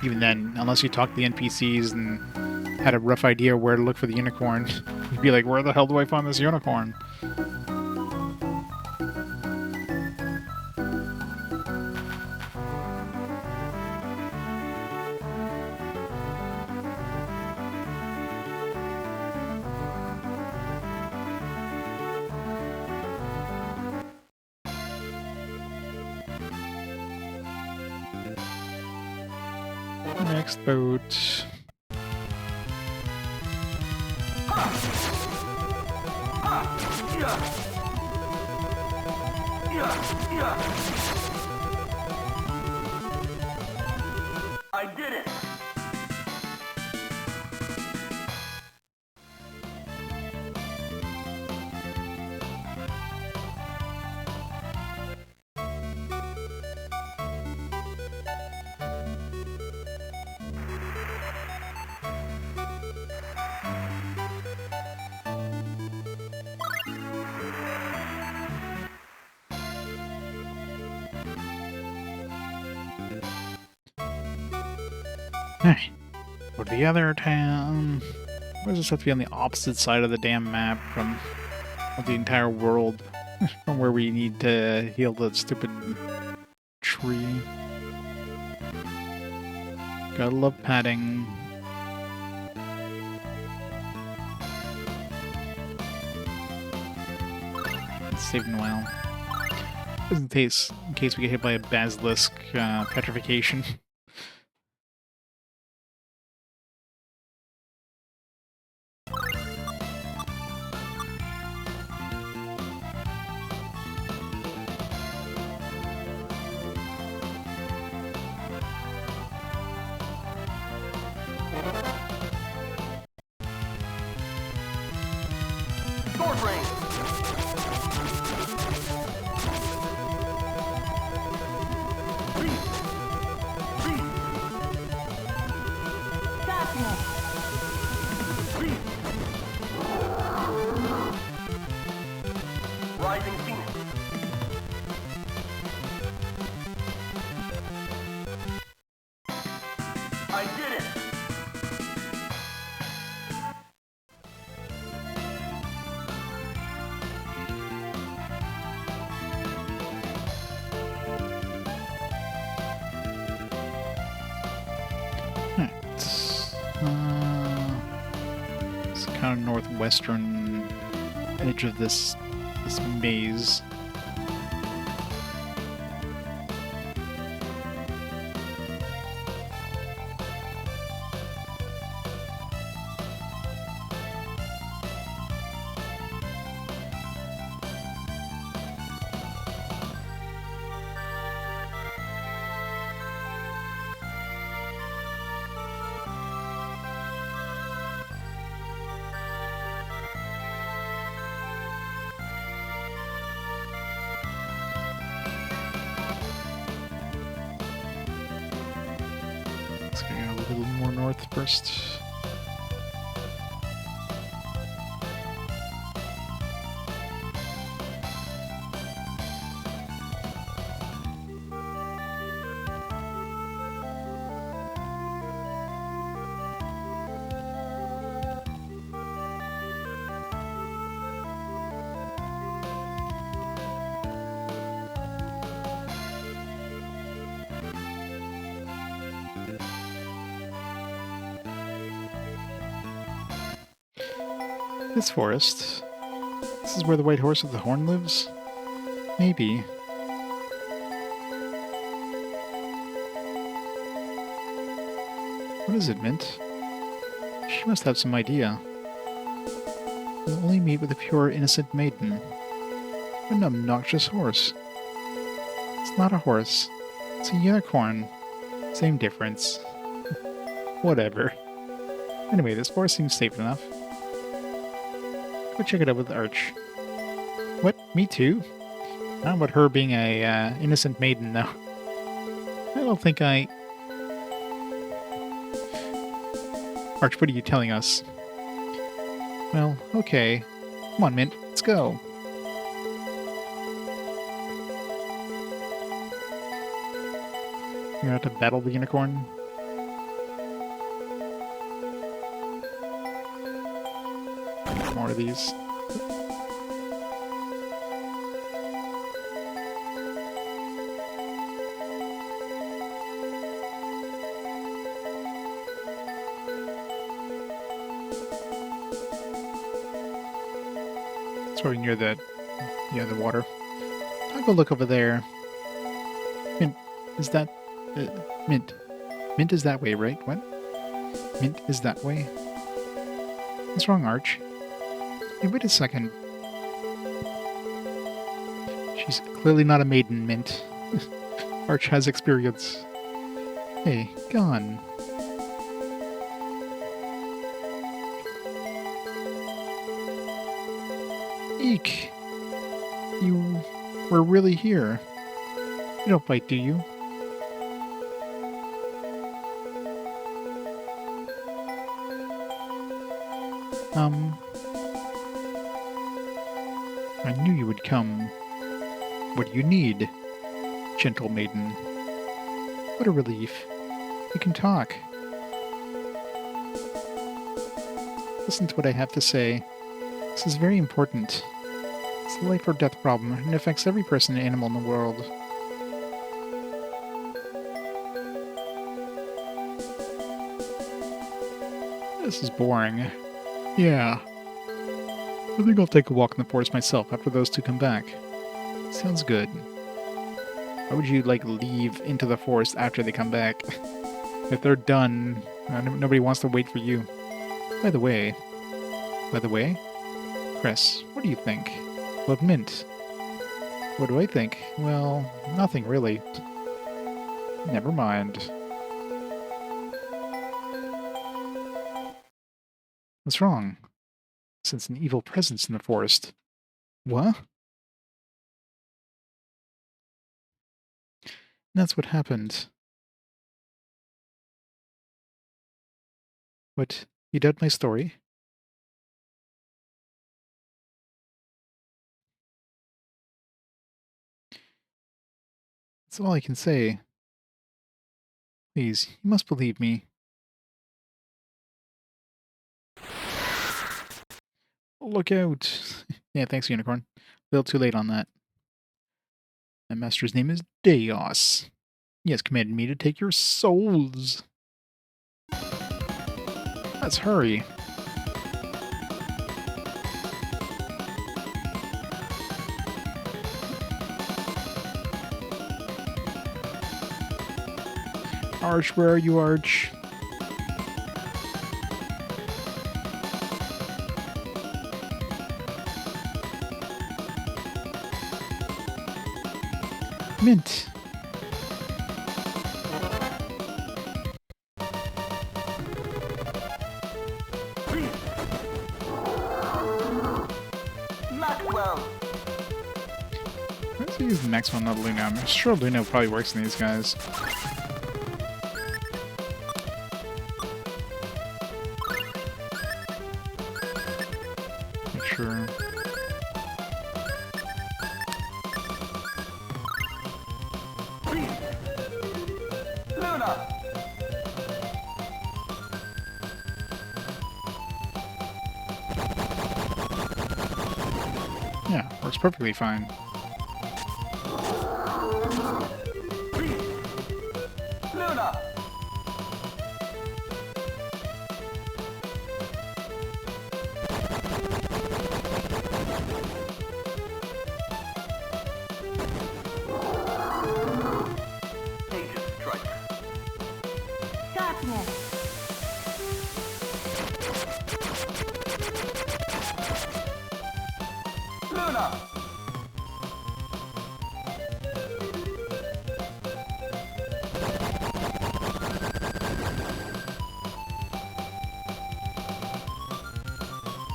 Even then, unless you talked to the NPCs and had a rough idea where to look for the unicorn, you'd be like, where the hell do I find this unicorn? next boat. I did it! Alright. Go to the other town. Why does this have to be on the opposite side of the damn map from of the entire world? From where we need to heal the stupid tree. Gotta love padding. Saving well. Just in case we get hit by a basilisk petrification. Sword range! Darkness. Rising Phoenix! I did it! It's kind of northwestern edge of this maze. Let's go a little more north first. This forest. This is where the white horse with the horn lives? Maybe. What is it, Mint? She must have some idea. We'll only meet with a pure, innocent maiden. What an obnoxious horse. It's not a horse. It's a unicorn. Same difference. Whatever. Anyway, this forest seems safe enough. Go check it out with Arch. What? Me too? Not about her being a innocent maiden, though. I don't think I... Arch, what are you telling us? Well, okay. Come on, Mint. Let's go. You're gonna have to battle the unicorn? More of these. It's probably near the water. I'll go look over there. Mint, is that Mint? Mint is that way, right? What? Mint is that way? What's wrong, Arch? Hey, wait a second. She's clearly not a maiden, Mint. Arch has experience. Hey, gone. Eek! You were really here. You don't bite, do you? I knew you would come. What do you need, gentle maiden? What a relief. You can talk. Listen to what I have to say. This is very important. It's a life or death problem, and it affects every person and animal in the world. This is boring. Yeah. I think I'll take a walk in the forest myself after those two come back. Sounds good. Why would you, like, leave into the forest after they come back? If they're done, nobody wants to wait for you. By the way... Cress, what do you think? Love Mint. What do I think? Well, nothing really. Never mind. What's wrong? Sense an evil presence in the forest. What? That's what happened. What? You doubt my story? That's all I can say. Please, you must believe me. Look out! Yeah, thanks, Unicorn. A little too late on that. My master's name is Deos. He has commanded me to take your souls. Let's hurry. Arch, where are you, Arch? Mint. Maxwell! Why does he use Maxwell, not Luna? I'm sure Luna probably works in these guys. Not sure. Luna! Yeah, works perfectly fine. Luna! Aegis strike. Darkness. Luna!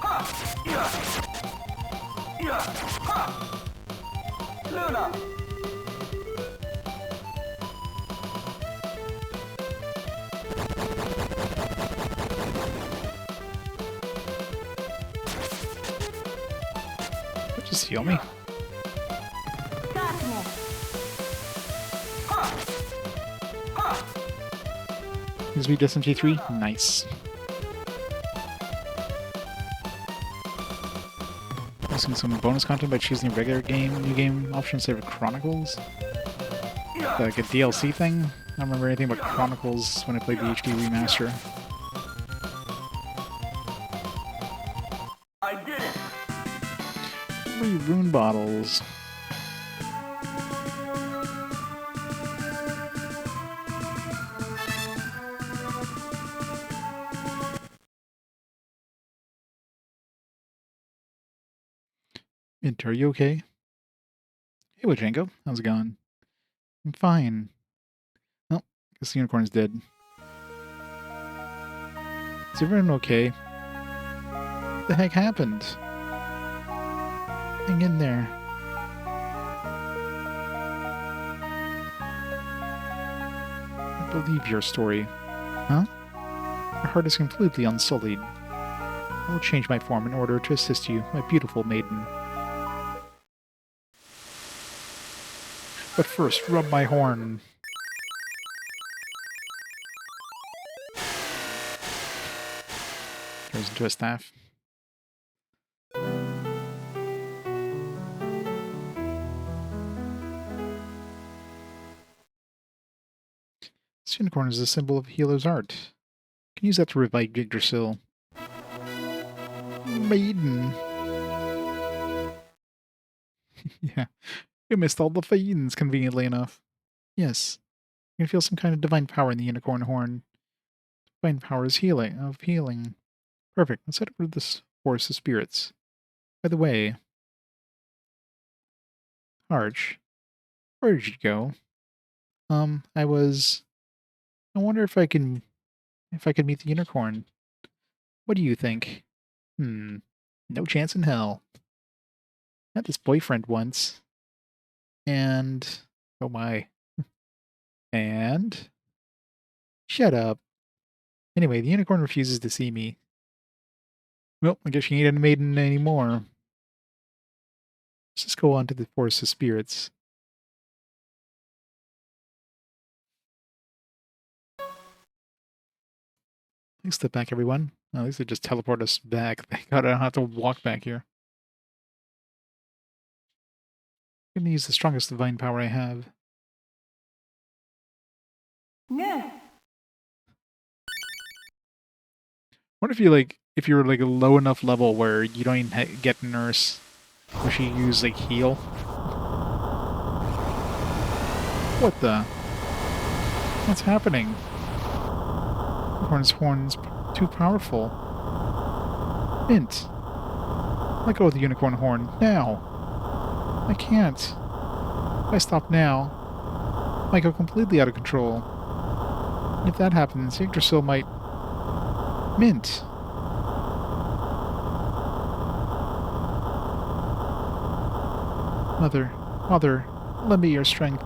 Ha! Yeah! Yeah! Ha! Luna! Just heal me. Darkness. Ha! Ha! Is we SMG 3? Nice. Using some bonus content by choosing a regular game, new game option instead of Chronicles. Like a DLC thing. I don't remember anything about Chronicles when I played the HD remaster. I did it! 3 rune bottles. Mint, are you okay? Hey, Wachenko. How's it going? I'm fine. Well, guess the unicorn's dead. Is everyone okay? What the heck happened? Hang in there. I believe your story. Huh? Your heart is completely unsullied. I will change my form in order to assist you, my beautiful maiden. But first, rub my horn. Turns into a staff. This unicorn is a symbol of healer's art. You can use that to revive Yggdrasil. Maiden. Yeah, you missed all the fiends, conveniently enough. Yes, you can feel some kind of divine power in the unicorn horn. Divine power is healing. Perfect. Let's head over to this forest of spirits. By the way, Arch, where did you go? I wonder if I could meet the unicorn. What do you think? No chance in hell. I had this boyfriend once, and oh my, and shut up. Anyway, the unicorn refuses to see me. Well, I guess she ain't a maiden anymore. Let's just go on to the forest of spirits. Thanks, step back, everyone. At least they just teleport us back. Thank God I don't have to walk back here. I'm gonna use the strongest divine power I have. Yes. What if you're like a low enough level where you don't even get nurse, or she use like heal? What the? What's happening? Horn's too powerful. Mint. Let go of the unicorn horn now. I can't. If I stop now, I might go completely out of control. And if that happens, Yggdrasil might... Mint. Mother, lend me your strength.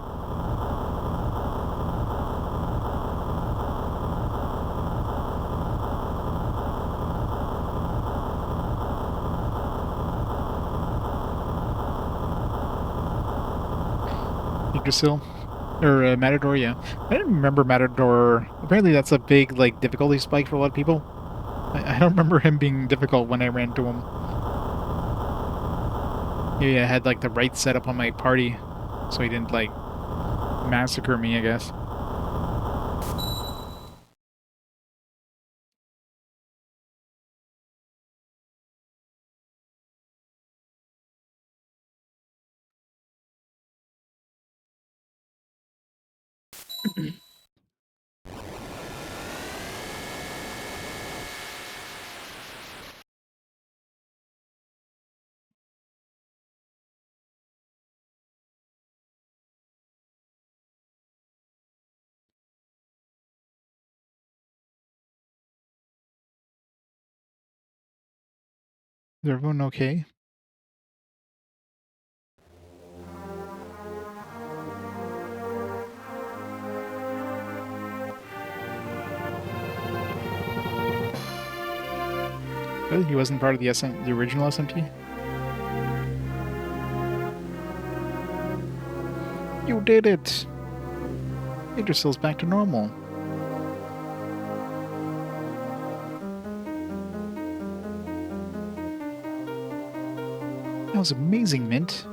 Yggdrasil? Or Matador, yeah. I didn't remember Matador. Apparently that's a big, like, difficulty spike for a lot of people. I don't remember him being difficult when I ran into him. Maybe I had, like, the right setup on my party, so he didn't, like, massacre me, I guess. Is everyone okay? Really? He wasn't part of the original SMT? You did it! Yggdrasil's back to normal. That was amazing, Mint.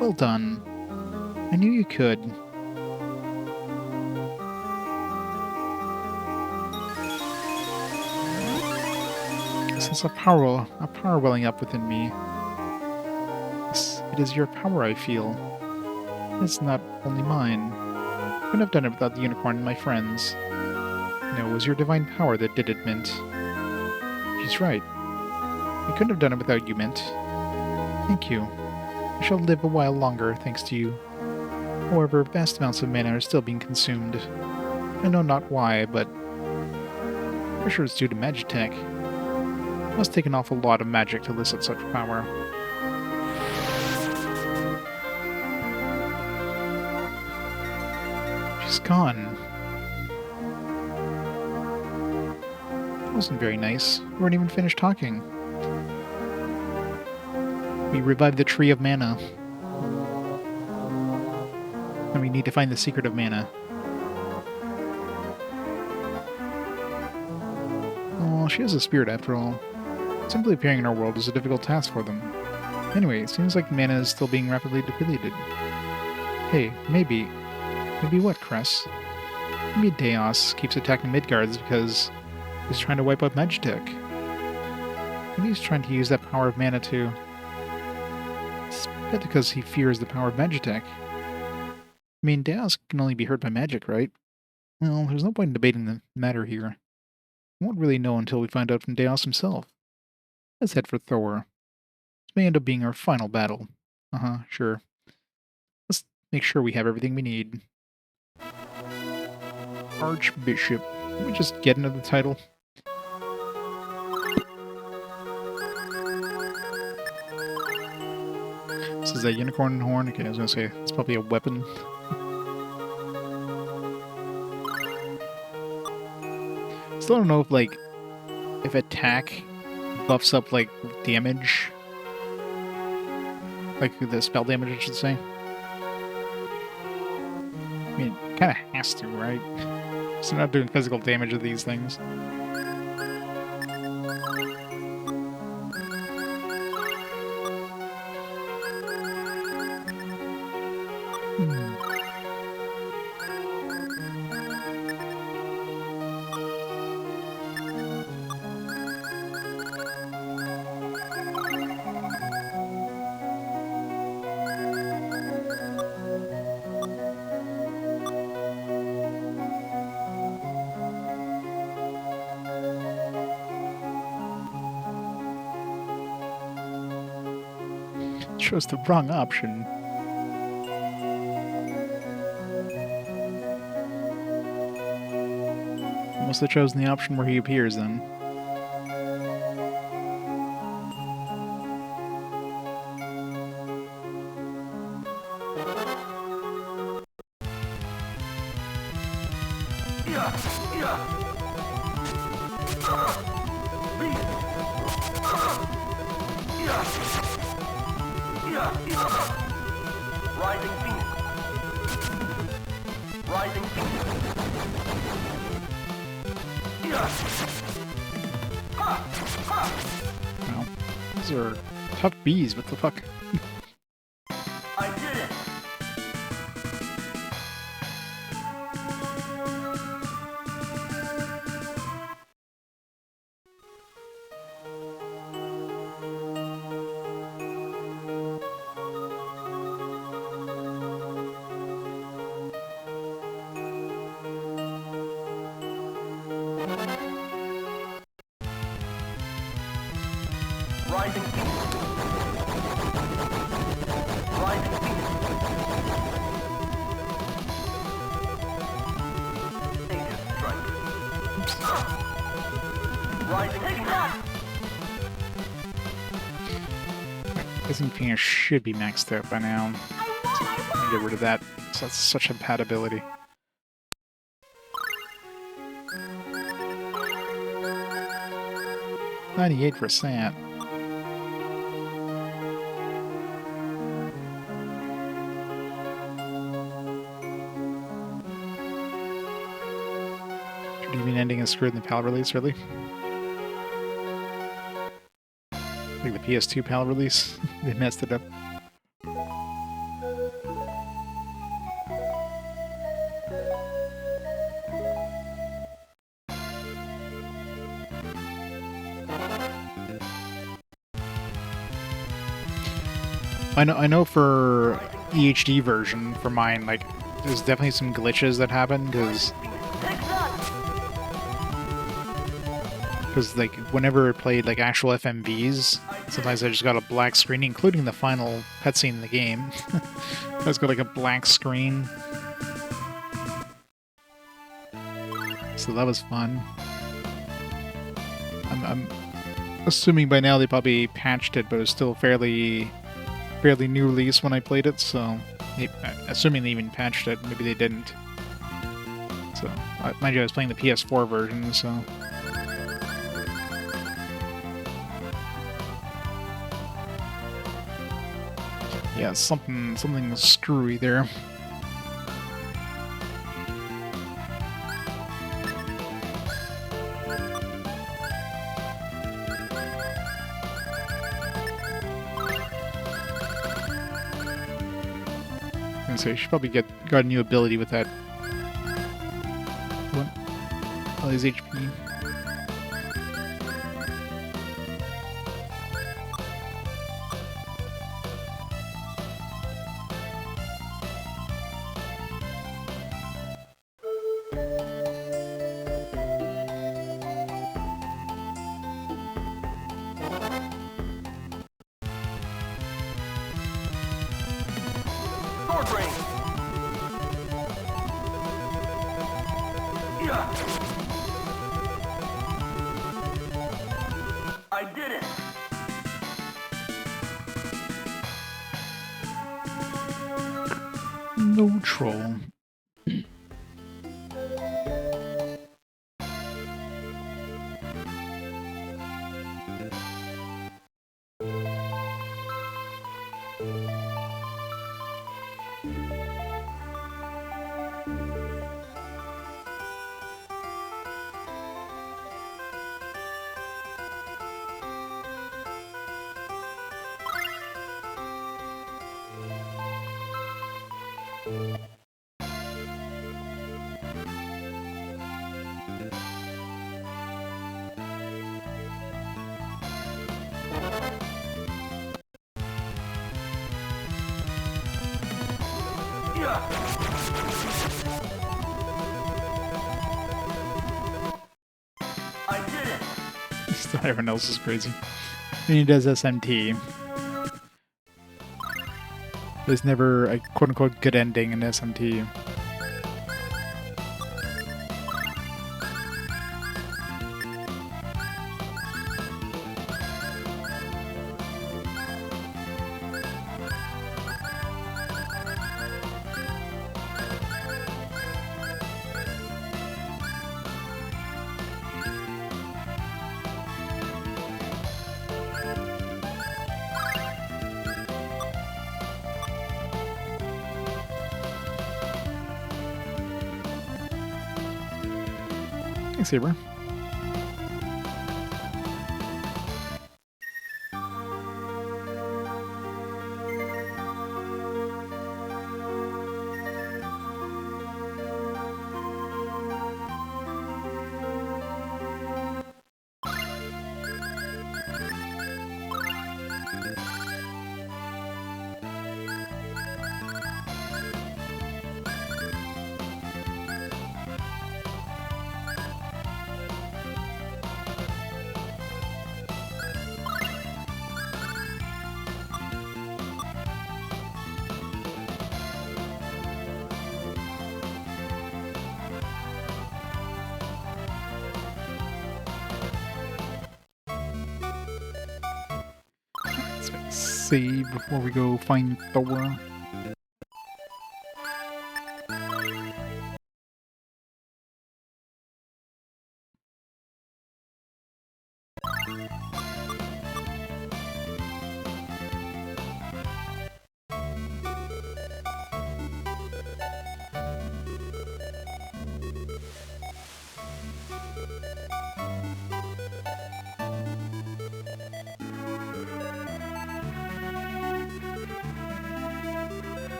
Well done. I knew you could. A sense of power welling up within me. Yes, it is your power I feel. It's not only mine. I couldn't have done it without the unicorn and my friends. No, it was your divine power that did it, Mint. She's right. I couldn't have done it without you, Mint. Thank you. I shall live a while longer, thanks to you. However, vast amounts of mana are still being consumed. I know not why, but I'm sure it's due to Magitech. It must take an awful lot of magic to elicit such power. She's gone. That wasn't very nice. We weren't even finished talking. We revived the Tree of Mana. And we need to find the secret of mana. Oh, she has a spirit after all. Simply appearing in our world is a difficult task for them. Anyway, it seems like mana is still being rapidly depleted. Hey, maybe... Maybe what, Cress? Maybe Deos keeps attacking Midgards because he's trying to wipe out Magitech. Maybe he's trying to use that power of mana to... It's because he fears the power of Magitech. I mean, Deos can only be hurt by magic, right? Well, there's no point in debating the matter here. We won't really know until we find out from Deos himself. Let's head for Thor. This may end up being our final battle. Sure. Let's make sure we have everything we need. Archbishop. Can we just get into the title? This is a unicorn horn. Okay, I was gonna say, it's probably a weapon. Still don't know if, like, if attack buffs up, like, damage. Like, the spell damage, I should say. I mean, it kinda has to, right? So not doing physical damage to these things. Chose the wrong option. Must have chosen the option where he appears then. Well, these are tough bees, what the fuck? I did it! Rising beast! Rising beast! Aegis strike! Rising beast! Isn't Phoenix should be maxed out by now. So get rid of that. So that's such compatibility. %. Do you mean ending is screwed in the PAL release, really? Like the PS2 PAL release? They messed it up. I know for EHD version, for mine, like, there's definitely some glitches that happen, because Because, like, whenever I played, like, actual FMVs, sometimes I just got a black screen, including the final cutscene in the game. I just got, like, a black screen. So that was fun. I'm assuming by now they probably patched it, but it was still fairly new release when I played it, so... assuming they even patched it, maybe they didn't. So, mind you, I was playing the PS4 version, so... Yeah, something screwy there. I say, I should probably got a new ability with that. What? All his HP. Sword range! Yeah! I did it! No troll. I did it! Everyone else is crazy. And he does SMT. There's never a quote-unquote good ending in SMT. Thanks, Saber. Save before we go find Thor.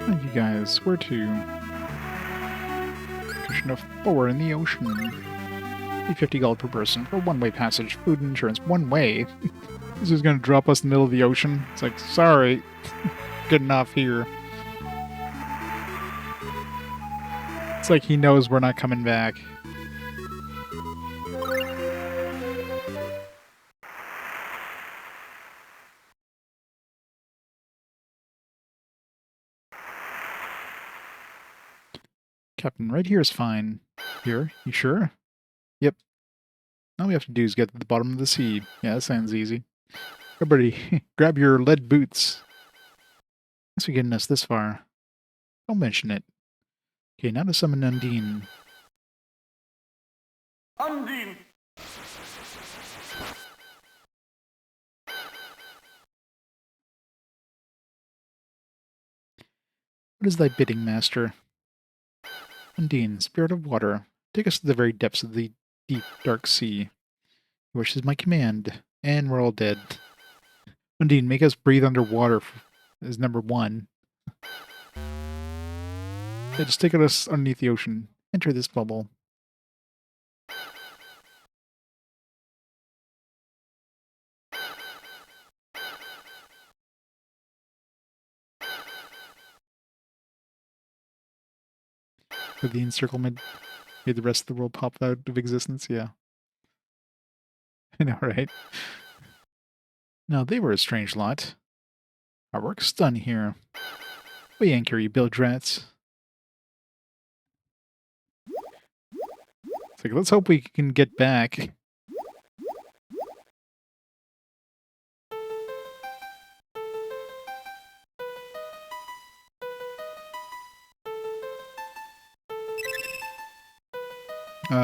Thank you guys. Where to? Cushion of Thor in the ocean. $50 gold per person for one-way passage, food and insurance. One way? This is gonna drop us in the middle of the ocean? It's like, sorry. Good enough here. It's like he knows we're not coming back. Captain, right here is fine. Here? You sure? Yep. All we have to do is get to the bottom of the sea. Yeah, that sounds easy. Everybody, grab your lead boots. Thanks for getting us this far. Don't mention it. Okay, now to summon Undine. Undine! What is thy bidding, master? Undine, spirit of water, take us to the very depths of the deep, dark sea. Which is my command, and we're all dead. Undine, make us breathe underwater is number one. Yeah, just take us underneath the ocean. Enter this bubble. With the encirclement made the rest of the world pop out of existence, yeah. I know, right? Now, they were a strange lot. Our work's done here. We anchor you, bilge rats. It's like, let's hope we can get back.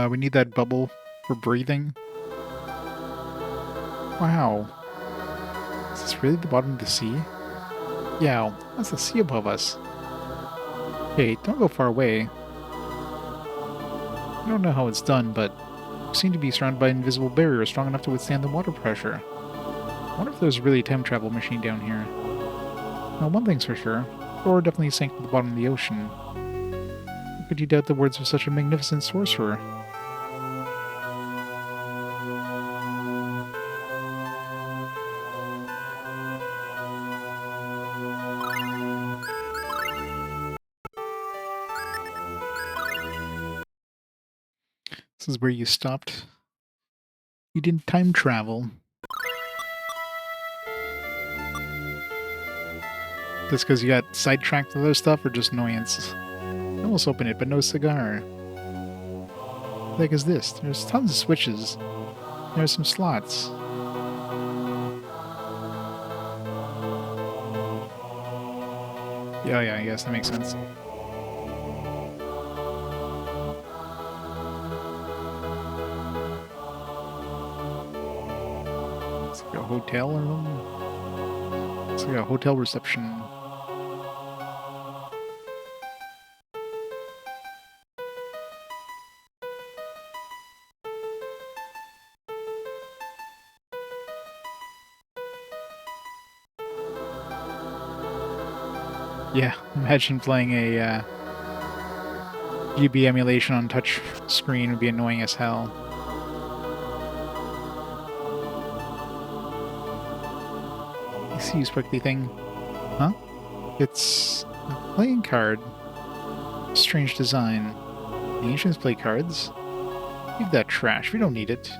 We need that bubble for breathing. Wow. Is this really the bottom of the sea? Yeah, that's the sea above us. Hey, don't go far away. I don't know how it's done, but we seem to be surrounded by an invisible barrier strong enough to withstand the water pressure. I wonder if there's really a time travel machine down here. Now, one thing's for sure. Thor definitely sank to the bottom of the ocean. How could you doubt the words of such a magnificent sorcerer? This is where you stopped. You didn't time travel. Just because you got sidetracked with other stuff or just annoyance? I almost opened it, but no cigar. What the heck is this? There's tons of switches. There's some slots. Yeah, I guess that makes sense. It's like a hotel or something. It's like a hotel reception. Yeah, imagine playing a GBA emulation on touch screen would be annoying as hell. I see you, sparkly thing. Huh? It's a playing card. Strange design. The ancients play cards? Leave that trash, we don't need it.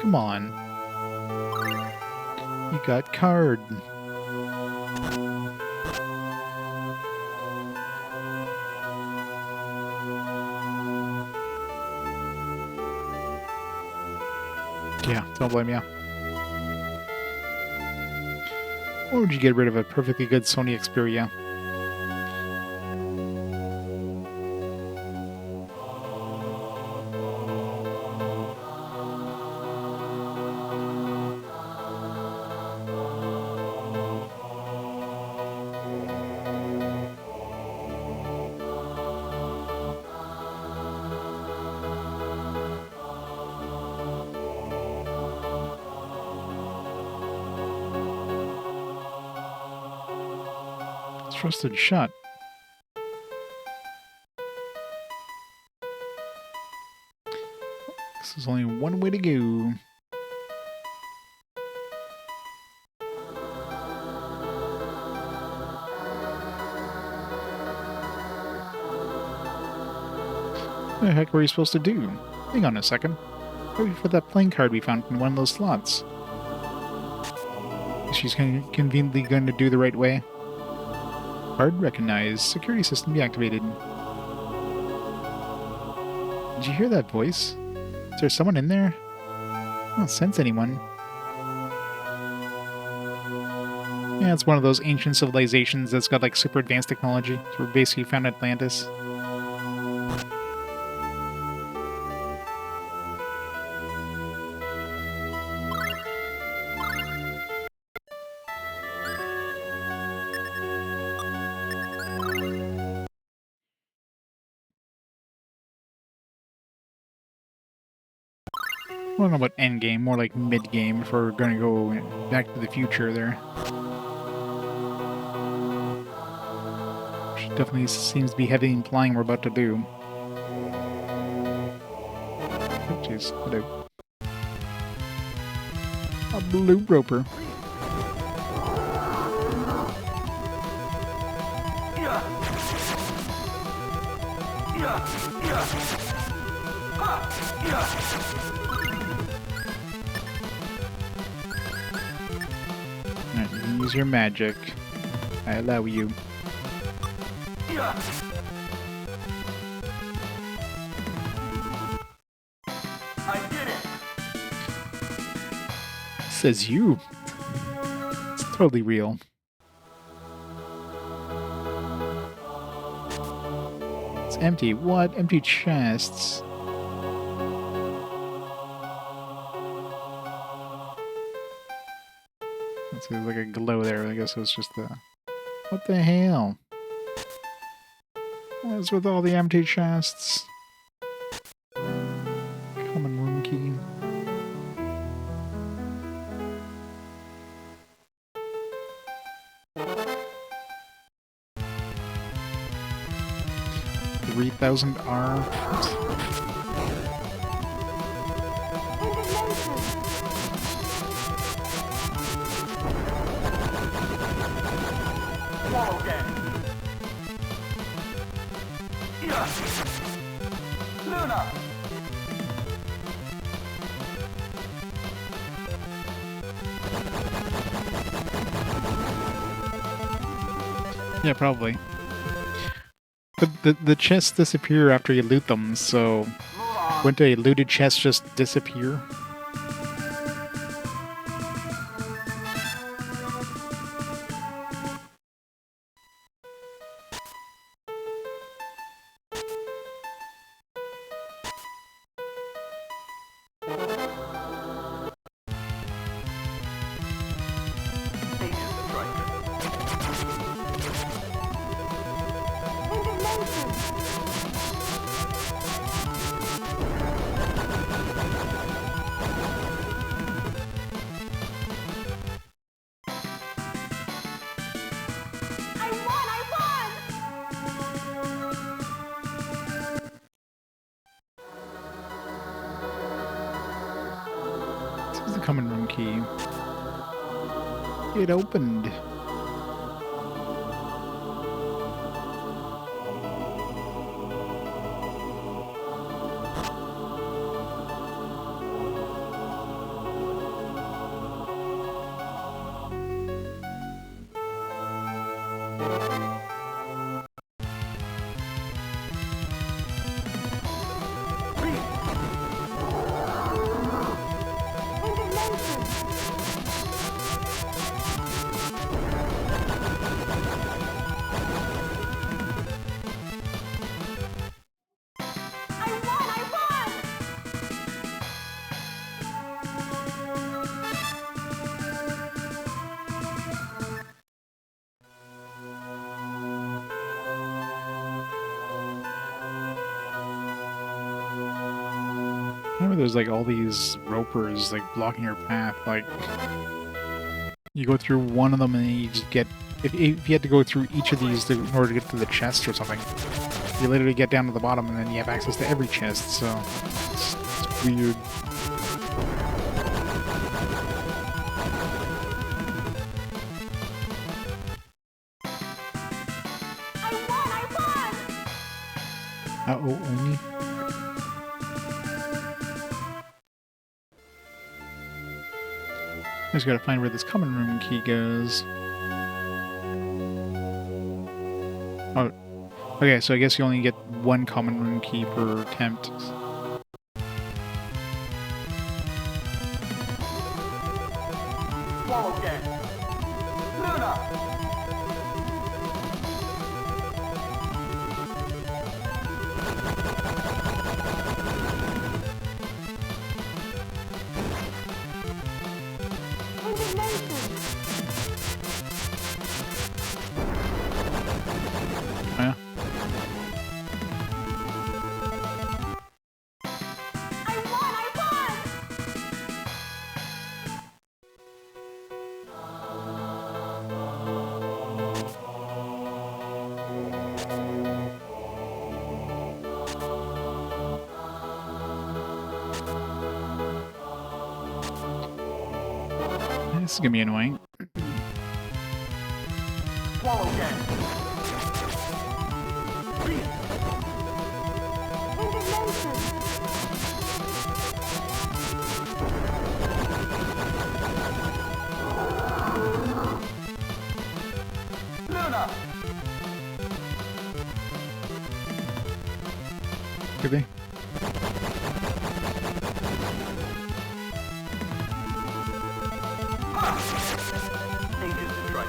Come on. You got card. Yeah, don't blame you. Or would you get rid of a perfectly good Sony Xperia? Trusted shot. This is only one way to go. What the heck were you supposed to do? Hang on a second. Maybe for that playing card we found in one of those slots. She's conveniently going to do the right way. Card recognized. Security system deactivated. Did you hear that voice? Is there someone in there? I don't sense anyone. Yeah, it's one of those ancient civilizations that's got like super advanced technology. So we basically found Atlantis. I don't know about endgame, more like mid-game if we're going to go back to the future there. Which definitely seems to be heavy implying we're about to do. Oh, jeez. Hello. A blue roper. Alright, you can use your magic. I allow you. I did it! Says you. It's totally real. It's empty. What? Empty chests. Let's see, there's like a glow there. I guess it was just the... What the hell? What's with all the empty chests? Common room key. $3,000. Wall again! Luna! Yeah, probably. But the chests disappear after you loot them, so wouldn't a looted chest just disappear? This is the common room key. It opened. Remember, there's like all these ropers like blocking your path. Like, you go through one of them and then you just get. If you had to go through each of these in order to get to the chest or something, you literally get down to the bottom and then you have access to every chest. So it's weird. Uh-oh, Oni. just gotta find where this common room key goes. Oh, okay, so I guess you only get one common room key per attempt. Swallow gang. Luna! Yeah. This is gonna be annoying. Swallow gang. Luna! Could be. Ancient strike.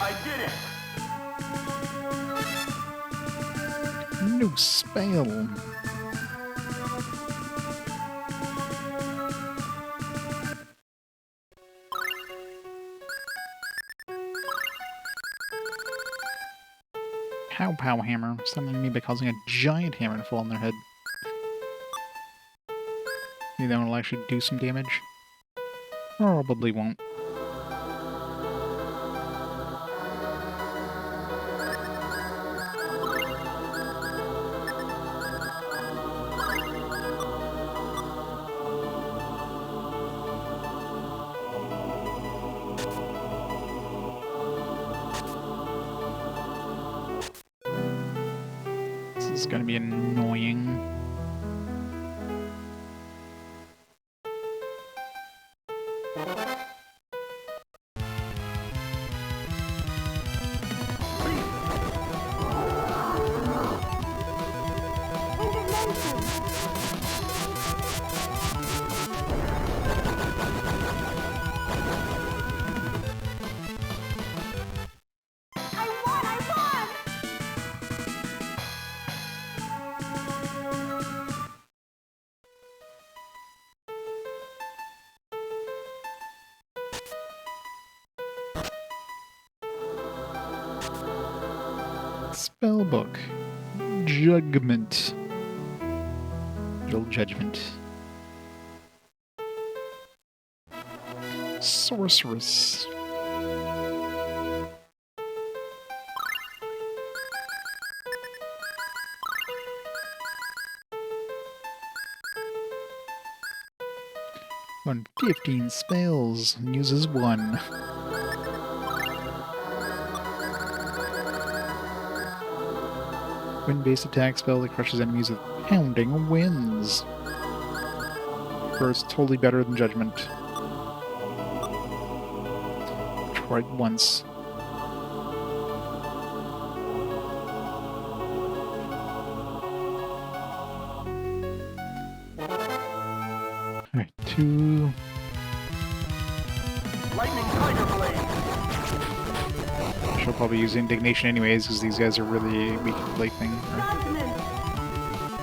I did it! No spell. Pow pow hammer. Stunning me by causing a giant hammer to fall on their head. Maybe that one will actually do some damage. Probably won't. This is gonna be annoying. Spellbook. Judgment. Judgment. Sorceress. Run 15 spells and uses one. Wind-based attack spell that crushes enemies with pounding winds. First, totally better than Judgment. Tried once. Alright, 2. Lightning tiger blade. She'll probably use Indignation anyways, because these guys are really weak at lightning.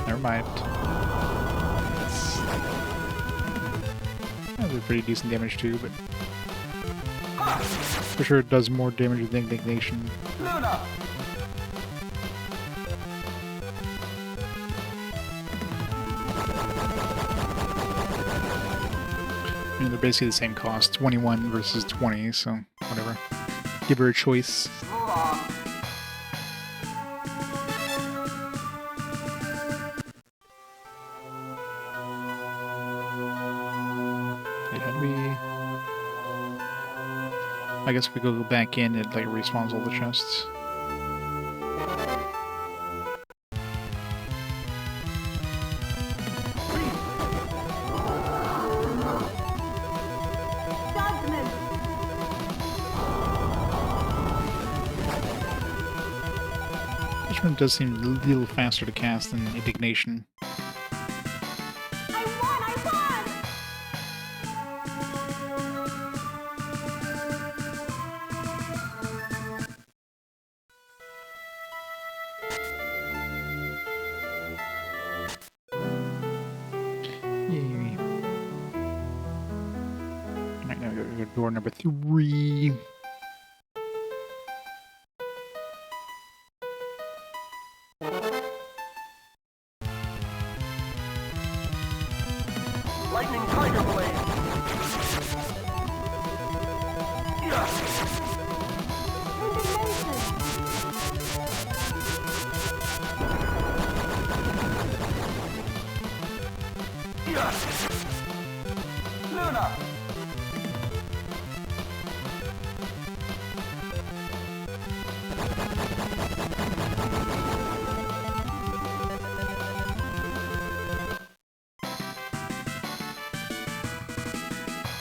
Never mind. That's pretty decent damage too, but for sure it does more damage with Indignation. Luna! I mean, they're basically the same cost, 21 versus 20, so whatever. Give her a choice. Move on. Wait, how do we... I guess if we go back in, it like respawns all the chests. Judgment! This one does seem a little faster to cast than Indignation. I won! I won! Yay. Alright, now we go to door number 3. Lightning tiger blade. Yeah. Indignation! Yeah. Luna.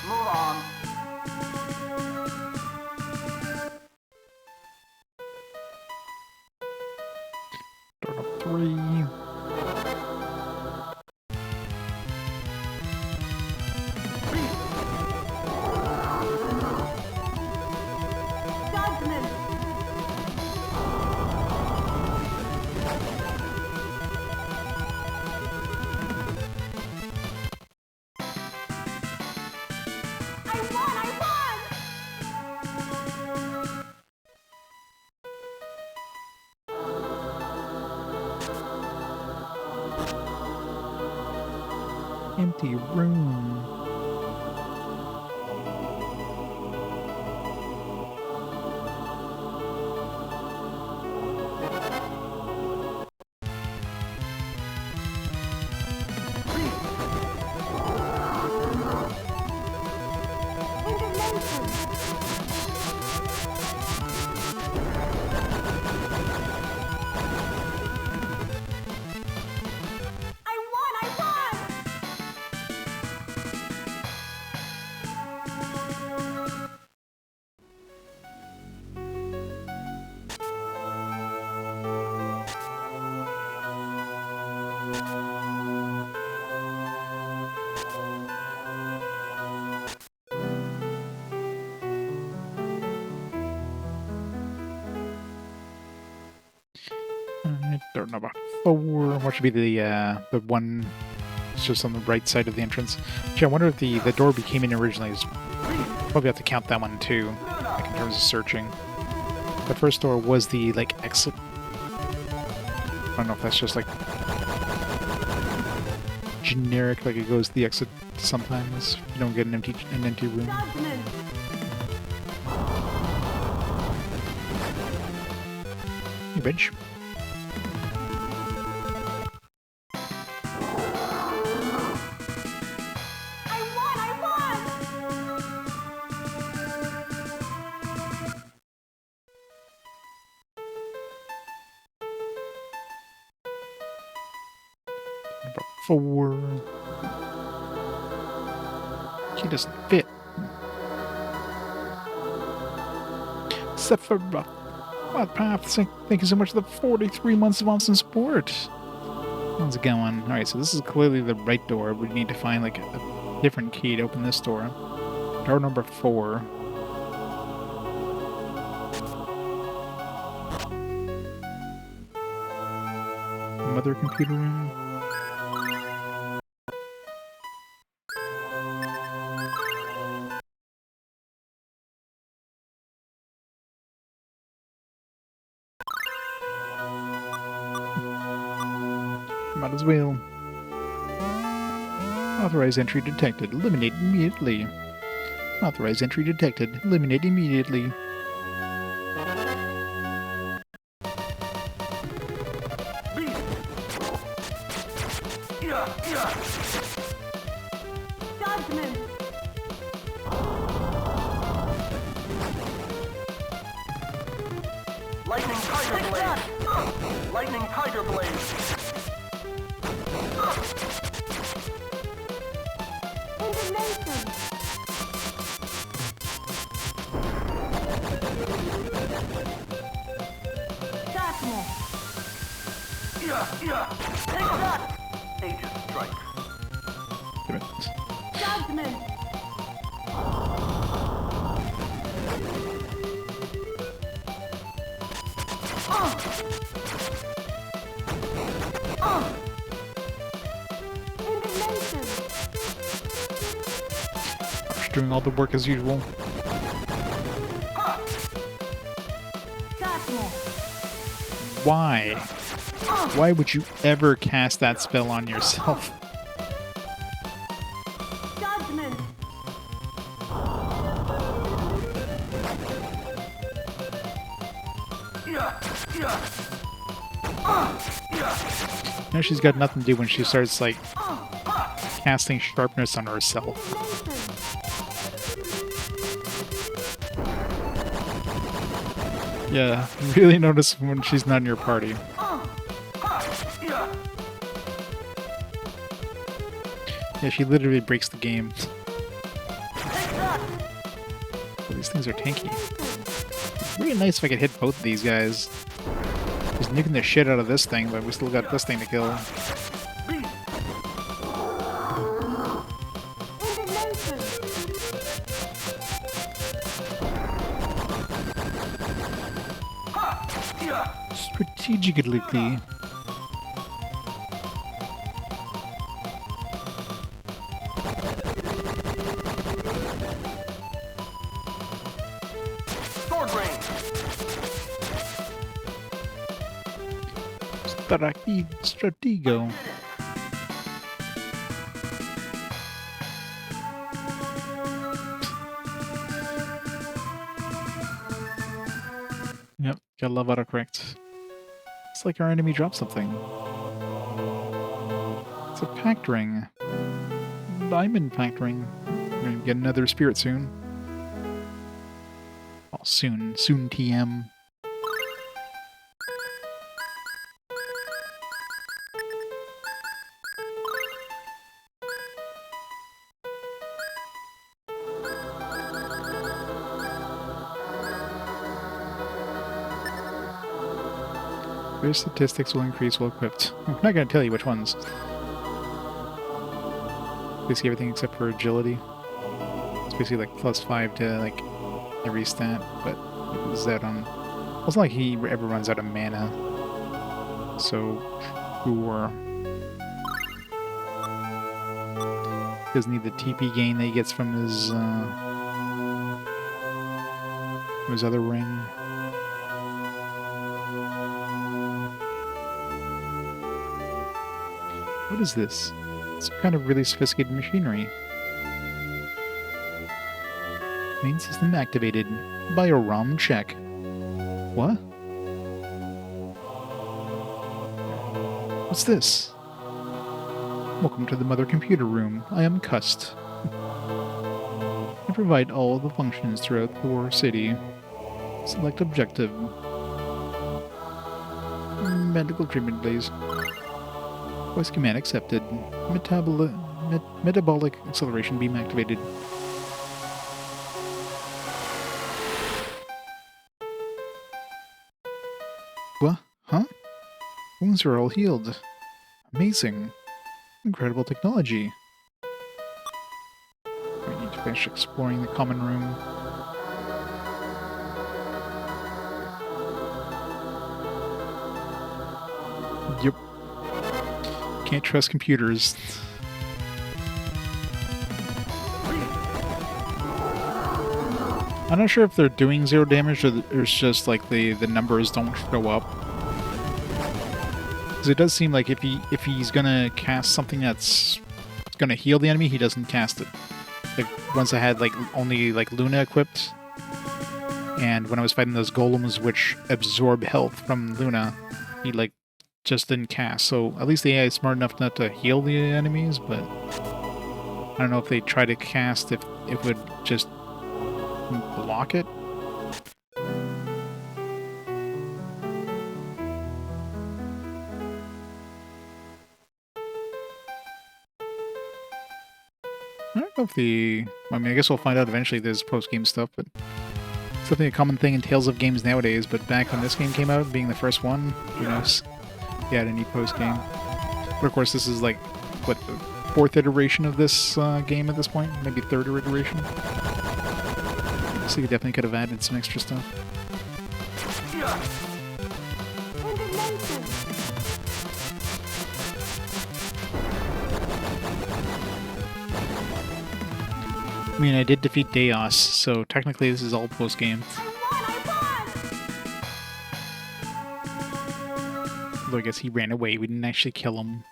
Move on. Door number 3. Judgment! I won! I won! Empty room. Indignation! I won! I won! Alright, door number 4. What should be the one it's just on the right side of the entrance? Gee, I wonder if the door we came in originally is... Probably have to count that one too, like in terms of searching. The first door was the, like, exit. I don't know if that's just, like, generic, like it goes to the exit sometimes. You don't get an empty room. Judgment! Hey, bitch. I won! I won! Number 4. She doesn't fit. Sephiroth. What path? Thank you so much for the 43 months of awesome support. How's it going? Alright, so this is clearly the right door. We need to find like a different key to open this door. Door number 4. Mother computer room. Might as well. Authorized entry detected. Eliminate immediately. Authorized entry detected. Eliminate immediately. Judgment! Lightning tiger blade. Lightning tiger blade. Indignation. Darkness. Yeah. Take that. Aegis strike. Damn it. Judgment. Indignation. She's doing all the work as usual. Darkness. Why? Why would you ever cast that spell on yourself? Judgment. Now she's got nothing to do when she starts, like, casting sharpness on herself. Indignation. Yeah, really notice when she's not in your party. Yeah, she literally breaks the game. Well, these things are tanky. It's really nice if I could hit both of these guys. Just nuking the shit out of this thing, but we still got this thing to kill. Indignation. Strategically. Sword range. Stratego. Yep, gotta love autocorrect. It's like our enemy dropped something. It's a pact ring. Diamond pact ring. We're gonna get another spirit soon. Oh, soon. Soon TM. Your statistics will increase while equipped. I'm not going to tell you which ones. Basically everything except for agility. It's basically like +5 to like every stat, but it was that on. Well, it's not like he ever runs out of mana. So, sure. Doesn't need the TP gain that he gets from his other ring. What is this? It's kind of really sophisticated machinery. Main system activated. Bio-ROM check. What? What's this? Welcome to the mother computer room. I am Cust. I provide all the functions throughout the War City. Select objective. Medical treatment, please. Voice command accepted. Metabolic acceleration beam activated. What? Huh? Wounds are all healed. Amazing. Incredible technology. We need to finish exploring the common room. Yep. Can't trust computers. I'm not sure if they're doing 0 damage or it's just like the numbers don't show up. Because it does seem like if he's gonna cast something that's gonna heal the enemy, he doesn't cast it. Like once I had like only like Luna equipped, and when I was fighting those golems which absorb health from Luna, he like just didn't cast. So at least the AI is smart enough not to heal the enemies, but I don't know if they try to cast if it would just block it. don't know if the... I mean, I guess we'll find out eventually there's post-game stuff, but... It's definitely a common thing in Tales of games nowadays, but back when this game came out, being the first one, who knows? Yeah, any post-game. But of course, this is like, what, the 4th iteration of this game at this point? Maybe 3rd iteration? So you definitely could have added some extra stuff. Indignation. I mean, I did defeat Deos, so technically this is all post-game. I won! Although I guess he ran away, we didn't actually kill him.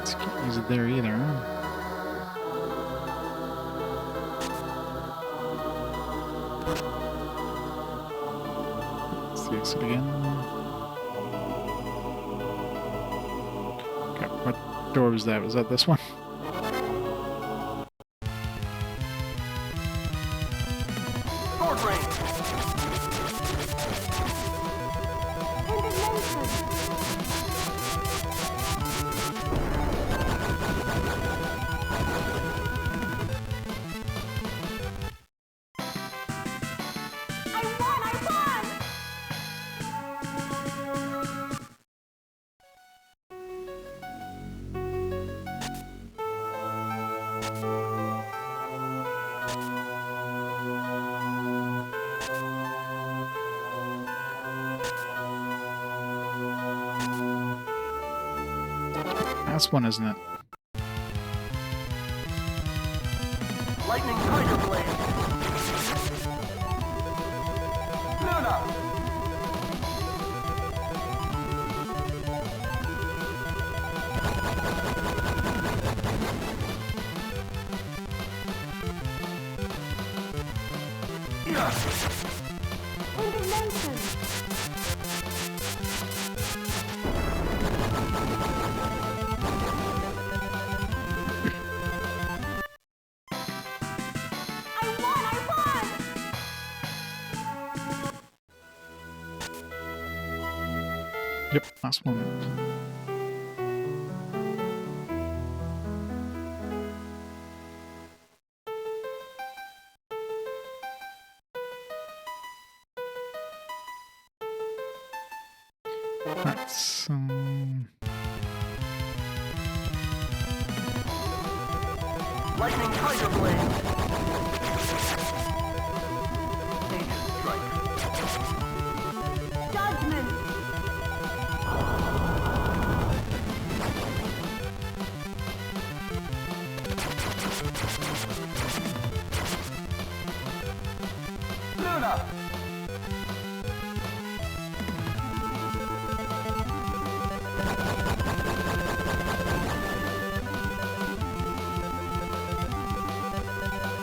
Can't use it there either. Let's the exit again. Okay, what door was that? Was that this one? Sword range. Indignation. I won! Last one, isn't it? Lightning tiger blade. Luna. Indignation. I won! Yep, last one. Alright, so... Lightning tiger blade. Ancient strike. Judgment. Luna.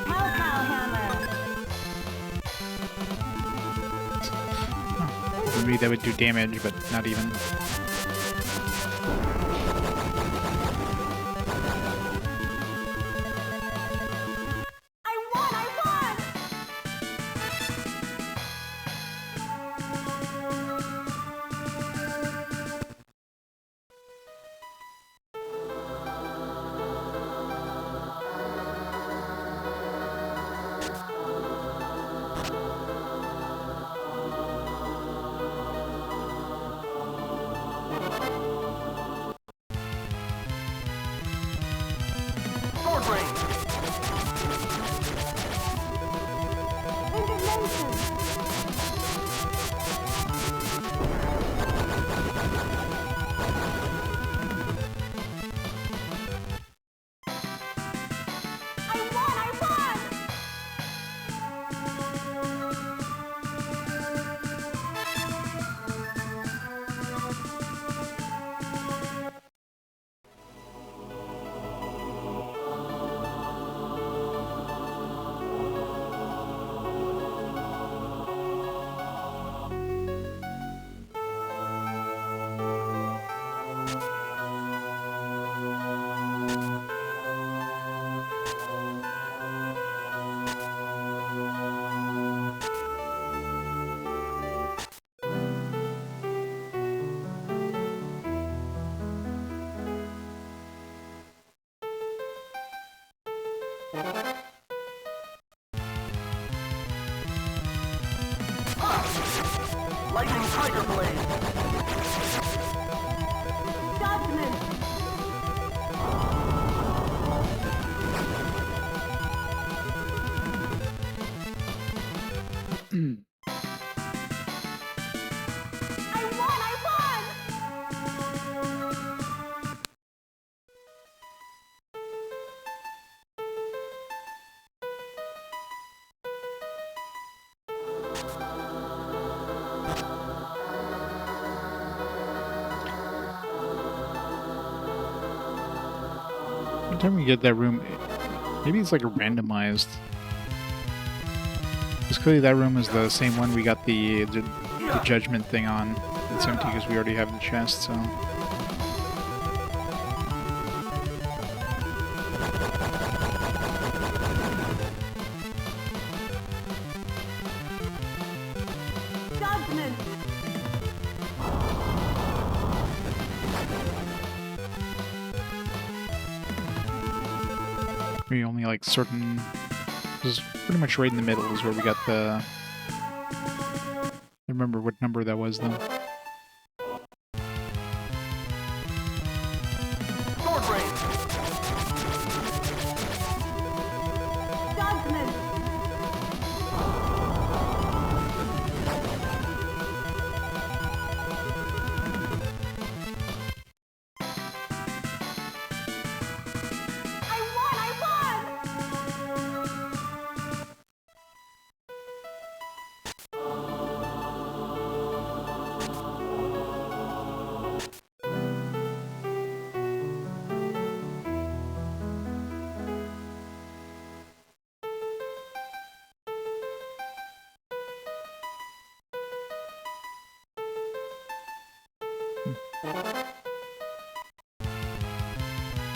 Hellcow hammer. Maybe that would do damage, but not even. I won! Sword range. Indignation. I won! Lightning Tiger Blade! Judgment! I won! I won! Every time we get that room, maybe it's like a randomized. Because clearly that room is the same one we got the judgment thing on. It's empty because we already have the chest, so. Judgment! We only like certain. This is pretty much right in the middle is where we got the. I don't remember what number that was though. Sword Rain! Judgment! I won! I won!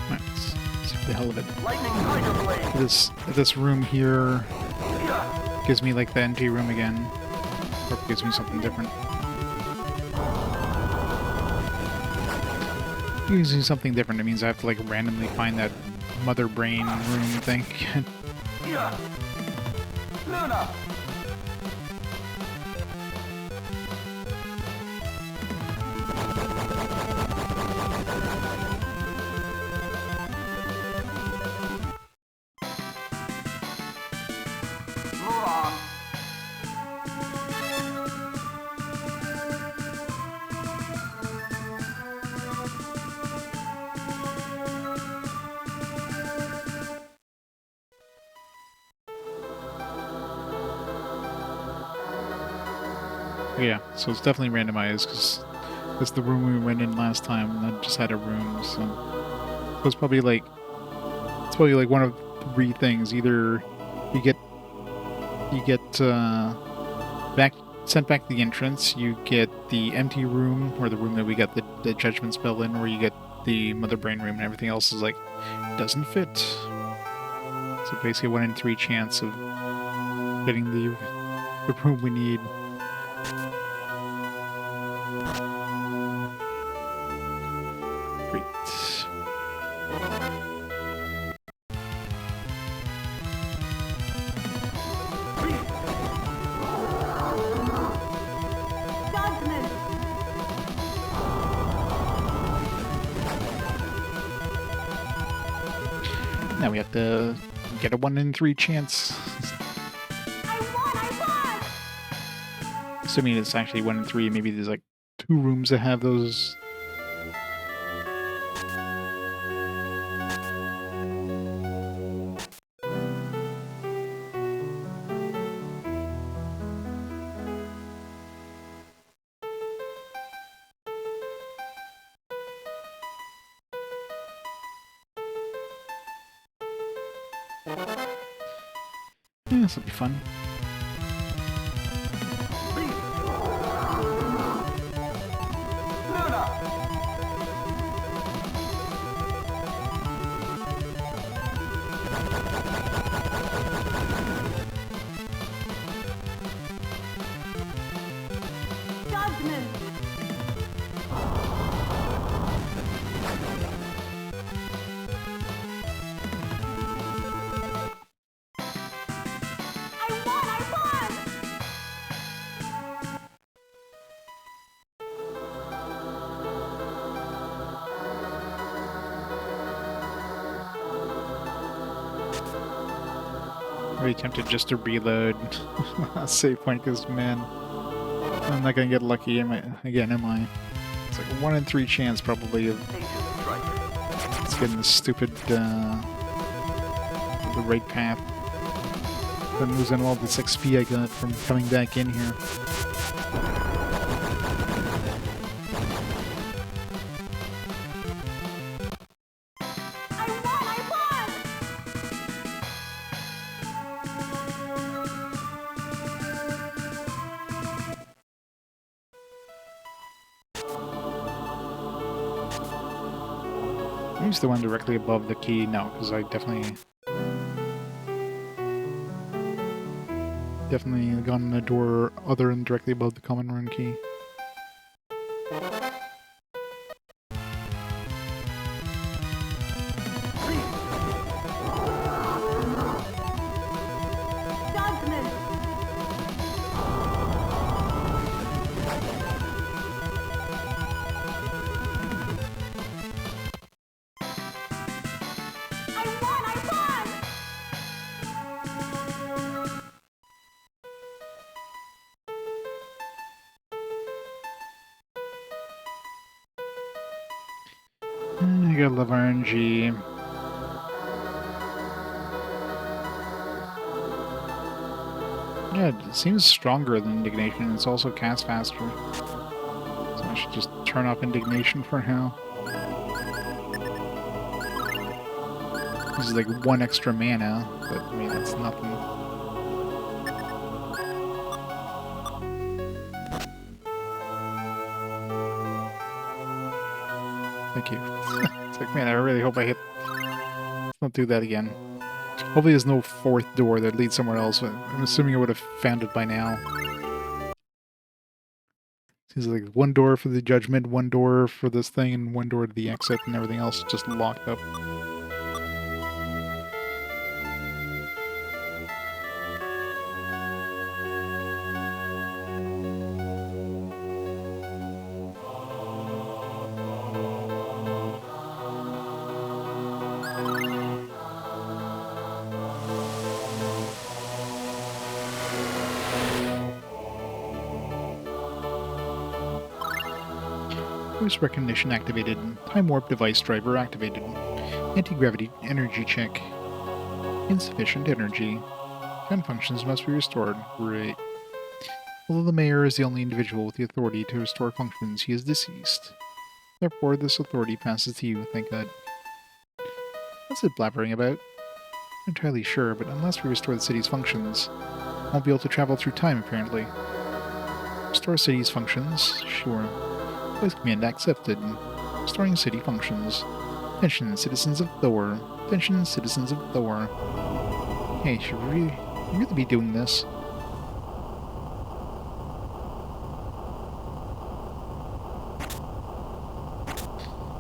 Alright, let's see the hell of it. Lightning Tiger Blade! This room here gives me like the empty room again, or gives me something different. Gives me something different. It means I have to like randomly find that mother brain room thing. Luna! Mulan! Yeah, so it's definitely randomized because that's the room we went in last time, and that just had a room. So it's probably like one of three things. Either you get sent back to the entrance, you get the empty room or the room that we got the judgment spell in, or you get the mother brain room, and everything else is like doesn't fit. So basically, 1 in 3 chance of getting the room we need. Great. Judgment! Now we have to get a 1 in 3 chance. I won! I won! Assuming it's actually 1 in 3, maybe there's like 2 rooms that have those. Yeah, this will be fun. Luna! Judgment! Be tempted just to reload a save point because, man, I'm not gonna get lucky. Am I? It's like a 1 in 3 chance probably of getting the stupid the right path. Then losing all this XP I got from coming back in here. Use the one directly above the key. No, because I definitely gone in a door other than directly above the common rune key. Judgment. I gotta love RNG. Yeah, it seems stronger than Indignation. It's also cast faster. So I should just turn off Indignation for now. This is like 1 extra mana, but I mean, that's nothing. Thank you. It's like, man, I really hope I hit... Don't do that again. Hopefully there's no 4th door that leads somewhere else. I'm assuming I would have found it by now. Seems like 1 door for the judgment, 1 door for this thing, and 1 door to the exit, and everything else just locked up. Voice recognition activated. Time warp device driver activated. Anti-gravity energy check. Insufficient energy. Gun functions must be restored. Great. Although the mayor is the only individual with the authority to restore functions, he is deceased. Therefore, this authority passes to you, thank God. What's it blabbering about? Not entirely sure, but unless we restore the city's functions, I won't be able to travel through time, apparently. Restore city's functions? Sure. Voice command accepted. Restoring city functions. Attention, citizens of Thor. Attention, citizens of Thor. Hey, should we really be doing this?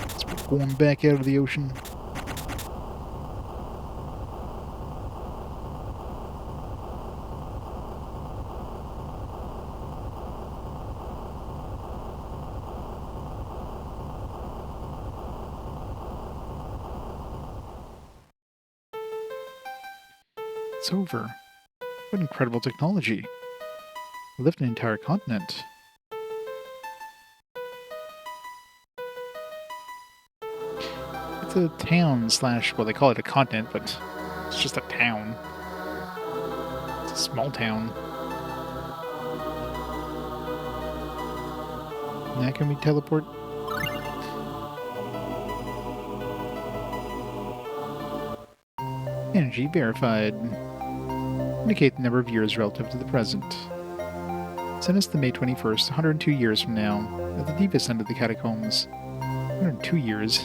Let's be going back out of the ocean. It's over. What incredible technology. We lived an entire continent. It's a town slash, well, they call it a continent, but it's just a town. It's a small town. Now can we teleport? Energy verified. Indicate the number of years relative to the present. Send us to May 21st, 102 years from now, at the deepest end of the catacombs. 102 years?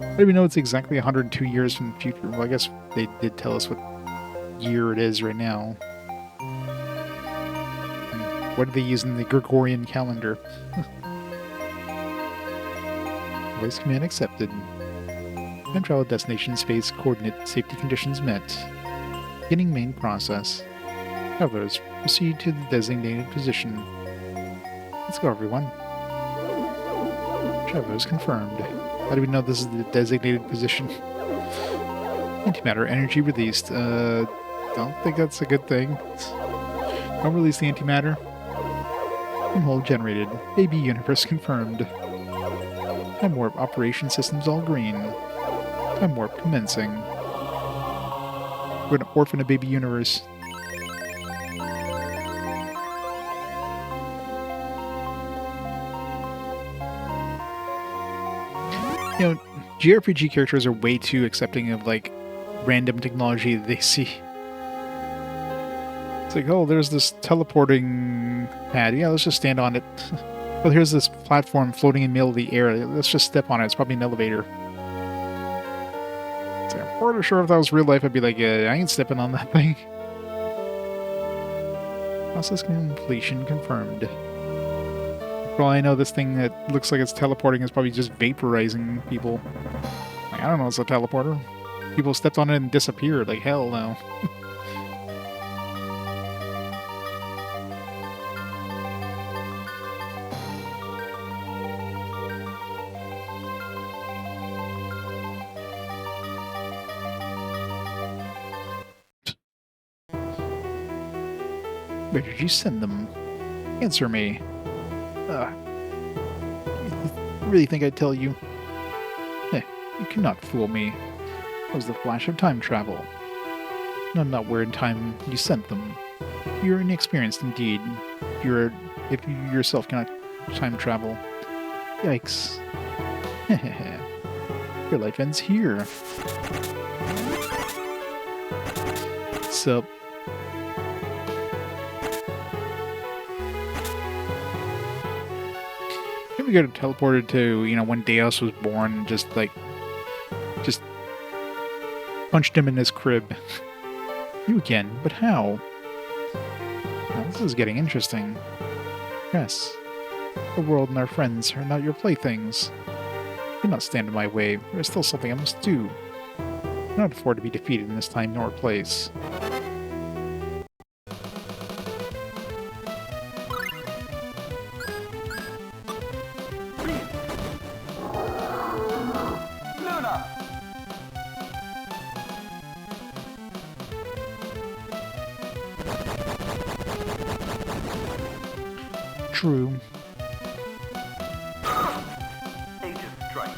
How do we know it's exactly 102 years from the future? Well, I guess they did tell us what year it is right now. And what do they use in the Gregorian calendar? Voice command accepted. Time travel destination space coordinate safety conditions met. Beginning main process. Travelers, proceed to the designated position. Let's go, everyone. Travelers confirmed. How do we know this is the designated position? Antimatter energy released. don't think that's a good thing. Don't release the antimatter. Wormhole generated. Baby universe confirmed. Time warp operation systems all green. Time warp commencing. We're gonna orphan a baby universe. You know, JRPG characters are way too accepting of like random technology that they see. It's like, oh, there's this teleporting pad. Yeah, let's just stand on it. Well, here's this platform floating in the middle of the air. Let's just step on it. It's probably an elevator. So I'm pretty sure if that was real life, I'd be like, yeah, I ain't stepping on that thing. Process completion confirmed. For all I know, this thing that looks like it's teleporting is probably just vaporizing people. Like, I don't know, it's a teleporter. People stepped on it and disappeared. Like, hell no. Where did you send them? Answer me. You really think I'd tell you? You cannot fool me. It was the flash of time travel. I'm not where in time you sent them. You're inexperienced indeed. If you yourself cannot time travel. Yikes. Your life ends here. So, we got teleported to, you know, when Deus was born and just punched him in his crib. You again, but how? Now, this is getting interesting. Cress, the world and our friends are not your playthings. Do not stand in my way. There is still something I must do. I cannot afford to be defeated in this time nor place. True. Aegis strike.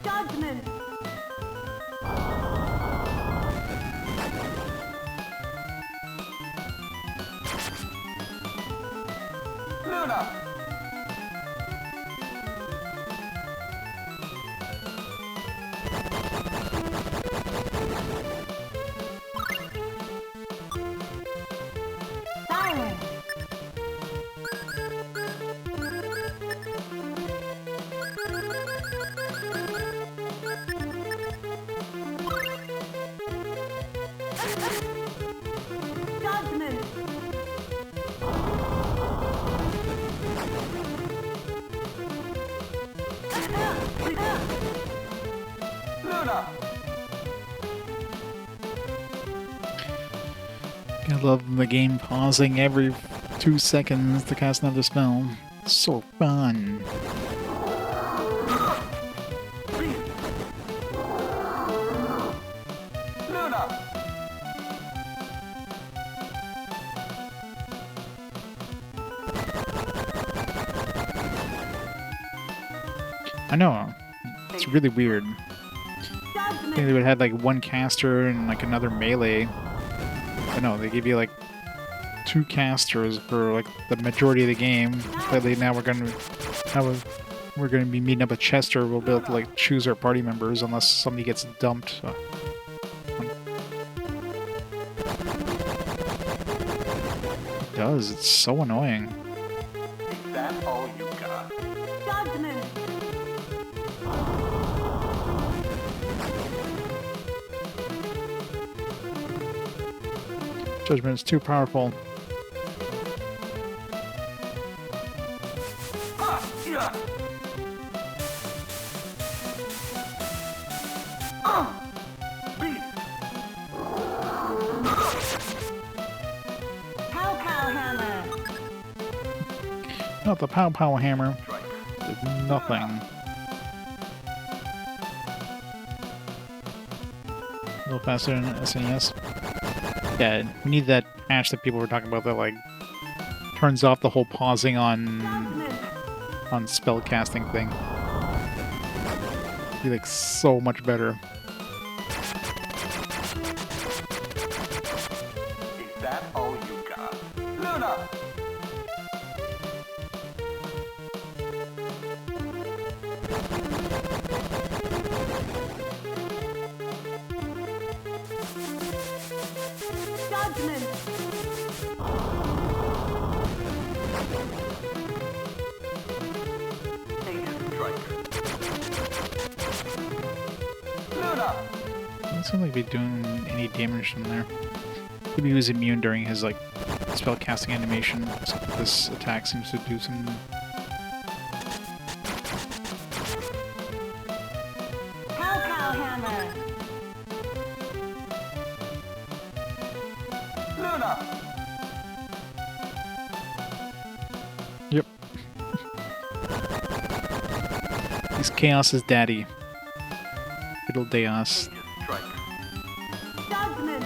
Judgment. Luna. Silence. Judgment. Luna. I love the game pausing every 2 seconds to cast another spell. It's so fun. Luna. I know. It's really weird. I think they would have had like one caster and like another melee. But no, they give you like 2 casters for like the majority of the game. Lately, now we're gonna be meeting up with Chester. We'll be able to like choose our party members unless somebody gets dumped. So. It does. It's so annoying. Is that all you got? Judgment. Judgment is too powerful. Ha! Yeah! Beat! Pow pow hammer. Not the pow pow hammer. Strike. Did nothing. A little faster than SNES. Yeah, we need that patch that people were talking about that like turns off the whole pausing on spell casting thing. Be like so much better. Is that all you got? Luna! Judgment. Agent Striker. Luna! Doesn't seem like be doing any damage from there. Maybe he was immune during his like spell casting animation. So this attack seems to do some. Cow hammer. Luna! Yep. He's Chaos's daddy. Little Deos. Agent Striker. Judgment.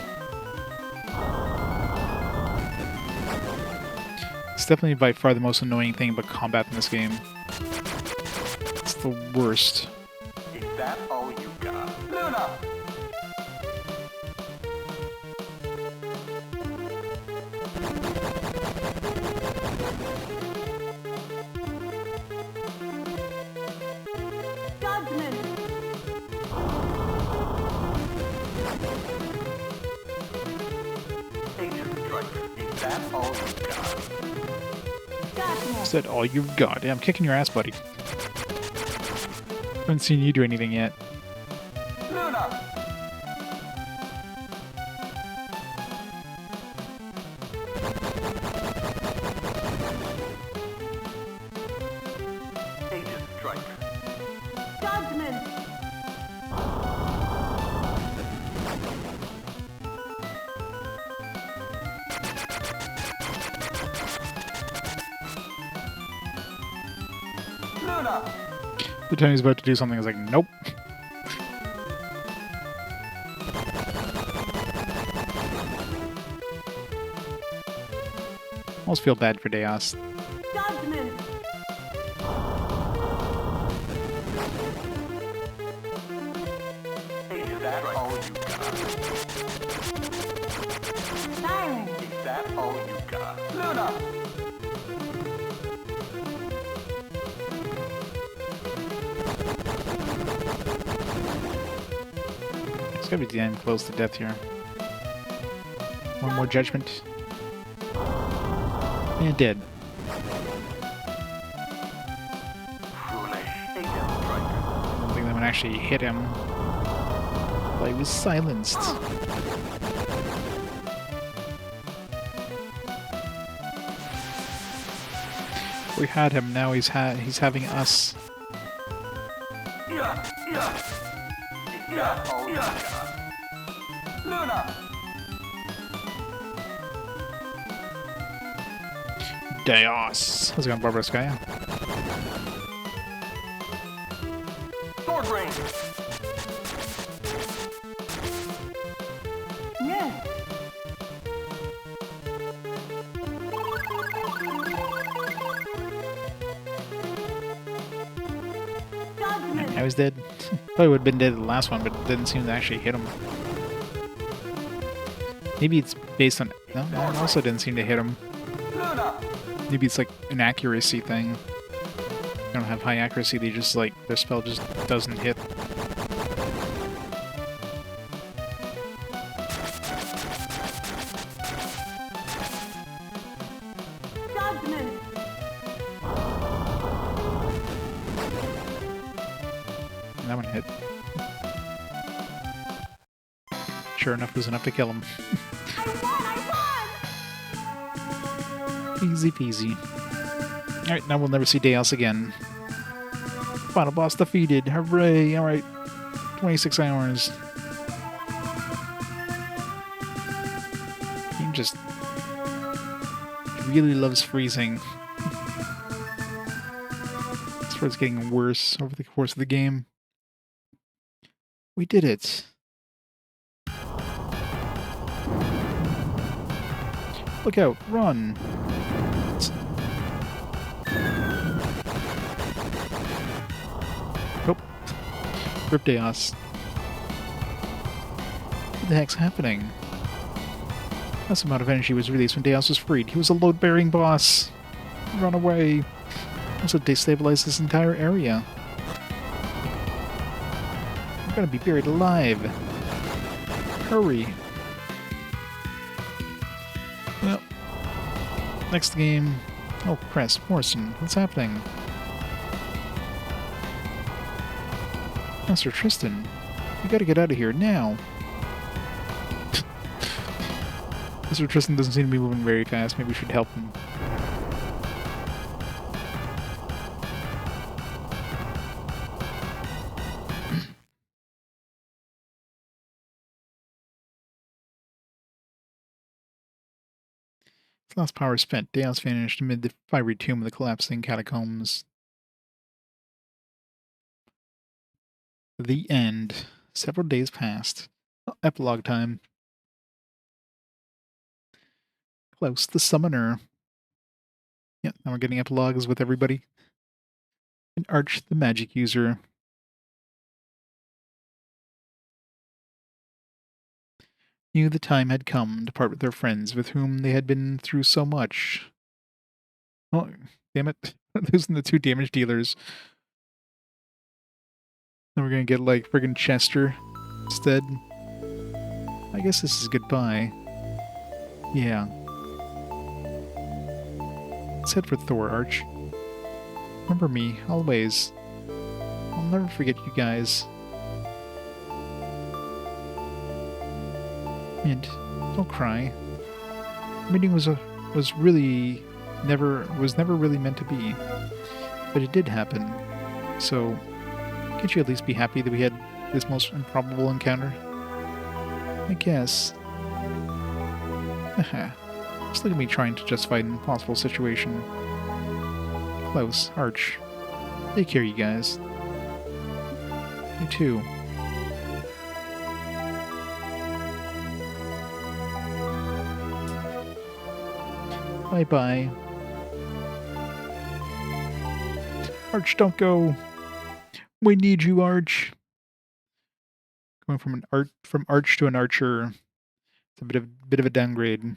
It's definitely by far the most annoying thing about combat in this game. It's the worst. Is that all you got? Luna! Judgment. Agent Striker. Is that all you got? Darkness. Is that all you've got? Yeah, I'm kicking your ass, buddy. Haven't seen you do anything yet. Luna! Agent Striker. Judgment. Luna! The time he's about to do something, I was like, nope. Almost feel bad for Deos. Judgment. Is that all you got? Silence. Is that all you got? Luna! It's gotta be damn close to death here. One more judgment. And dead. Foolish. Agent Striker. I don't think that one actually hit him. But he was silenced. We had him, now he's having us. Yeah, yeah. Is that all you got? Luna! Deos. How's it going, Barbara Sky? Sword range! Yes. Judgment. Now he's dead. Probably would have been dead the last one, but it didn't seem to actually hit him. Maybe it's based on... No, it also didn't seem to hit him. Luna! Maybe it's like an accuracy thing. They don't have high accuracy, they just like, their spell just doesn't hit. Judgment. And that one hit. Sure enough, it was enough to kill him. I won! Easy peasy. Alright, now we'll never see Deos again. Final boss defeated. Hooray! Alright. 26 hours. He just really loves freezing. As far as getting worse over the course of the game. We did it. Look out! Run! Oh. Rip Deos. What the heck's happening? This amount of energy was released when Deos was freed. He was a load-bearing boss. Run away. Also destabilize this entire area. I'm gonna be buried alive. Hurry. Well, next game. Oh, Cress, Morrison, what's happening? Master Tristan, you gotta get out of here now. Mr. Tristan doesn't seem to be moving very fast. Maybe we should help him. His last power spent. Deos vanished amid the fiery tomb of the collapsing catacombs. The end. Several days passed. Oh, epilogue time. Klaus the Summoner. Yep, now we're getting epilogues with everybody. And Arch the Magic User. Knew the time had come to part with their friends with whom they had been through so much. Oh, damn it. Losing the 2 damage dealers. Then we're gonna get, like, friggin' Chester instead. I guess this is goodbye. Yeah. Let's head for Thor, Arch. Remember me, always. I'll never forget you guys. And don't cry. The meeting was never really meant to be, but it did happen. So, can't you at least be happy that we had this most improbable encounter? I guess. Haha. Just look at me trying to justify an impossible situation. Klaus, Arch. Take care, you guys. You too. Bye-bye. Arch, don't go. We need you, Arch. Going from Arch to an archer. It's a bit of a downgrade.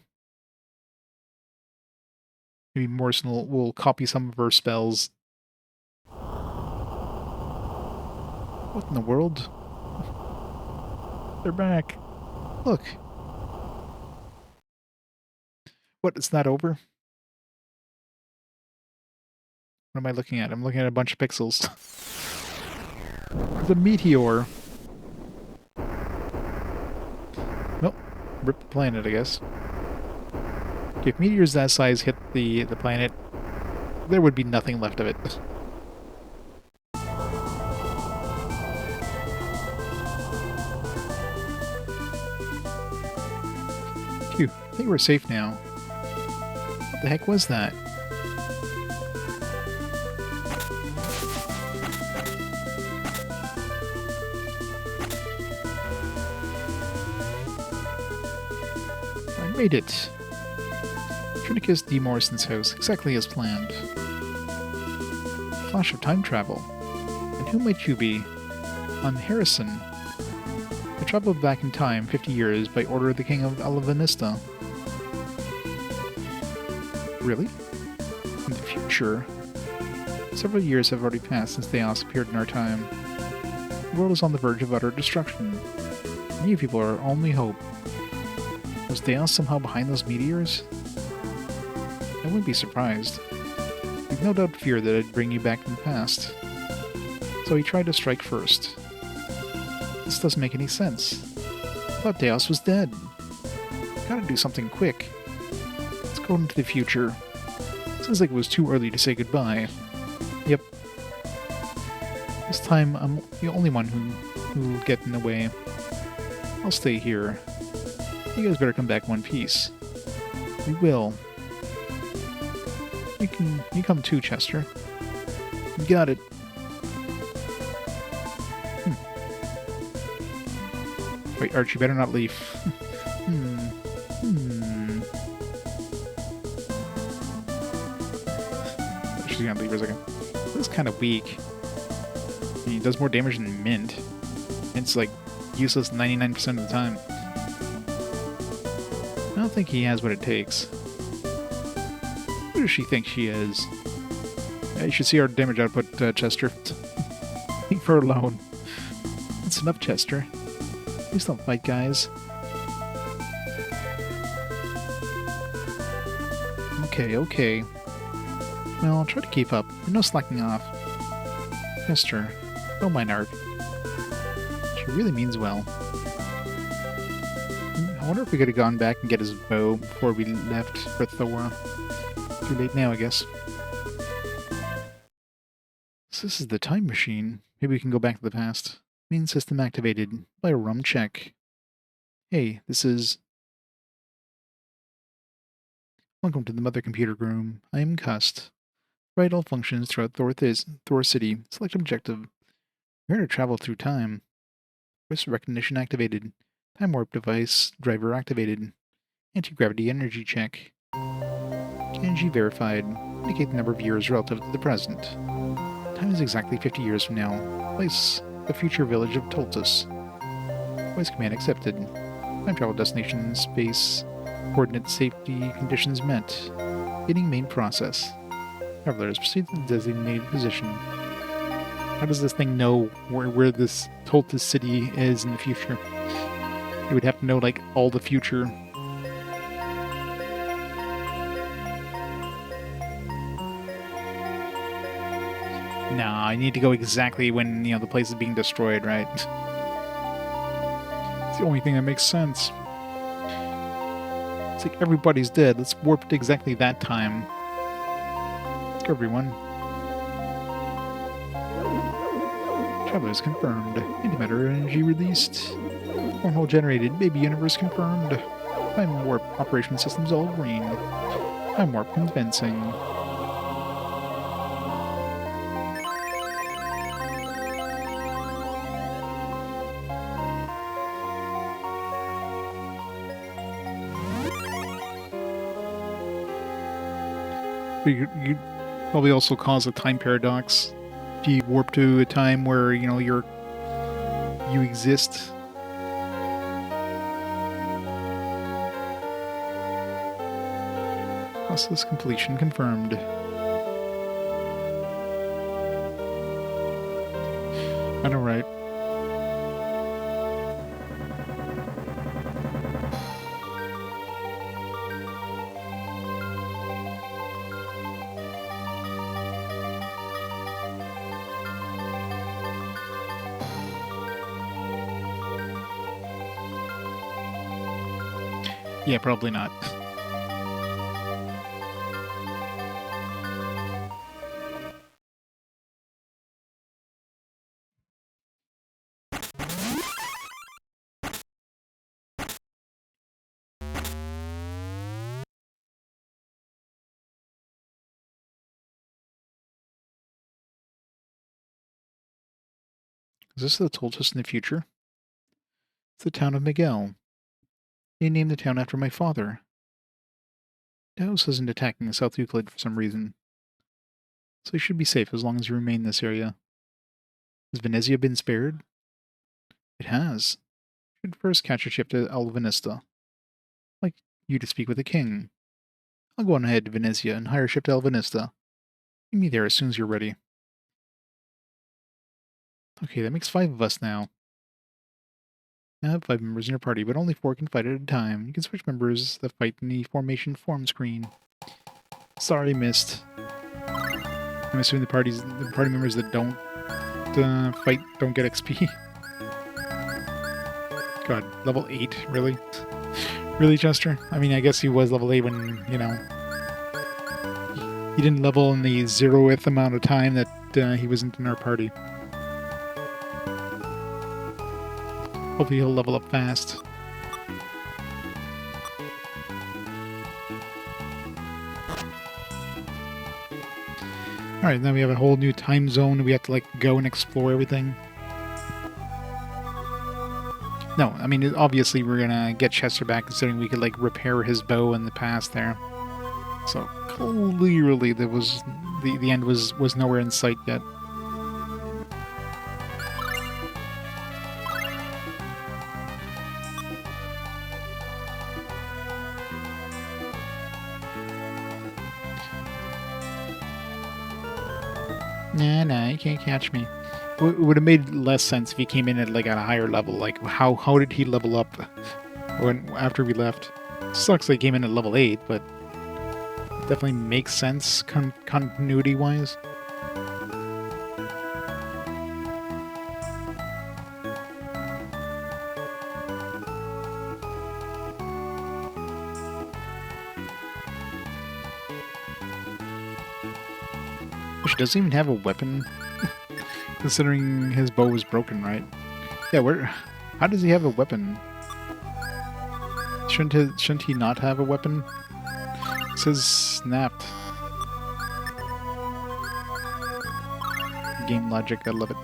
Maybe Morrison will copy some of her spells. What in the world? They're back. Look. What, it's not over? What am I looking at? I'm looking at a bunch of pixels. The meteor. Well, rip the planet, I guess. If meteors that size hit the planet, there would be nothing left of it. Phew, I think we're safe now. What the heck was that? I made it. Trinicus D. Morrison's house, exactly as planned. Flash of time travel. And who might you be? I'm Harrison. I traveled back in time 50 years by order of the King of Alavanista. Really? In the future? Several years have already passed since Theos appeared in our time. The world is on the verge of utter destruction. You people are our only hope. Was Theos somehow behind those meteors? I wouldn't be surprised. You've no doubt feared that I'd bring you back in the past. So he tried to strike first. This doesn't make any sense. I thought Deos was dead. Gotta do something quick. Let's go into the future. Seems like it was too early to say goodbye. Yep. This time, I'm the only one who will get in the way. I'll stay here. You guys better come back in one piece. We will. You come too, Chester. You got it. Wait, Archie, better not leave. She's gonna leave for a second. This is kind of weak. I mean, he does more damage than Mint. It's like useless 99% of the time. I don't think he has what it takes. Who does she think she is? Yeah, you should see our damage output, Chester. Leave her alone. That's enough, Chester. Please don't fight, guys. Okay, okay. Well, I'll try to keep up. No slacking off. Chester, don't mind Art. She really means well. I wonder if we could have gone back and get his bow before we left for Thor. Too late now, I guess. So this is the time machine. Maybe we can go back to the past. Main system activated. By a rum check. Hey, this is... Welcome to the Mother Computer Room. I am Cust. Write all functions throughout Thor City. Select objective. We're here to travel through time. Voice recognition activated. Time warp device driver activated. Anti-gravity energy check. Energy verified. Indicate the number of years relative to the present. Time is exactly 50 years from now. Place, the future village of Toltus. Voice command accepted. Time travel destination, space, coordinate safety conditions met. Beginning main process. Travelers, proceed to the designated position. How does this thing know where this Toltus city is in the future? It would have to know, like, all the future. Nah, I need to go exactly when, the place is being destroyed, right? It's the only thing that makes sense. It's like everybody's dead. Let's warp to exactly that time. Let's go, everyone. Travelers confirmed. Antimatter energy released. Wormhole generated. Baby universe confirmed. Time warp operation systems all green. Time warp convincing. You'd probably also cause a time paradox. If you warp to a time where, you exist. Process completion confirmed. I know, right? Yeah, probably not. Is this the Toltus in the future? It's the town of Miguel. They named the town after my father. Taos isn't attacking South Euclid for some reason. So you should be safe as long as you remain in this area. Has Venezia been spared? It has. You should first catch a ship to Alvinista. I'd like you to speak with the king. I'll go on ahead to Venezia and hire a ship to Alvinista. Meet me there as soon as you're ready. Okay, that makes 5 of us now. I have 5 members in your party, but only 4 can fight at a time. You can switch members that fight in the formation form screen. Sorry, missed. I'm assuming the party members that don't fight don't get XP. God, level 8, really? Really, Chester? I mean, I guess he was level 8 when, he didn't level in the 0th amount of time that he wasn't in our party. Hopefully he'll level up fast. Alright, now we have a whole new time zone. We have to, go and explore everything. No, I mean, obviously we're gonna get Chester back, considering we could, repair his bow in the past there. So, clearly there was the end was nowhere in sight yet. Nah, you can't catch me. It would have made less sense if he came in at like at a higher level. Like how did he level up when after we left? Sucks they came in at level 8, but definitely makes sense continuity wise. She doesn't even have a weapon, considering his bow was broken, right? Yeah, how does he have a weapon? Shouldn't he not have a weapon? It says snapped. Game logic, I love it.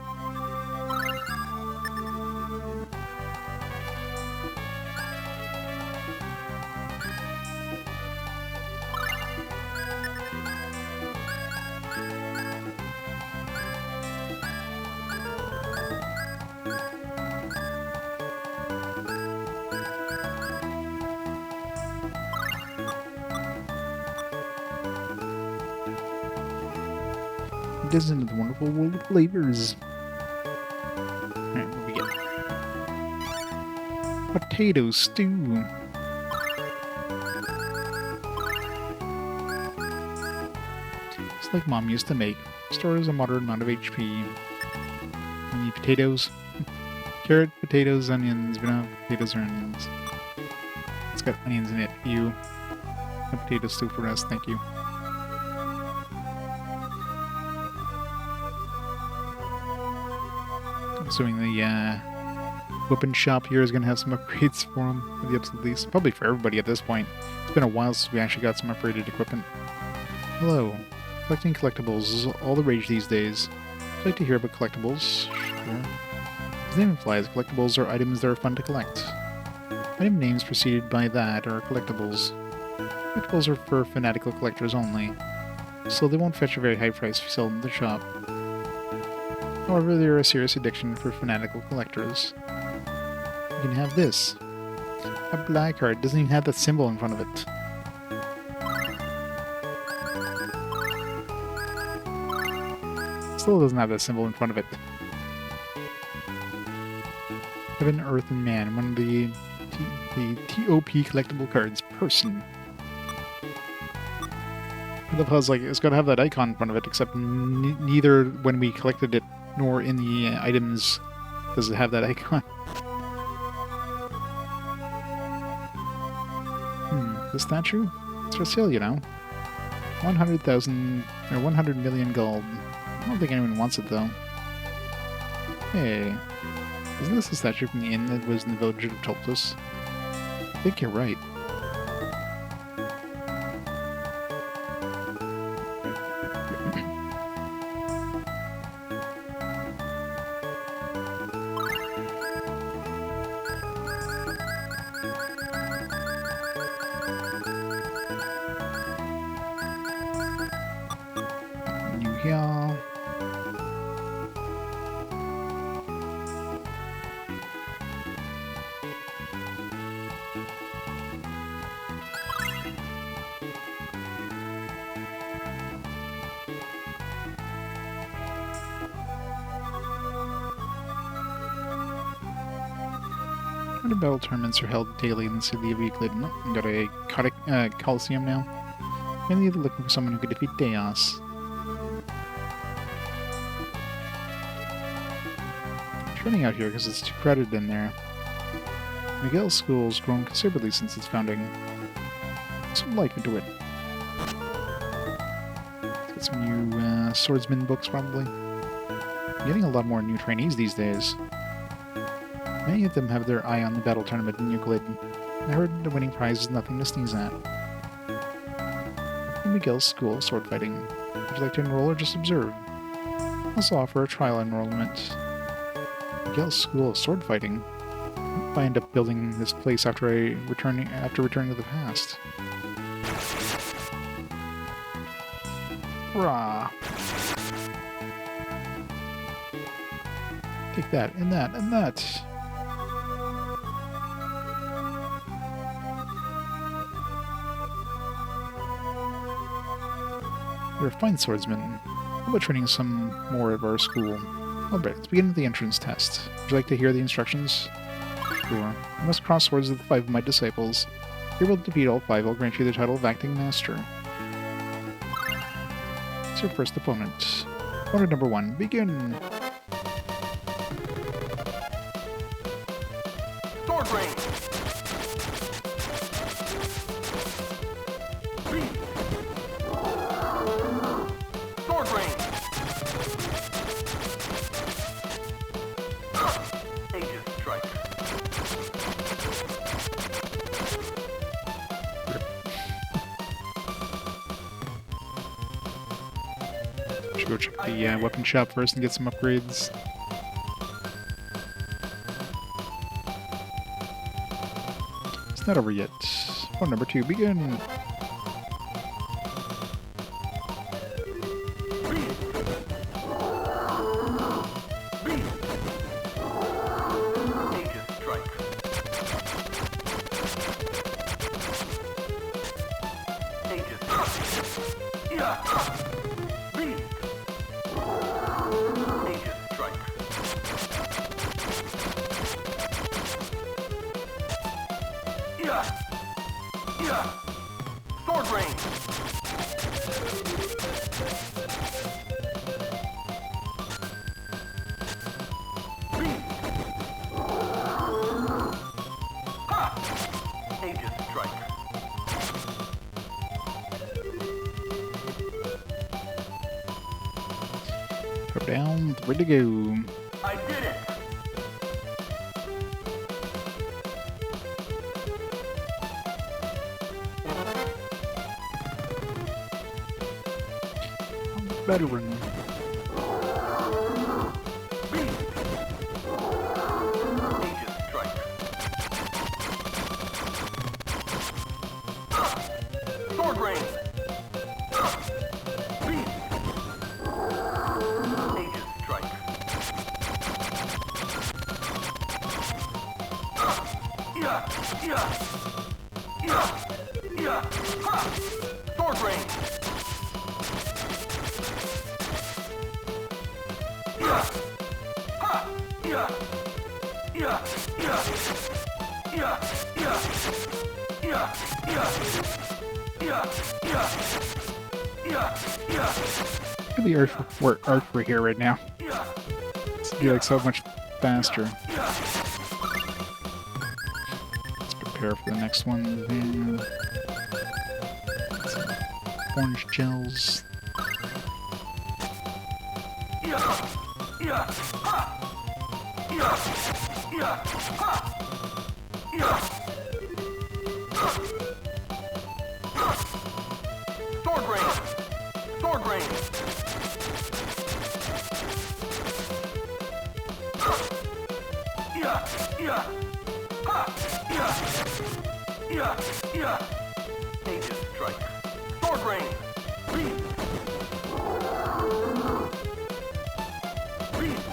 Isn't it the wonderful world of flavors? Alright, what do we get? Potato stew. It's like Mom used to make. Stores a moderate amount of HP. We need potatoes. Carrot, potatoes, onions. We don't have potatoes or onions. It's got onions in it. You. A potato stew for us, thank you. Assuming the weapon shop here is going to have some upgrades for him, at the absolute least. Probably for everybody at this point. It's been a while since we actually got some upgraded equipment. Hello. Collecting collectibles is all the rage these days. I'd like to hear about collectibles. Sure. As the name implies, collectibles are items that are fun to collect. Item names preceded by that are collectibles. Collectibles are for fanatical collectors only, so they won't fetch a very high price if you sell them in the shop. However, they are a serious addiction for fanatical collectors. You can have this. A black card doesn't even have that symbol in front of it. Still doesn't have that symbol in front of it. Heaven, Earth, and Man. One of the TOP collectible cards. Person. I love how it's got to have that icon in front of it, except neither when we collected it nor in the items does it have that icon. The statue? It's for sale, you know. 100,000 or 100 million gold. I don't think anyone wants it though. Hey, isn't this the statue from the inn that was in the village of Tultus? I think you're right. Yeah. The battle tournaments are held daily in the city of Euclid. Oh, got a Coliseum now. Mainly they're looking for someone who could defeat Deos. Running out here because it's too crowded in there. Miguel's school's grown considerably since its founding. Some life into it. Got some new swordsman books, probably. Getting a lot more new trainees these days. Many of them have their eye on the battle tournament in Euclid. I heard the winning prize is nothing to sneeze at. In Miguel's school of sword fighting. Would you like to enroll or just observe? I also offer a trial enrollment. Miguel's school of sword fighting. If I end up building this place after returning to the past. Rah. Take that, and that, and that. You're a fine swordsman. How about training some more of our school? Alright, let's begin with the entrance test. Would you like to hear the instructions? Sure. You must cross swords with 5 of my disciples. If you're able to defeat all 5, I'll grant you the title of Acting Master. It's your first opponent. Opponent number 1, begin! Sword range! Sword range! Aegis strike. Should go check the weapon shop first and get some upgrades. It's not over yet. Opponent number 2, begin! Aegis strike. Aegis. Yeah. Beast. Aegis strike. Yeah. Yeah. Sword range. Aegis strike. Go down, ready to go. I did it. Veteran. Beast. Aegis strike. Sword range. Beast. Aegis strike. Yeah. Yeah. Yeah. Yeah. Ha. Sword range. Yeah. Ha. Yeah. Yeah. Yeah. Yeah. Yeah. Yeah. Yeah. Yeah. Yeah. Yeah. Yeah. Look at the art for here right now. Yeah. It's be like so much faster. Yeah. Let's prepare for the next one. Then some orange gels. Yeah. Yeah. Ha. Yeah. Yeah. Ha. Yeah. Sword range. Sword range. Yeah. Yeah. Ha. Yeah. Yeah. Yeah. Aegis strike. Sword range. Beast. Beast.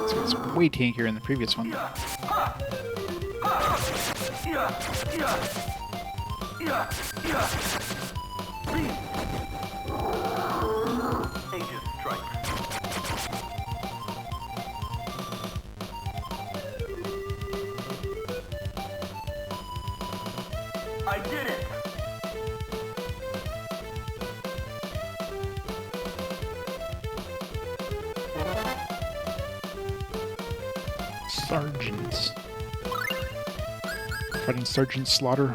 So it's way tankier in the previous one. Yeah. Ha. Ha. Yeah. Yeah. Yeah. Yeah. Beast. Aegis strike. I did it. Sergeant. Fighting Sergeant Slaughter.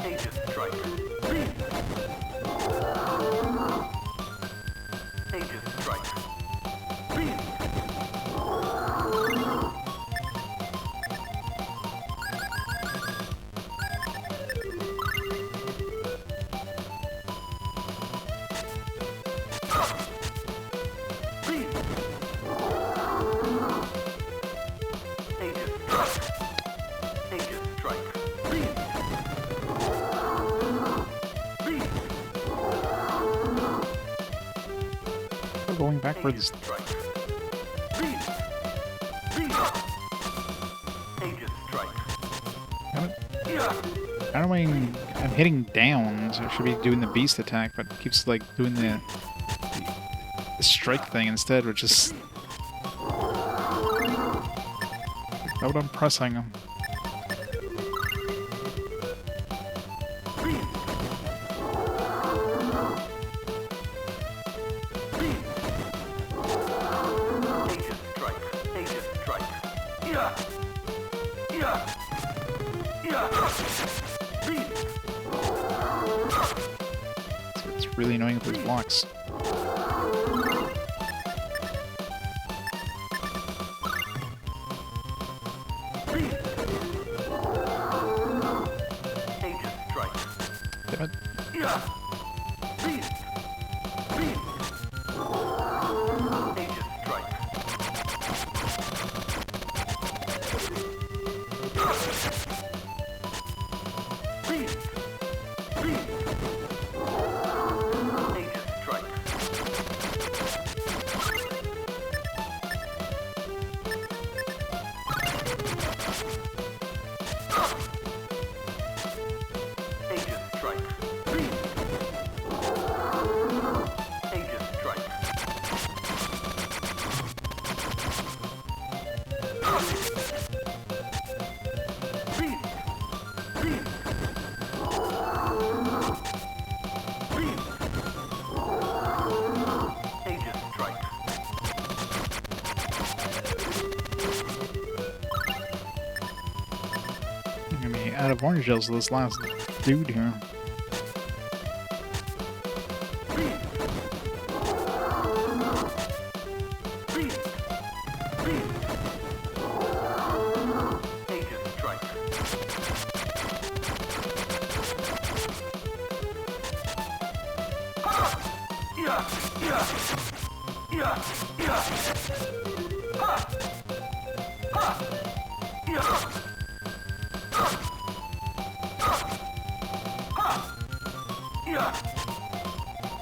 Aegis strike. Beast. Aegis strike. Beast. Beast. Aegis strike. Beast. Beast. We're going backwards. Aegis strike. Beast. Beast. Aegis strike. Damn it. Yeah. I don't mean I'm hitting down, so I should be doing the beast attack, but it keeps like doing the strike thing instead, which is not what I'm pressing. Beast. Beast. Aegis strike. Aegis strike. Yeah. Yeah. Yeah. Beast. It's really annoying with those blocks. Beast. Aegis strike. Damn it. Yeah. Beast. Beast. Aegis strike. Beast. Beast. Aegis strike. Aegis strike. Beast. Aegis strike. Beast. Beast. Beast. Aegis strike. I'm gonna be out of orange gels with this last dude here. Beast. Beast. Beast. Aegis strike. Yeah. Yeah. Yeah. Yeah. Ha. Ha. Yeah. Ha. Yeah.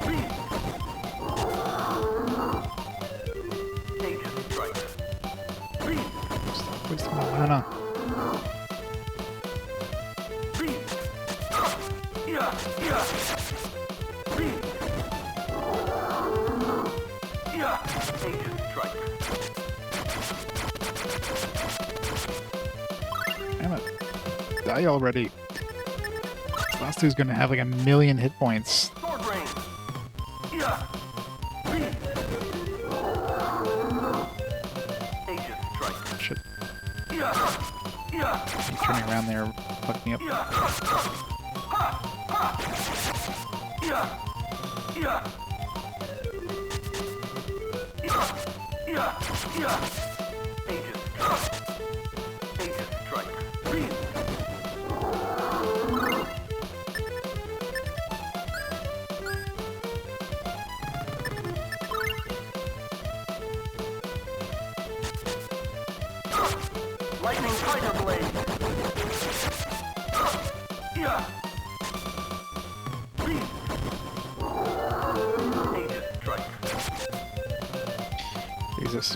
Beast. Aegis strike. Beast. Stop wasting my mana. Beast. Yeah. Yeah. Beast. Yeah. Aegis strike. Damn it. Die already. This last dude's gonna have like 1,000,000 hit points. Sword rain. Yeah. Beast. Aegis strike. Shit. Yeah. Yeah. Keep turning around there, fucking me up. Yeah. Ha. Ha. Yeah. Yeah. Yeah. Yeah. Yeah. Aegis strike. Aegis strike. Beast. Lightning tiger blade. Yeah. Beast. Aegis strike. Jesus.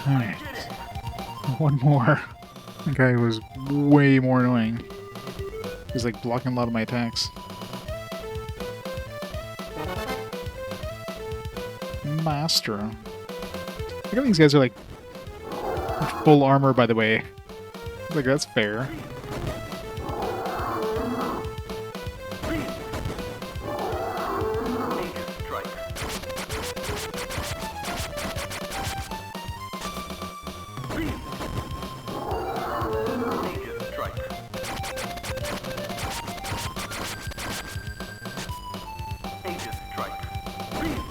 Alright. Did it. One more. That guy was way more annoying. He's like blocking a lot of my attacks. Master. Look at these guys are like full armor, by the way. Like, that's fair. Beast. Aegis strike. Beast. Aegis strike. Aegis strike. Beast.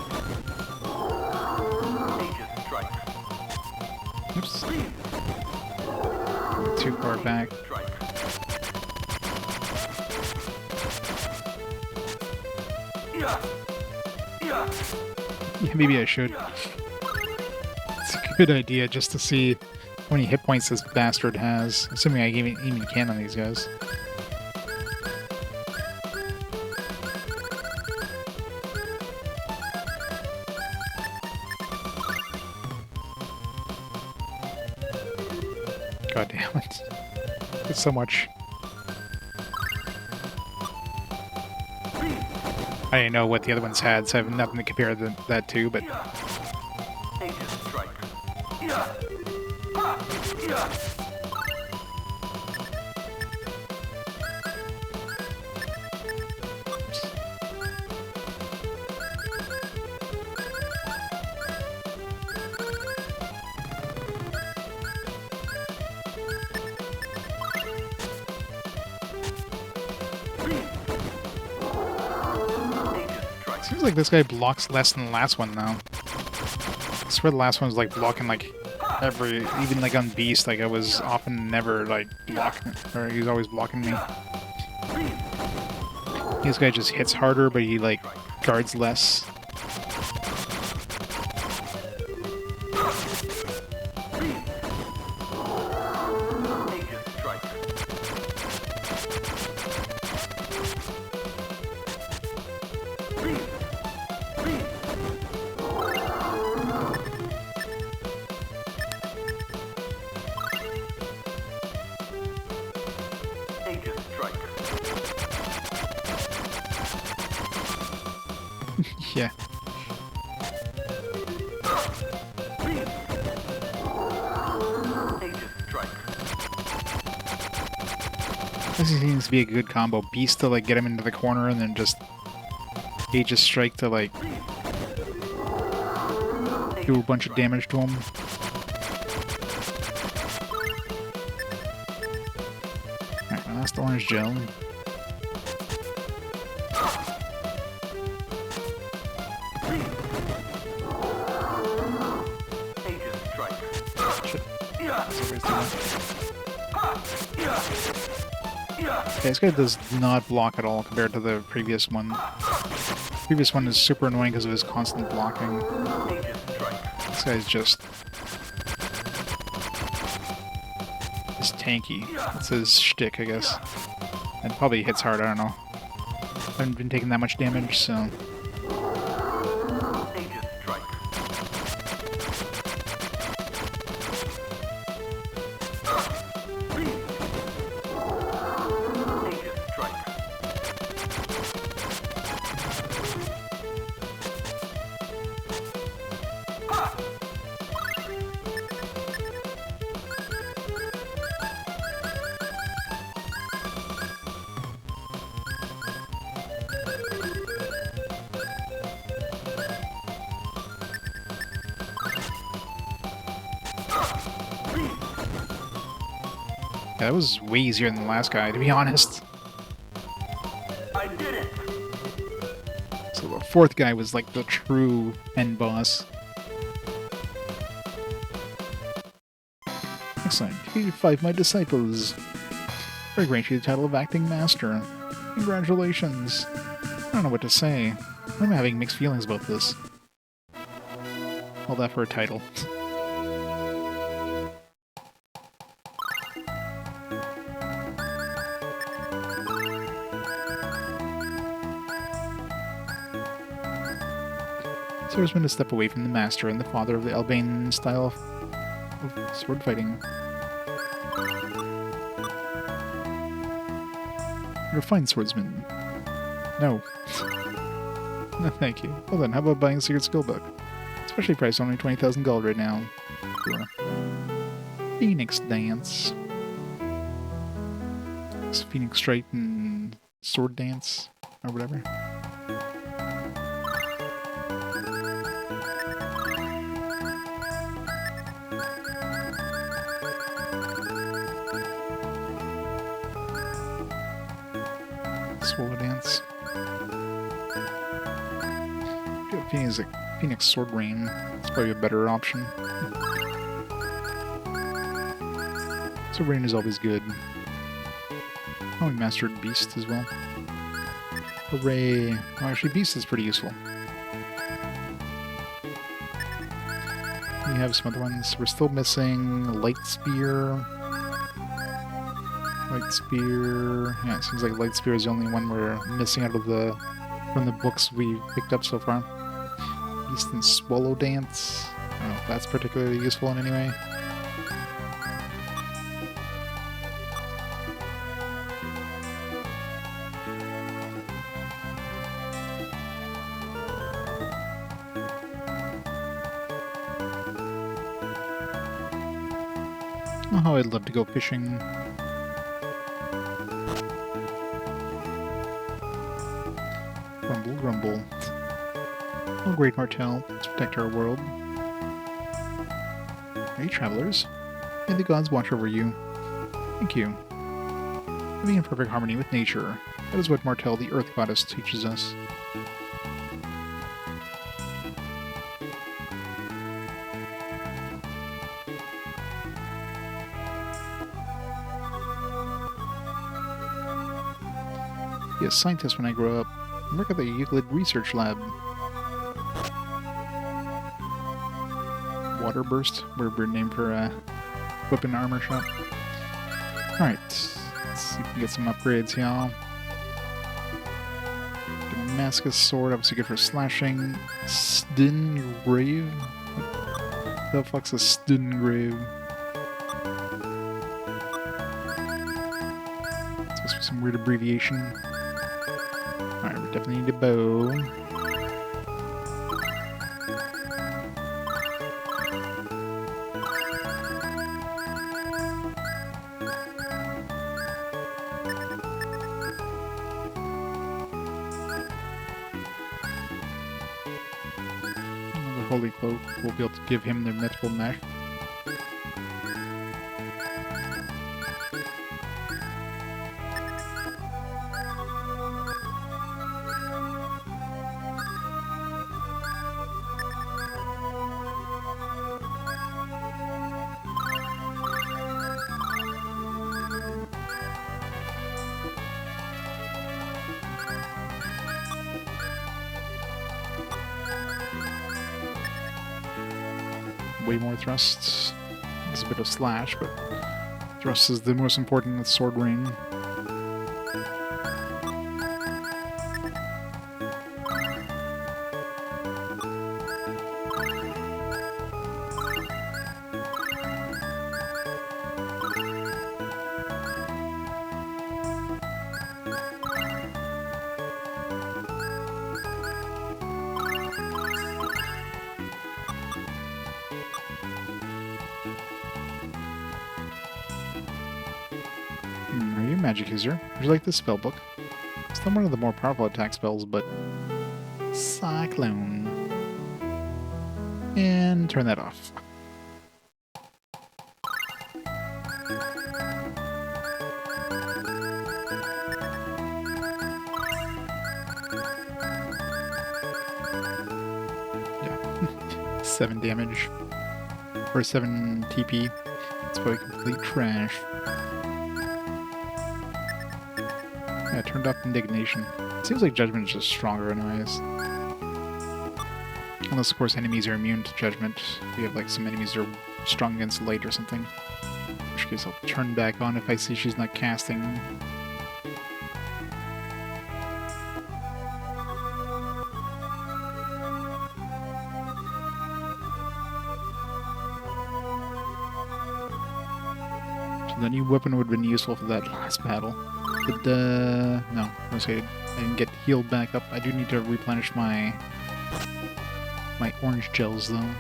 Aegis strike. Oops. Beast. Too far back. Strike. Yeah. Yeah. Yeah, maybe I should. It's a good idea just to see how many hit points this bastard has. Assuming I even can on these guys. God damn it. It's so much. I didn't know what the other ones had, so I have nothing to compare that to, but... Aegis strike. Yeah. Ha! Yeah. Seems like this guy blocks less than the last one, though. I swear the last one was, like, blocking, like, even, like, on Beast, like, I was often never, like, blocking, or he was always blocking me. This guy just hits harder, but he, like, guards less. Yeah. This seems to be a good combo. Beast to like get him into the corner and then just Aegis Strike to like do a bunch of damage to him. Alright, last orange gel. Okay, this guy does not block at all compared to the previous one. The previous one is super annoying because of his constant blocking. This guy's just... He's tanky. That's his shtick, I guess. And probably hits hard, I don't know. I haven't been taking that much damage, so... Yeah, that was way easier than the last guy, to be honest. I did it. So the fourth guy was like the true end boss. Excellent. You 5 my disciples. I grant you the title of acting master. Congratulations. I don't know what to say. I'm having mixed feelings about this. All that for a title. Swordsman to step away from the master and the father of the Albanian style of sword fighting. You're a fine swordsman. No. No, thank you. Well then, how about buying a secret skill book? Especially priced only 20,000 gold right now. Sure. Phoenix Dance. It's Phoenix Strike and Sword Dance, or whatever. Sword Dance. Phoenix Sword Rain. It's probably a better option. Sword Rain is always good. Oh, we mastered Beast as well. Hooray! Oh, actually, Beast is pretty useful. We have some other ones. We're still missing light spear. Light spear. Yeah, it seems like light spear is the only one we're missing out of from the books we picked up so far. Beast and swallow dance. I don't know if that's particularly useful in any way. Oh, I'd love to go fishing. Grumble, grumble. Oh, great Martel, let's protect our world. Hey, travelers. May the gods watch over you. Thank you. Living in perfect harmony with nature. That is what Martel, the Earth Goddess, teaches us. Be a scientist when I grow up. Work at the Euclid Research Lab. Water Burst, weird name for a weapon armor shop. Alright, let's see if we can get some upgrades here. Damascus Sword, obviously good for slashing. Stingrave? What the fuck's a Stingrave? It's supposed to be some weird abbreviation. Alright, we definitely need a bow. The Holy Cloak will be able to give him the mythical mesh. Way more thrust. There's a bit of slash, but thrust is the most important with sword ring. Are you a magic user? Would you like this spell book? It's not one of the more powerful attack spells, but Cyclone. And turn that off. Yeah. 7 damage. Or 7 TP. It's probably complete trash. Yeah, turned off Indignation. Seems like Judgment is just stronger anyways. Unless, of course, enemies are immune to Judgment. We have, like, some enemies that are strong against light or something. In which case I'll turn back on if I see she's not casting. So the new weapon would have been useful for that last battle. But, no. I didn't get healed back up. I do need to replenish my orange gels, though.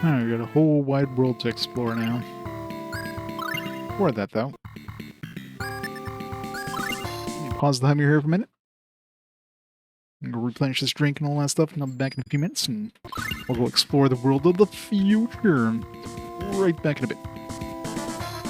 Alright, we got a whole wide world to explore now. Before that, though, let me pause the timer here for a minute. I'm gonna replenish this drink and all that stuff, and I'll be back in a few minutes, and we'll go explore the world of the future. Right back in a bit.